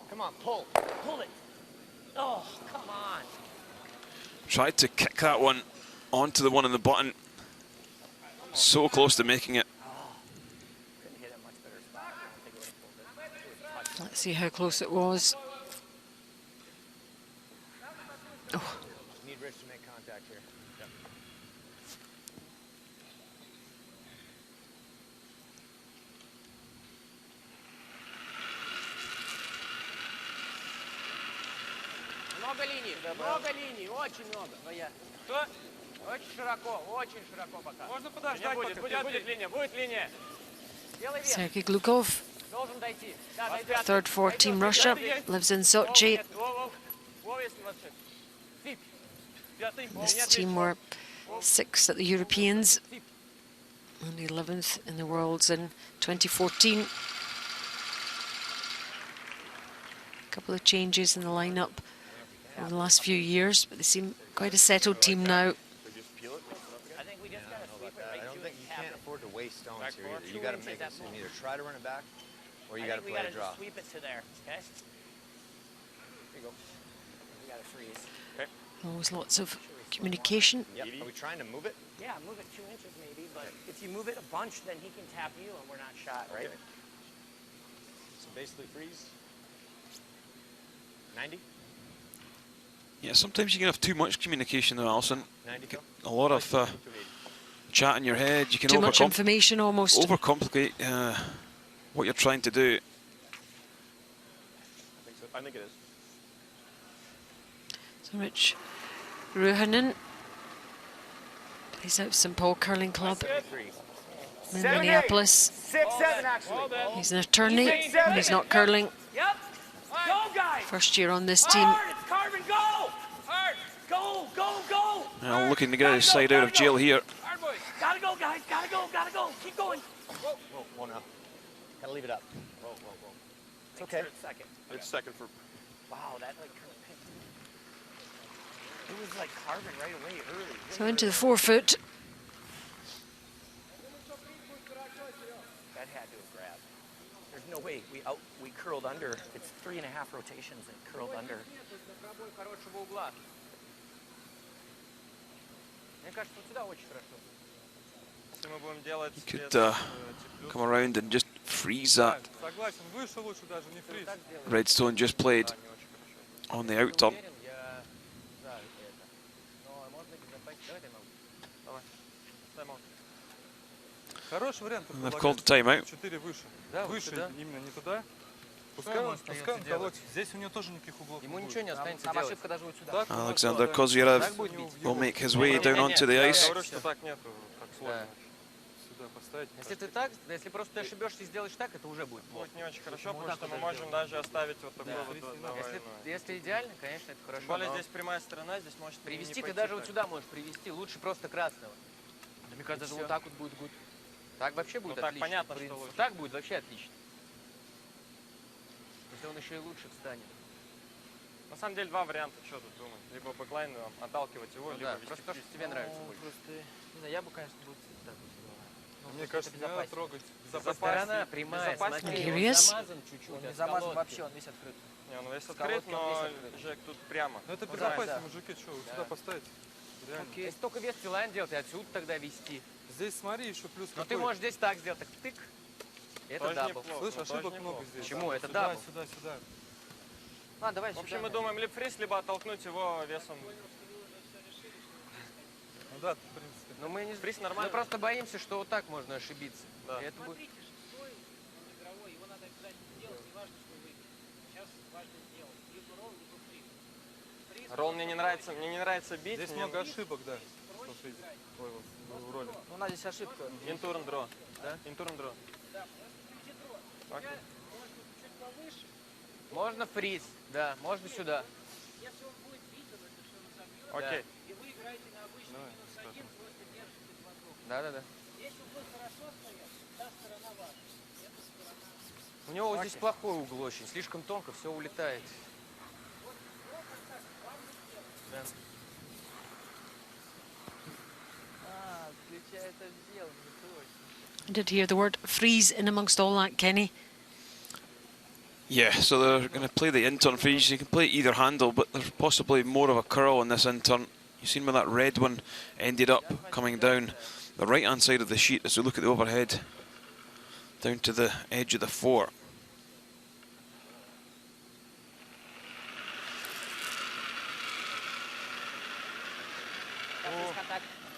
Come on, pull. Pull it. Oh, come on. Tried to kick that one onto the one in the button. So close to making it. Couldn't hit a much better spot. I think it would have pulled it. Let's see how close it was. Oh, Need Rich to make contact here. Yep. Много линий, очень много. Что? Очень широко пока. Можно подождать, Будет линия. Делай вес. Sergei Glukov, Должен дойти. Да, дойдет. third for Team Russia, lives in Sochi. Во, если вообще. Фип. This team were 6th at the Europeans and 11th in the Worlds in 2014. A couple of changes in the lineup over the last few years, but they seem quite a settled team now. I think we just got to sweep it right I don't to think it. you can't afford to waste stones Back here forward. either. You 2 got to inches make at it. You most. either try to run it back, or you I got to think we play got a to draw. just sweep it to there. Okay. Here you go. We got to freeze. Always lots of communication. Yep. Are we trying to move it? Yeah, move it 2 inches maybe, but if you move it a bunch, then he can tap you and we're not shot, right? Okay. So basically freeze. 90? Yeah, sometimes you can have too much communication there, Alison. 90 go? A lot of chat in your head. You can Too much information almost. overcomplicate what you're trying to do. I think it is. So Rich Ruohonen plays out St. Paul Curling Club in Minneapolis. 6-7 actually. He's an attorney, and he's not curling. Yep. Go, First year on this team. Hard, it's Carvin, go! Hard, go, go, go! Now looking to get his side out of jail here. Hard, boys. Gotta go, guys, gotta go, gotta go. Keep going. Whoa, whoa now. Gotta leave it up. Whoa, whoa, whoa. It's okay. It's second. It's second for... Wow, that like kind of picked. It was like Carvin right away early. So into the forefoot. That had to have grabbed. There's no way. We curled under. It's 3.5 rotations and curled under. He could come around and just freeze that Redstone just played on the out turn. And they've called the timeout. Alexander Kozyerev will make his way down onto the ice. Если ты так, если просто ты ошибешься и сделаешь так, это уже будет плохо. Будет не очень хорошо, потому что мы можем даже оставить вот такой вот. Если идеально, конечно, это хорошо. Более здесь прямая сторона, здесь может привести, ты даже вот сюда можешь привести, лучше просто красного. Мне кажется, даже вот так вот будет good. Так вообще будет отлично. Так понятно, что лучше. Так будет вообще отлично. Если он еще и лучше встанет. На самом деле два варианта, что тут думать. Либо бэклайн отталкивать его, либо вести. Просто то, что тебе нравится больше. Не знаю, я бы, конечно, будет так вот. Мне кажется, не надо трогать. Сторона прямая, смотри, он замазан чуть-чуть. Он не замазан вообще, он весь открыт. Не, он весь открыт, но Жек тут прямо. Ну это безопаснее, мужики, что, сюда поставить? Если только вес тилайн делать, и отсюда тогда вести. Здесь смотри, еще плюс Но ты можешь здесь так сделать, так тык. Это дабл. Слышь, ошибок много здесь. Почему? Это дабл. Сюда. Ладно, давай В общем, мы думаем либо фриз, либо оттолкнуть его весом. Ну да, в принципе. Но мы не фриз нормально. Мы просто боимся, что вот так можно ошибиться. Да. И это будет... Ролл мне не нравится бить. Здесь много ошибок, да. В роли. Ну, у нас здесь ошибка. Интурн дро. Да? Интурн дро. Можно фриз, да, можно сюда. Окей. И вы играете на обычный Да. У него вот здесь плохой угол очень, слишком тонко, все улетает. Да. I did hear the word freeze in amongst all that, Kenny. Yeah, so they're going to play the in-turn freeze. You can play either handle, but there's possibly more of a curl on this in-turn. You've seen where that red one ended up coming down the right-hand side of the sheet as we look at the overhead, down to the edge of the 4.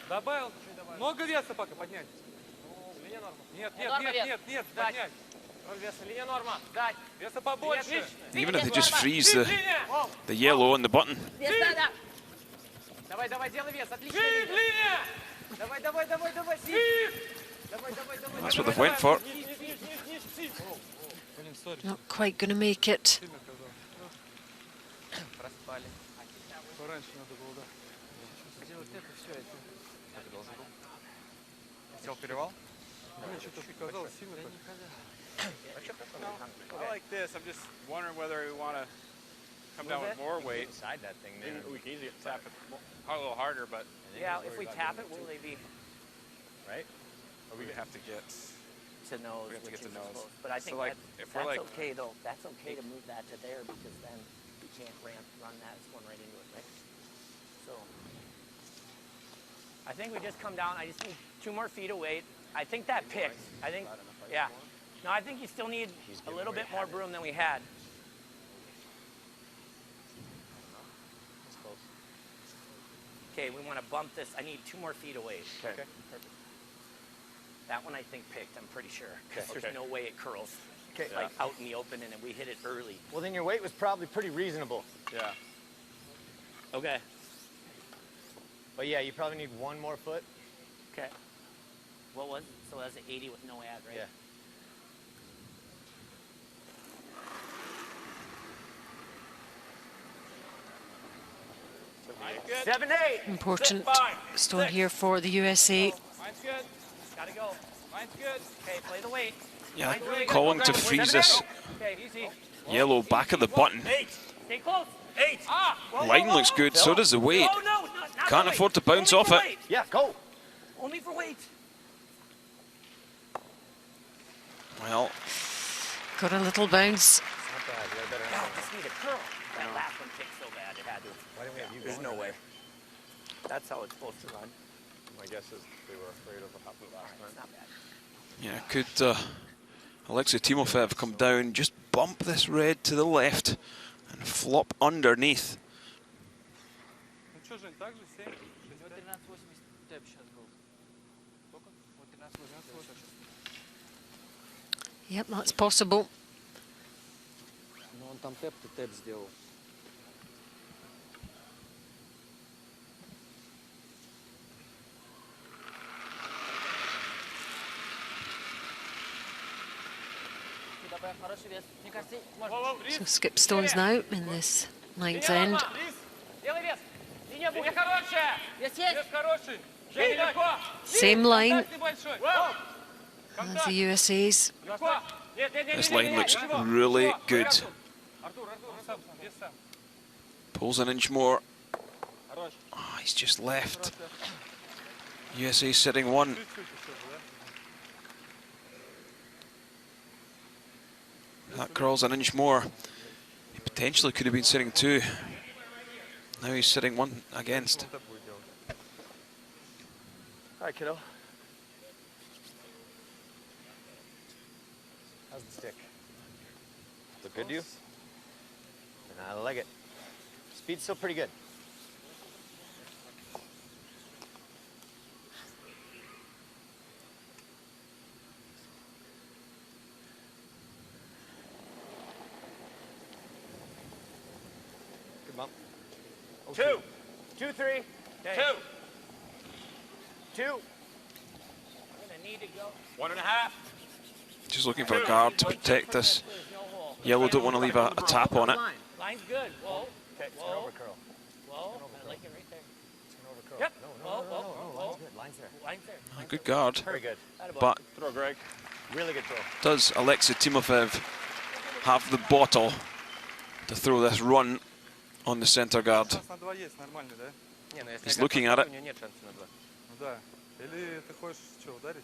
Добавил. Много веса пока поднять. Нет, поднять. Линия норма. Дать. Веса побольше. Even if they just freeze the yellow on the button. Давай, делай вес, отлично. Давай, That's what they went for. Not quite going to make it. Проспали. Пораньше надо было, да. Хотел перевал? Мне что-то показалось сильно так. I like this. I'm just wondering whether we want to come down with more weight. Inside that thing, maybe we can easily tap it a little harder, but yeah, if we tap it, will they be right? Or we have to get to nose, we have to get to nose. But I think so like, if we're that's like, okay though. That's okay to move that to there because then we can't run that one right into it, right? So I think we just come down. I just need 2 more feet of weight. I think that picked. I think, yeah. No, I think you still need a little bit more broom than we had. Okay, we want to bump this. I need 2 more feet of weight. Okay. Perfect. That one I think picked, I'm pretty sure. Because there's no way it curls. Like out in the open and we hit it early. Well, then your weight was probably pretty reasonable. Yeah. Okay. But yeah, you probably need 1 more foot. Okay. What was it? So that's an 80 with no ad, right? Yeah. 7-8. Important stone here for the USA. Mine's good. Gotta go. Mine's good. Okay, play the weight. Yeah, calling to freeze this Okay, easy. yellow back of the button. Stay close. 8. Line looks good, so does the weight. Oh, no, not Can't the afford to weight. bounce Only off for it. weight. Yeah, go. Only for weight. Well, Got a little bounce. Not bad. You got better No, hand. just need a curl. That last one kicked so bad it had to. Why do we have you There's going no way. there? That's how it's supposed to run. My guess is they were afraid of what happened last It's time. not bad. yeah, could Alexei Timofev come down, just bump this red to the left and flop underneath. Ну что, Жень, так же 7? 13.80 тэп сейчас был. Сколько? Вот 13.80. Yep, that's possible. Но он там тэп сделал. Хороший вес. Мне кажется, So skip stones now in this ninth end. Делай вес. Линия будет. Хорошая. Вес есть. Вес хороший. Женя, легко. Same line Контакт небольшой. as the USA's. Легко. Нет, нет, нет, This нет, line нет, looks ничего. really Ничего. good. Артур, сам, вес сам. Pulls an inch more. Хорош. Oh, he's just left. USA sitting one. That curls an inch more. He potentially could have been sitting two. Now he's sitting one against. All right, kiddo. How's the stick? Look good to you? And I like it. Speed's still pretty good. Good bump. 2. 2, 3. Okay. 2. 2. I'm gonna need to go. 1.5. Just looking for a guard to protect this. Yellow don't want to leave a tap on it. Line's good. Whoa. Okay, Whoa. turn over curl. Whoa. I like it right there. Turn over curl. Yep. No, Whoa, no, whoa, no, no, whoa. line's good. Line's there. Line's there. Good guard. Very good. But Throw, Greg. Really good throw. does Alexei Timofev have the bottle to throw this run on the center guard? Шанс на 2 есть, нормальный, да? Не, ну если He's играть looking по at it. у него нет шанса на 2. Ну да. Или ты хочешь что, ударить?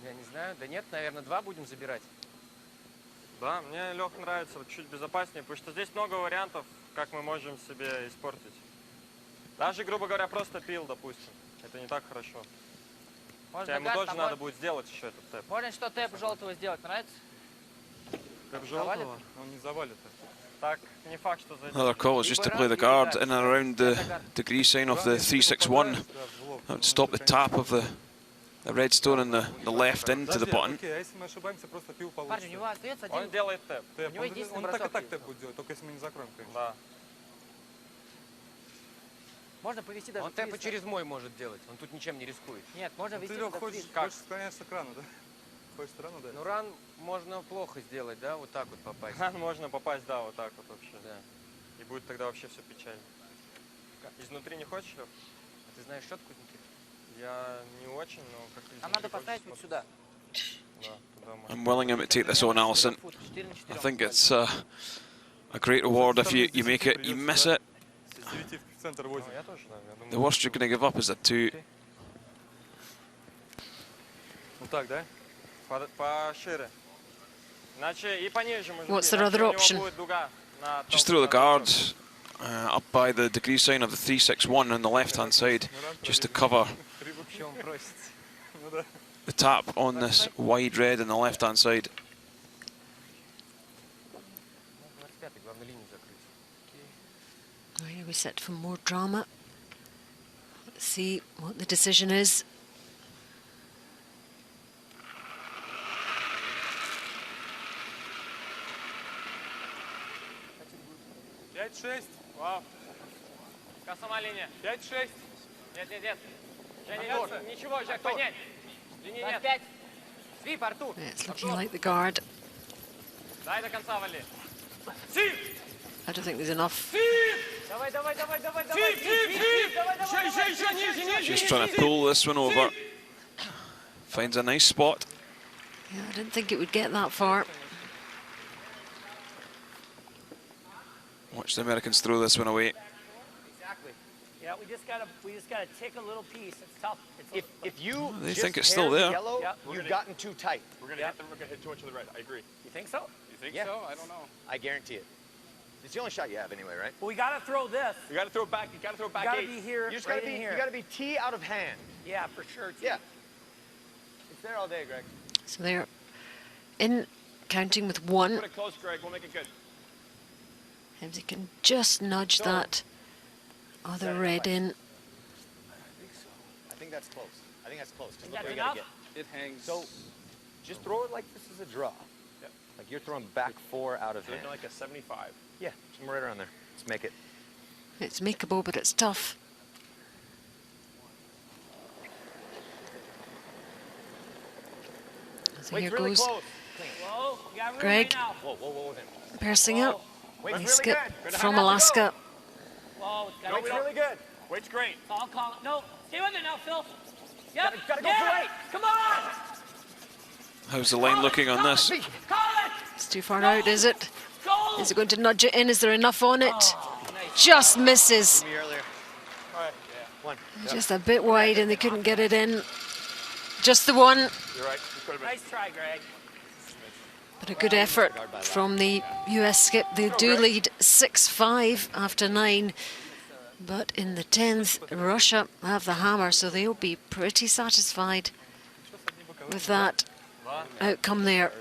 Я не знаю. Да нет, наверное, 2 будем забирать. Да, мне, Лех, нравится вот чуть безопаснее, потому что здесь много вариантов, как мы можем себе испортить. Даже, грубо говоря, просто пил, допустим. Это не так хорошо. Хотя ему тоже надо будет сделать еще этот тэп. Можно что тэп желтого сделать, нравится? Тэп Завалит? желтого? Он не завалит. Так, не факт, что зайдет. Another call is just to play the guard in and around the degree sign of the 361. That would stop the tap of the red stone in the left into the button. Окей, а если мы ошибаемся, просто пил Парень, у получится. него остается Он один. делает тэп. Тэп. у него единственный Он так и бросок так есть. тэп будет делать, только если мы не закроем, конечно. Да. Можно повести даже Он тэпы твист. через мой может делать. Он тут ничем не рискует. Нет, можно Ты, вести Лёх, даже хочешь, твист. хочешь склоняешься к рану, да? Хочешь рану, да? Ну, ран можно плохо сделать, да? Вот так вот попасть. Можно попасть, да, вот так вот вообще. Да. И будет тогда вообще все печально. Изнутри не хочешь, Лёх? А ты знаешь щетку изнутри? Я не очень, но как изнутри Нам надо хочется поставить вот смотреть. сюда. Да, туда можно. I'm willing him to take this on, Alison. I think it's a great reward if you make it. You miss it, С 9 в центр 8. Ну, я тоже, да, я думаю. the worst you're going to give up is a 2. Ну так, да? Пошире. Иначе и пониже, может What's быть. their Иначе other у него option? будет дуга на Just толстый throw the носок. guard up by the degree sign of the 361 on the left-hand side, just to cover Вообще он просит. Ну да. the tap on this wide red on the left-hand side. 25-й, главное линию закрыть. Here we sit for more drama. Let's see what the decision is. Пять, 6. Вау. Какая сама линия? 5-6. Нет, нет, нет. Женя, Артур. нет, ничего, Жак, поднять. Линии нет. 25. Свип, Артур. Yeah, it's looking like the guard. Дай до конца вали. I don't think there's enough. Just trying to pull this one over. Finds a nice spot. Yeah, I didn't think it would get that far. Watch the Americans throw this one away. Exactly. Yeah, we just gotta take a little piece. It's tough. If you They just think it's still tear the there. yellow, you've gotten too tight. We're gonna hit too much to the right. I agree. You think so? You think Yeah. so? I don't know. I guarantee it. It's the only shot you have anyway, right? Well, we gotta throw this. You gotta throw it back. You gotta throw it back. You gotta 8. be here. You just right gotta be. in here. You gotta be tee out of hand. Yeah, for sure. T. Yeah. It's there all day, Greg. So they're in counting with one. Put it close, Greg. We'll make it good. If they can just nudge that other red in. I think that's close. I think that's close. Just Is look that where you gotta enough? get. It hangs. So, just throw it like this is a draw. Yep. Like you're throwing back 4 out of So hand. like a 75. Yeah, somewhere right around there. Let's make it. It's makeable, but it's tough. So Wait's here really goes close. Whoa, you got room Greg. right now. Whoa, whoa, whoa, whoa. pursing up. Wait's Nice really skip good. from Alaska. Whoa, it's gotta Wait's go. really good. Wait's great. I'll call it. No, stay with it now, Phil. Yep. Gotta go get for it. it. Come on. How's the line looking on this? Call it. It's too far out, is it? Goal. Is it going to nudge it in? Is there enough on it? Oh, Just misses. Me earlier. All right. Yeah. One. Just a bit wide and they couldn't get it in. Just the one. You're right. You could have been. Nice try, Greg. But a good effort from the US skip. They do lead 6-5 after 9. But in the 10th, Russia have the hammer, so they'll be pretty satisfied with that outcome there.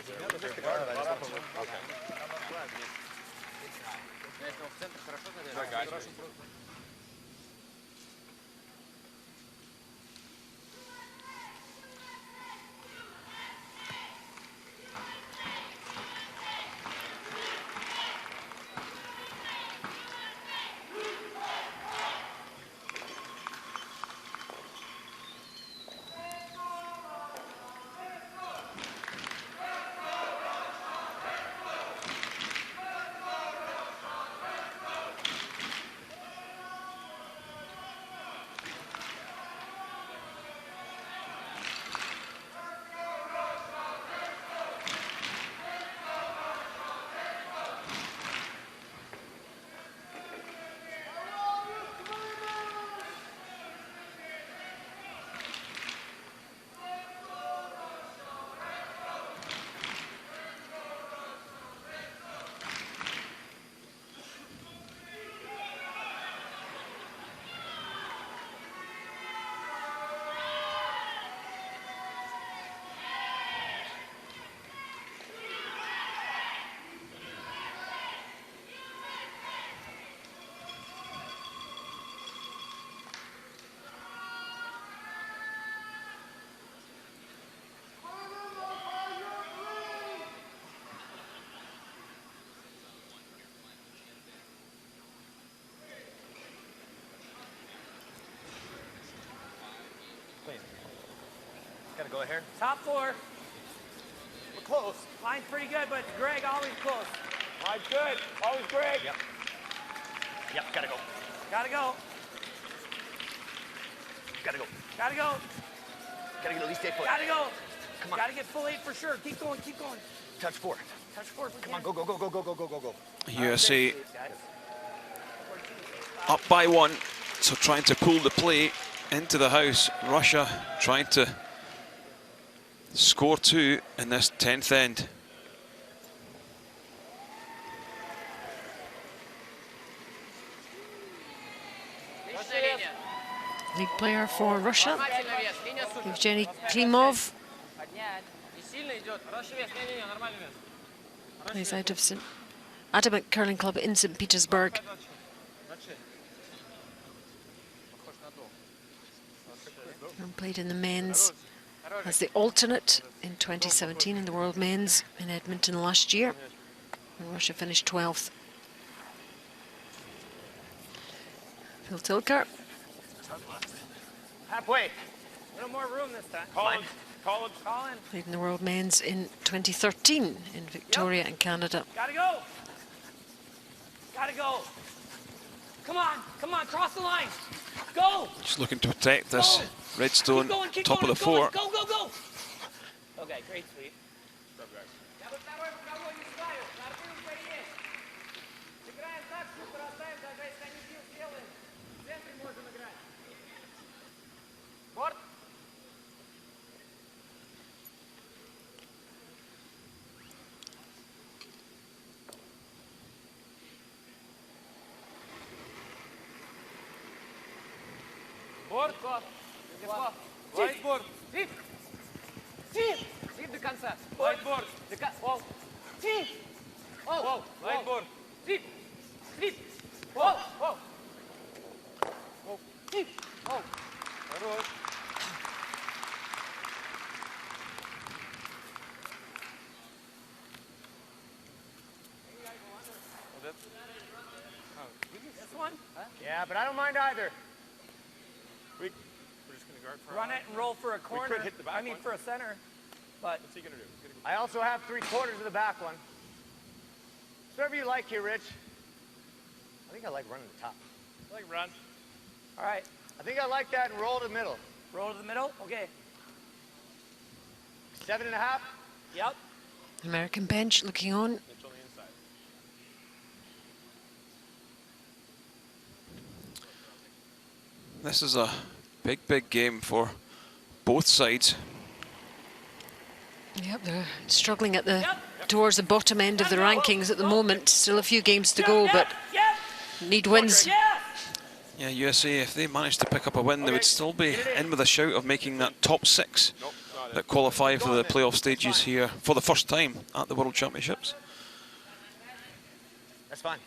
Gotta go here. Top 4. We're close. Line's pretty good, but Greg always close. Line's good. Always Greg. Yep. Yep. Gotta go. Gotta go. Gotta go. Gotta go. Gotta get at least 8 foot. Gotta go. Come on. Gotta get full 8 for sure. Keep going. Keep going. Touch 4. Touch 4. Come on. Go. Go. Go. Go. Go. Go. Go. Go. Go. USA up by 1, so trying to pull the play into the house. Russia trying to score 2 in this 10th end. League player for Russia, Evgeny Klimov. Plays out of St. Adamant Curling Club in St. Petersburg. And played in the men's as the alternate in 2017 in the World Men's in Edmonton last year. And Russia finished 12th. Phil Tilker. Halfway. A little more room this time. Collins. Collins. Colin. Played in the World Men's in 2013 in Victoria in Canada. Gotta go. Gotta go. Come on, cross the line. Go. Just looking to protect this Redstone, Keep top going, of the fort. Go. Okay, great sweep. Борт. Лайтборд. Свип до конца. Лайтборд. Свип. Лайтборд. Свип. Хорош. This one? Yeah, but I don't mind either. We're just going to guard for Run it and roll for a corner. hit the back I mean, one. for a center. But What's he going to do? He's gonna I also have 3/4 of the back one. It's whatever you like here, Rich. I think I like running the top. go. Like run. all right, I think I like that and roll to the middle. roll to the middle. Okay. 7.5. Yep. American bench looking on. Mitch on the inside. This is a big game for both sides. Yep, they're struggling at the towards the bottom end of the rankings at the moment. Still a few games to go, but need wins. Yeah, USA, if they managed to pick up a win, they would still be in with a shout of making that top 6 that qualify for the playoff stages here for the first time at the World Championships. That's fine.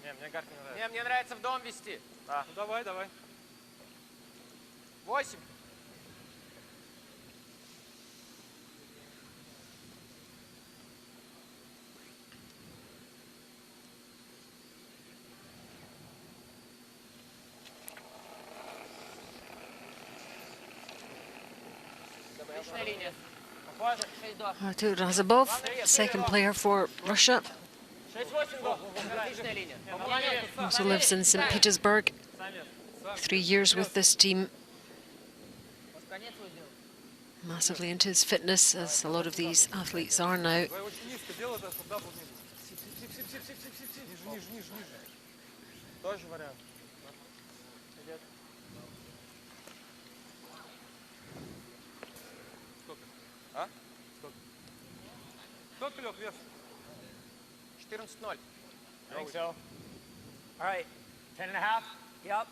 Мне нравится в дом вести. Ну, давай. 8. Отличная линия. Похоже, 6-2. Artur Razabov, second player for Russia, 6-8 гол. Отличная линия. also lives in St. Petersburg. 3 years with this team. Конец свой сделал. Massively into his fitness, as a lot of these athletes are now. Давай очень низко делай, да, чтобы дабл ниже. Ниже. Тоже вариант. Идет. Сколько? А? Сколько, Лёх, вес? 14-0. I think so. All right. 10.5. Yep.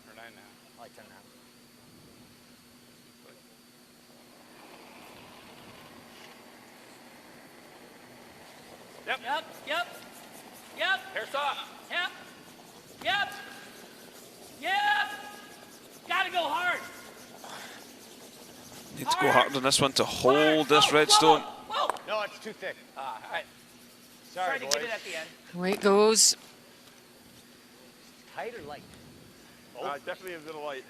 Or 9.5. I like 10.5. Yep. Hair soft. Yep. Gotta go hard. Need to go hard on this one to hold this Redstone. Whoa. No, it's too thick. All right. Sorry, Tried to boys. get it at the end. Away it goes. Tight or light? Definitely a little light.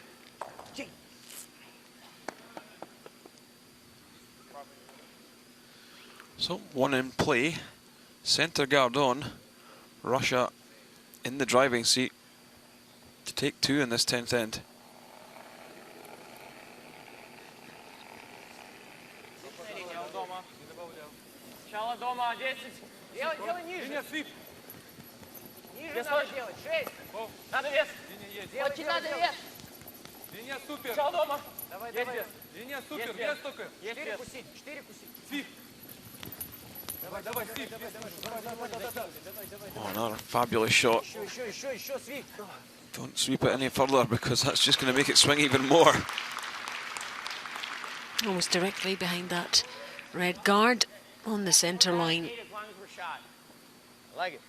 So, one in play. Centre guard on. Russia in the driving seat to take 2 in this 10th end. Начало дома 10. Делай ниже. Линия свип. Ниже надо делать. 6. Надо вес. Линия есть. Очень надо вес. Линия супер. Начало дома. Давай. Линия супер. Есть Вес вес. только. 4 кусить. 4 кусить. Свип. Давай, свип. Oh, another fabulous shot. Еще свип. Don't sweep it any further because that's just going to make it swing even more. Almost directly behind that red guard on the centre line. As long as we're shot. I like it.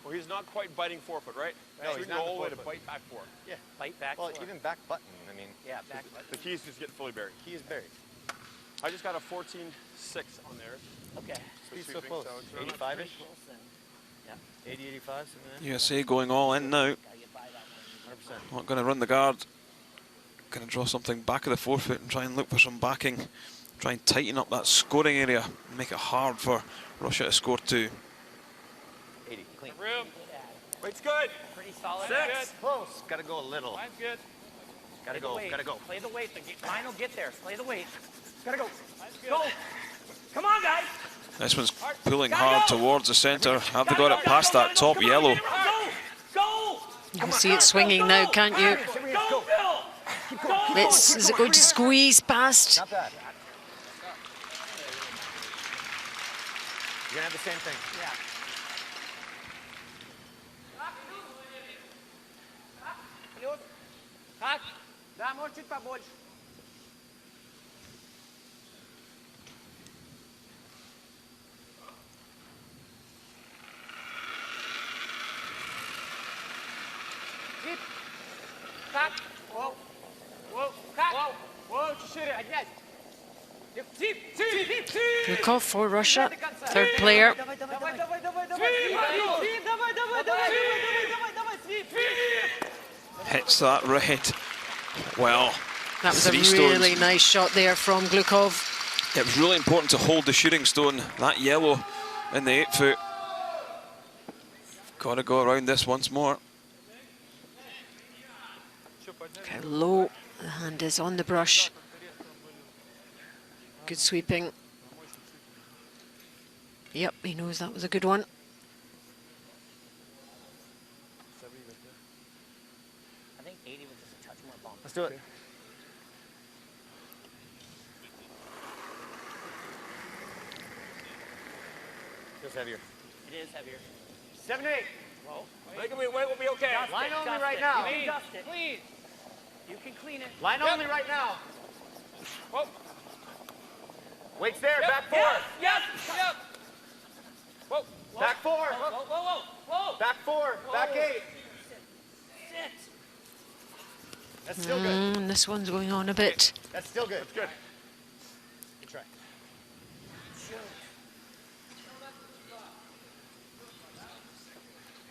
Well, he's not quite biting forefoot, right? No, So he's we not go all the way to forefoot. bite back four. Yeah. Bite back. Well, forward. even back button. I mean, Yeah, back button. The key is just getting fully buried. he is buried. I just got a 14.6 on there. Okay. Speed's so sweeping, close. so it's really 85-ish? Close then. 80, 85, something like USA going all in now. Gotta get by that one. that. 100%. Not going to run the guard. Going to draw something back of the forefoot and try and look for some backing try and tighten up that scoring area, make it hard for Russia to score 2. 80, clean. Room. Weight's good. Pretty solid. 6. Close. Gotta go a little. Mine's good. Gotta go, gotta go. Play the weight. Mine will get there. Play the weight. Gotta go. Go. Come on, guys. This one's pulling hard towards the centre. Have they got it past that top yellow? Go. Go. You can see it swinging now, can't you? Go, Phil. Is it going to squeeze past? Not bad. You're gonna have the same thing. Yeah. Так? Да, может чуть побольше. Тип. Так. Воу. Воу. Как? Воу. Воу, чуть шире. Поднять. Тип. Тип. Тип. Тип. Lukov for Russia, third player. Давай, давай, давай, давай, давай, давай. Свип, давай, давай, давай, давай, давай, давай, свип. Hits that red. Well, That was a 3 really stones. nice shot there from Glukov. It was really important to hold the shooting stone. That yellow in the 8 foot. Got to go around this once more. Okay, low, the hand is on the brush. Good sweeping. Yep, he knows that was a good one. I think 80 was just a touch more bump. Let's do it. Feels heavier. It is heavier. 7 8. Whoa. Weight will be okay. Line only Dust right it. now. You can dust it. Clean. You can clean it. Line only right now. Whoa. Weight's there. Yep. Back 4. Yep. Yep. Whoa. Back 4. Whoa, whoa, whoa, whoa. Back 4. Back 8. Sit. That's still good. This one's going on a bit. That's still good. That's good. Good try.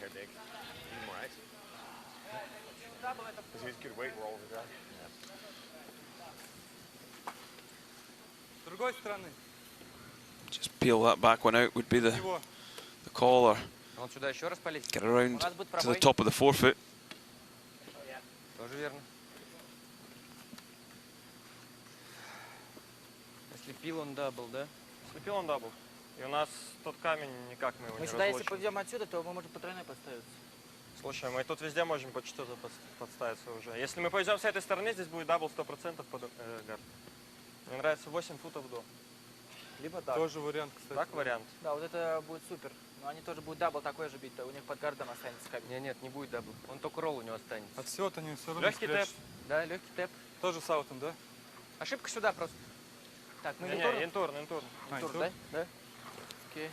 Hair big. Need more ice. Because he's good weight roll over there. С другой стороны. Just peel that back one out would be the Его. call, or Он сюда еще раз полетит. get around У нас будет to the пробой. top of the 4 foot. Тоже верно. Если пил он дабл, да? Слепил он дабл. И у нас тот камень, никак мы его Мы не сюда, если разлучим. пойдем отсюда, то мы можем по тройной поставиться. Слушай, мы тут везде можем под что-то подставиться уже. Если мы пойдем с этой стороны, здесь будет дабл 100% под гард. Мне нравится 8 футов до. Либо так. Тоже вариант, кстати. Так вариант? Да, вот это будет супер. Но они тоже будут дабл такой же бить, у них под гардом останется камень. Нет, нет, не будет дабл. Он только ролл у него останется. От всего-то они все равно Легкий тэп. спрячут. Да, легкий тэп. Тоже с аутом, да? Ошибка сюда просто. Так, мы Не, интурн. интурн. Интурн, интурн. да? Да. Окей.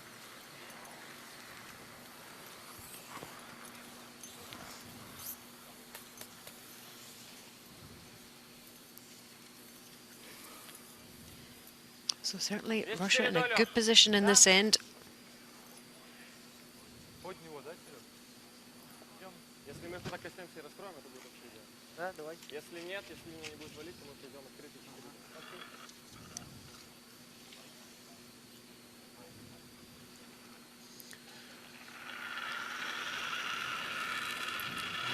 So certainly Russia in a good position in this end. Под него, да, Серег? Если мы сюда коснемся и раскроем, это будет вообще идеально. Да, давай. Если нет, если линия не будет валить, то мы придем открытый 4.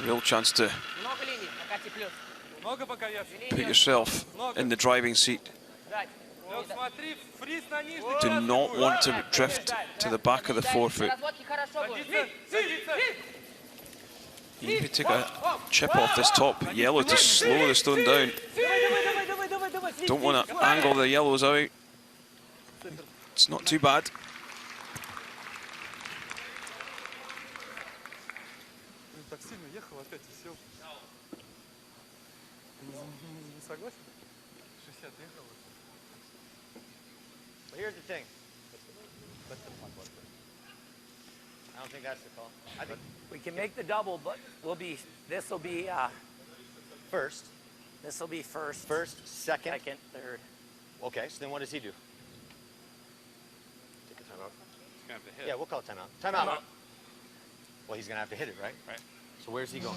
Real chance to Много линий. Накати плюс. Много пока я. put yourself in the driving seat. Дать. Лёг, смотри, фриз на нижний. Do not want to drift to the back of the 4 foot. Разводки хорошо будут. Садится. You need to take a chip off this top yellow to slow the stone down. Don't want to angle the yellows out. It's not too bad. Так сильно ехал, опять и сел. Не согласен? 60 ехал. But here's the thing. I don't think that's the call. I think We can make the double, but this will be first. This will be first. First, second. Second, third. Okay, so then what does he do? Take a timeout. He's going to have to hit. Yeah, we'll call it timeout. Timeout. Well, he's going to have to hit it, right? Right. So where's he going?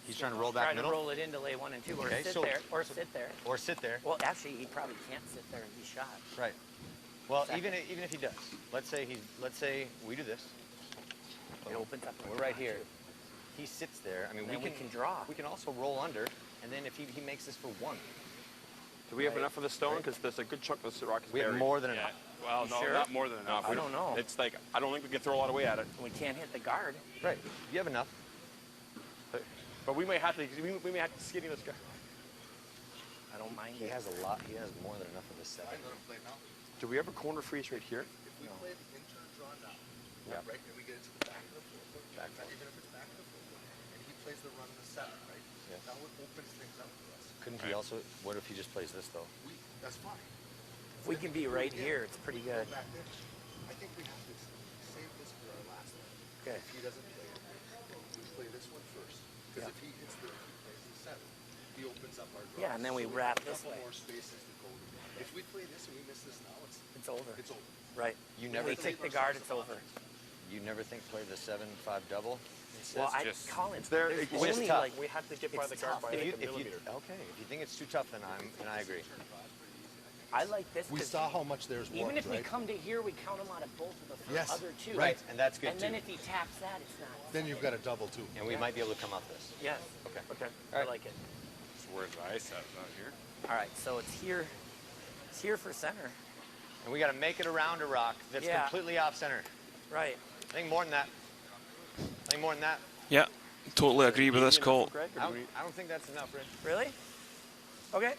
He's trying to roll back Trying middle? to roll it into lay 1 and 2, or Okay, sit so- there, or sit there. Or sit there. Well, actually, he probably can't sit there and be shot. Right. Well, Second. even if he does, let's say we do this. It opens up. We're right here. He sits there. I mean, And then we can draw. We can also roll under, and then if he makes this for 1. Do we have enough of the stone? Because there's a good chunk of this rock is We have buried. more than enough. Well, You no, sure? not more than enough. I don't know. It's like, I don't think we can throw a lot of weight at it. We can't hit the guard. Right. You have enough. But we may have to skinny this guy. I don't mind He it. has a lot. He has more than enough of the 7. Do we ever corner freeze right here? If we play the intern draw now, Yeah. right, and we get into the back of the 4 foot, even if it's back of the 4 foot, and he plays the run in the 7, right? Yeah. That would opens things up for us. Couldn't he also? What if he just plays this though? That's fine. If we can be right here, it's pretty good. Back there, I think we have to save this for our last one. Okay. If he doesn't play it, we play this one first. Because if he hits he plays the 7, he opens up our draw. Yeah, and then we So wrap have a this couple way. more spaces to go. If we play this and we miss this now, It's over. it's over. Right. You When never we take the guard, it's over. You never think play the 7-5 double? Well, I just- call it. it's there. There's It's just only tough. like We have to get by It's the guard tough. by If like you- a millimeter. Okay, if you think it's too tough, then I agree. I like this. We 'cause saw how much there's even warped, if we right? come to here, we count him out of both of the Yes, other two. right. And that's good And then too. if he taps that, it's not. Then you've got a double too. And we might be able to come up this. Yes. Okay. Okay. I like it. So where's the ice at? Not here. All right, so it's here. It's here for center. And we got to make it around a rock that's Yeah. completely off center. Right. I think more than that. Yeah, totally agree with this call. I don't think that's enough, Rich. Really? Okay.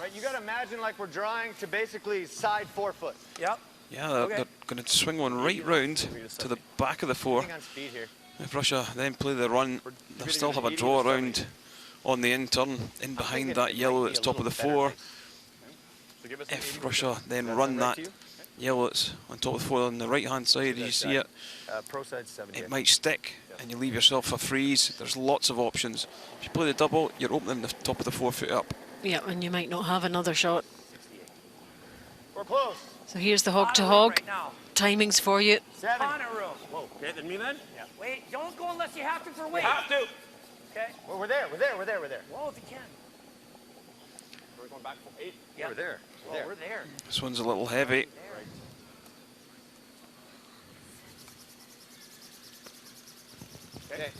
Right, you got to imagine like we're drawing to basically side 4 foot. Yep. Yeah, Okay. they're going to swing one right round to the back of the 4. Think on speed here. If Russia then play the run, they'll still have a draw around on the in turn, in behind that yellow that's top of the 4. So give us If Russia then run that yellow that's on top of the 4 on the right hand side, you see it, Pro side 70. it might stick and you leave yourself a freeze. There's lots of options. If you play the double, you're opening the top of the 4 foot up. Yeah, and you might not have another shot. We're close. So here's the hog to hog. Right now. Timings for you. 7. Honor room. Whoa, okay, then me then? Yeah. Wait, don't go unless you have to for weight. Have to. Okay. Well, we're there. Whoa, if you can. We're going back for 8. Yeah. We're there. Whoa, we're there. This one's a little heavy. Okay.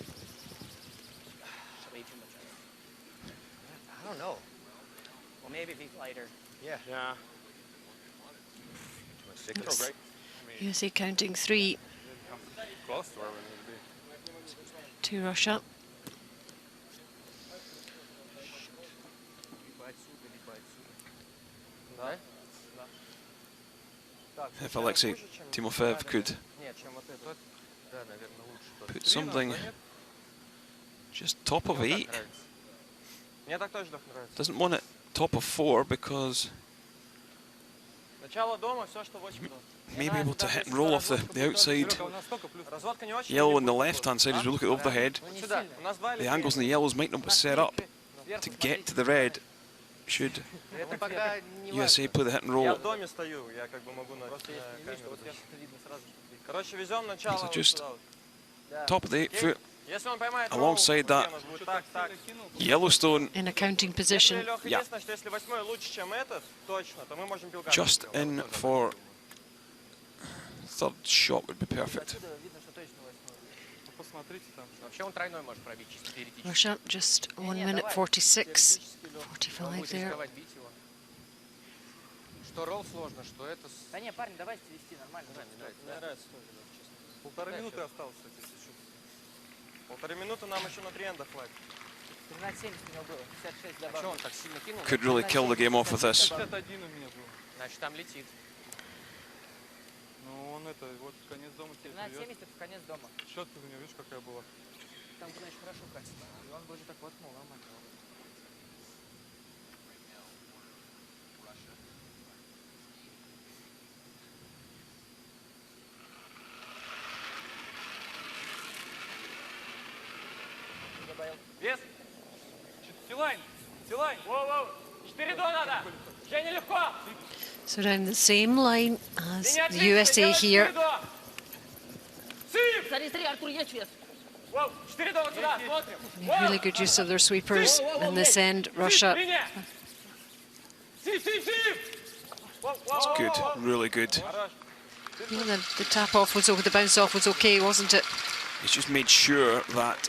Way too much. I don't know. Well, maybe if he's lighter. Yeah. Yeah. Too much thickness. Great. USA counting 3 Close to where we need to be. to Russia. If Alexei Timofev could put something just top of 8, Мне так тоже нравится. doesn't want it top of 4 because Начало дома, все, что в 8 минут. may be able to hit and roll off the outside Разводка не очень. yellow on the left hand side as we look at the overhead. Сюда. У нас 2 или The angles in the yellows might not be set up to get to the red. Should USA play the hit and Я roll, в доме стою, я как бы могу на камеру. Короче, везем начало So вот just сюда вот. top of the 8 foot, Если он поймает alongside ровно, that, у нас будет так, так. Yellowstone In a counting Если position. Леха, Yeah. единственное, что если 8 лучше, чем этот, точно, то мы можем пилка. just in for third shot would be perfect. Посмотрите там. Вообще он тройной может пробить чисто теоретически. Russia just 1 minute 46, 45 there. Рисковать бить его. Что ролл сложно, что это... Да не, парень, давайте вести нормально. Мне нравится тоже, да, честно. 1,5 минуты осталось, кстати, если что. 1,5 минуты нам еще на 3 энда хватит. 13.70 у него было, 56 А что добавил. он так сильно кинул? Could really kill the game off with this. 51 у меня был. Значит, там летит. Ну, он это, вот конец дома тебе привет. 13.70 это в конец дома. Четко у меня, видишь, какая была. Там, значит, хорошо катится. И он бы уже так воткнул, нормально. Вес? Силайн! Силайн! Воу-воу! 4 до надо! Женя, легко! So down the same line as the USA here. Сип! Смотри, смотри, Артур, есть вес. Really good use of their sweepers in this end, Russia. It's good, really good. Yeah, the tap off was okay, the bounce off was okay, wasn't it? He's just made sure that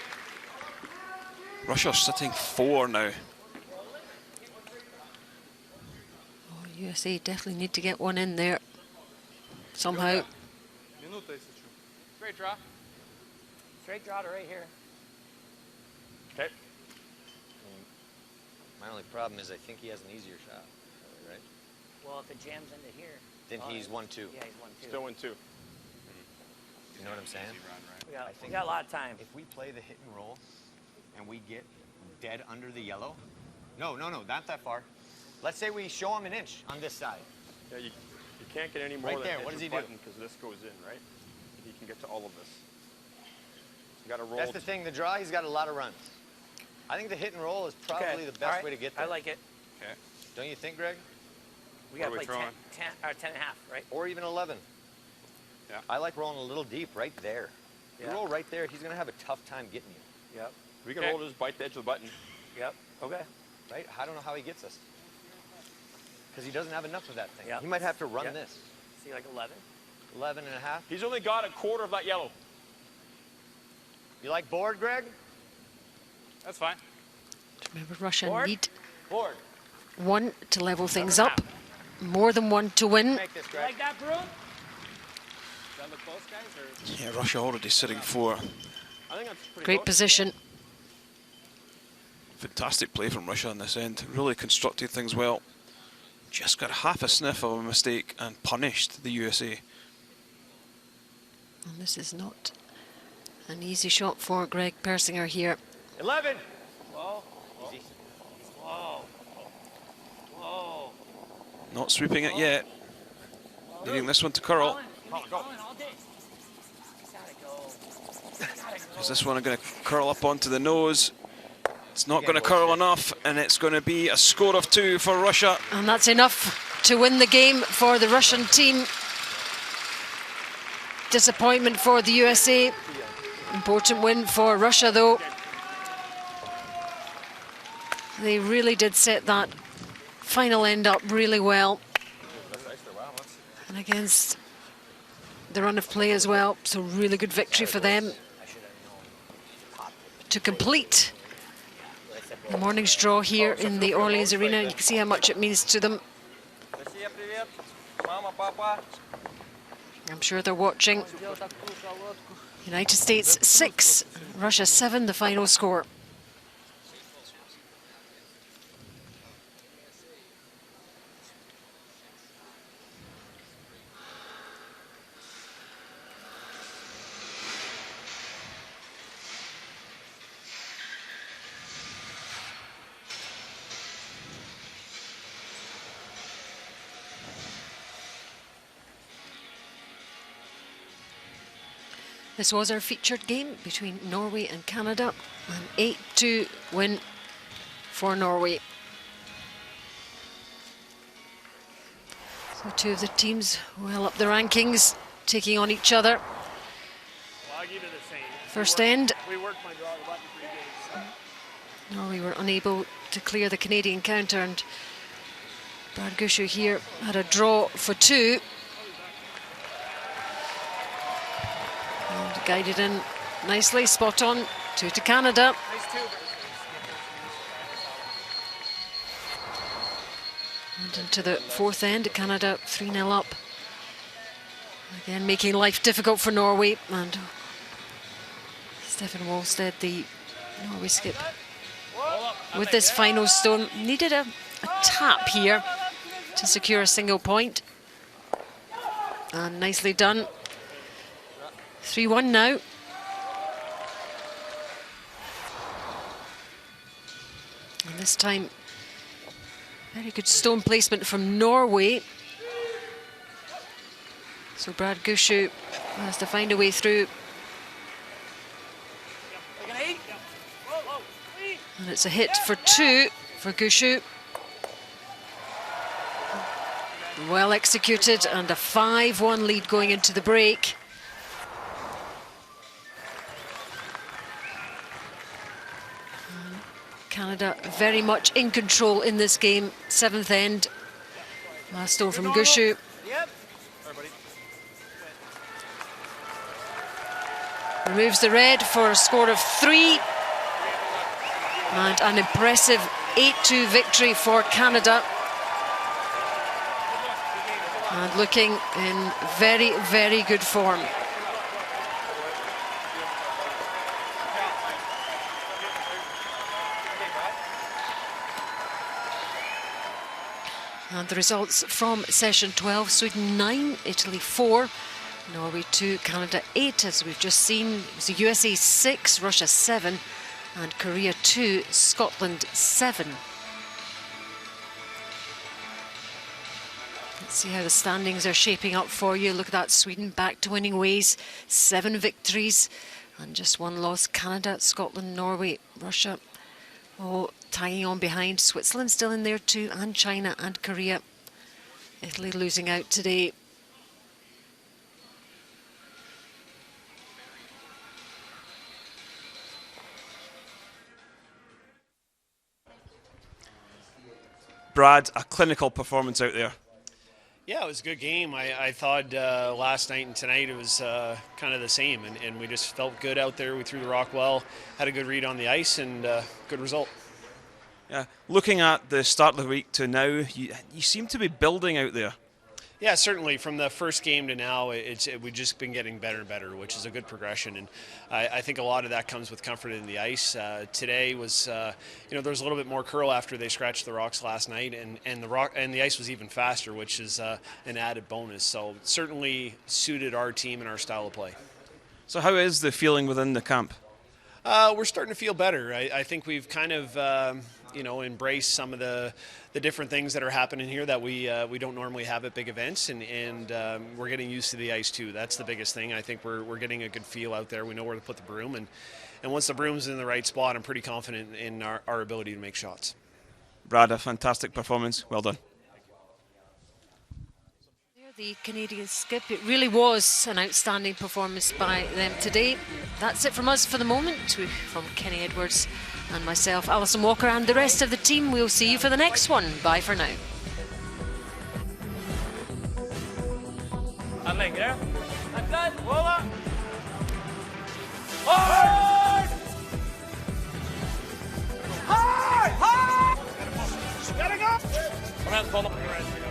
Russia's sitting 4 now. Oh, USA definitely need to get one in there somehow. Straight draw. Straight draw to right here. Okay. My only problem is I think he has an easier shot, right? Well, if it jams into here. Then he's 1-2. Yeah, he's 1-2. Still 1-2. You know what I'm saying? We got a lot of time. If we play the hit and roll and we get dead under the yellow, no, not that far. Let's say we show him an inch on this side. Yeah, you can't get any more Right than there. an What inch does of he do? button because this goes in, right? He can get to all of this. You got to roll. That's the thing. The draw, he's got a lot of runs. I think the hit and roll is probably the best way to get there. I like it. Okay. Don't you think, Greg? We got to play 10 and a half, right? Or even 11. Yeah. I like rolling a little deep right there. You roll right there, he's going to have a tough time getting you. Yep. We can roll just bite the edge of the button. Yep. Okay. Right? I don't know how he gets us. Because he doesn't have enough of that thing. Yep. He might have to run this. See, like 11? 11 and a half. He's only got a quarter of that yellow. You like board, Greg? That's fine. Remember, Russia Board? need Board. one to level things up, more than one to win. Make this, You Greg. like that, Broom? Does that look close, guys? Or? Yeah, Russia already sitting 4. I think that's pretty Great close. position. Fantastic play from Russia on this end. Really constructed things well. Just got half a sniff of a mistake and punished the USA. And this is not an easy shot for Greg Persinger here. 11. Whoa. Whoa. Whoa. Not sweeping it yet. Needing this one to curl. Colin, all day. Gotta go. Is this one going to curl up onto the nose? It's not going to curl enough, and it's going to be a score of 2 for Russia. And that's enough to win the game for the Russian team. Disappointment for the USA. Important win for Russia, though. They really did set that final end up really well. And against the run of play as well. So really good victory for them to complete the morning's draw here in the Orleans Arena. You can see how much it means to them. I'm sure they're watching. United States 6, Russia 7, the final score. This was our featured game between Norway and Canada, an 8-2 win for Norway. So 2 of the teams well up the rankings, taking on each other. Well, I'll give you the same. First end, We worked my draw the button 3 games. Norway were unable to clear the Canadian counter, and Brad Gushu here had a draw for 2. And guided in nicely, spot on, 2 to Canada. And into the 4th end, Canada 3-0 up. Again, making life difficult for Norway. And Stefan Wallstead, the Norway skip, with this final stone, needed a tap here to secure a single point. And nicely done. 3-1 now. And this time, very good stone placement from Norway. So Brad Gushu has to find a way through. And it's a hit for 2 for Gushu. Well executed, and a 5-1 lead going into the break. Canada very much in control in this game. 7th end. Last over from Gushu. Yep. Removes the red for a score of 3. And an impressive 8-2 victory for Canada. And looking in very, very good form. And the results from session 12, Sweden 9, Italy 4, Norway 2, Canada 8, as we've just seen. It was the USA 6, Russia 7, and Korea 2, Scotland 7. Let's see how the standings are shaping up for you. Look at that, Sweden back to winning ways, 7 victories and just 1 loss. Canada, Scotland, Norway, Russia, all tagging on behind. Switzerland still in there too, and China and Korea. Italy losing out today. Brad, a clinical performance out there. Yeah, it was a good game. I thought last night and tonight it was kind of the same, and we just felt good out there. We threw the rock well, had a good read on the ice, and good result. Yeah, looking at the start of the week to now, you seem to be building out there. Yeah, certainly. From the first game to now, we've just been getting better and better, which is a good progression. And I think a lot of that comes with comfort in the ice. Today was, there was a little bit more curl after they scratched the rocks last night, and the ice was even faster, which is an added bonus. So certainly suited our team and our style of play. So how is the feeling within the camp? We're starting to feel better. I think we've kind of, embraced some of the different things that are happening here that we don't normally have at big events, and we're getting used to the ice too. That's the biggest thing. I think we're getting a good feel out there. We know where to put the broom, and once the broom's in the right spot, I'm pretty confident in our ability to make shots. Brad, a fantastic performance. Well done. The Canadian skip, it really was an outstanding performance by them today. That's it from us for the moment. From Kenny Edwards and myself, Alison Walker, and the rest of the team, we'll see you for the next one. Bye for now. Längre. Axel! Hard! Hard! Hard! Gotta go! Kom igen, Tom.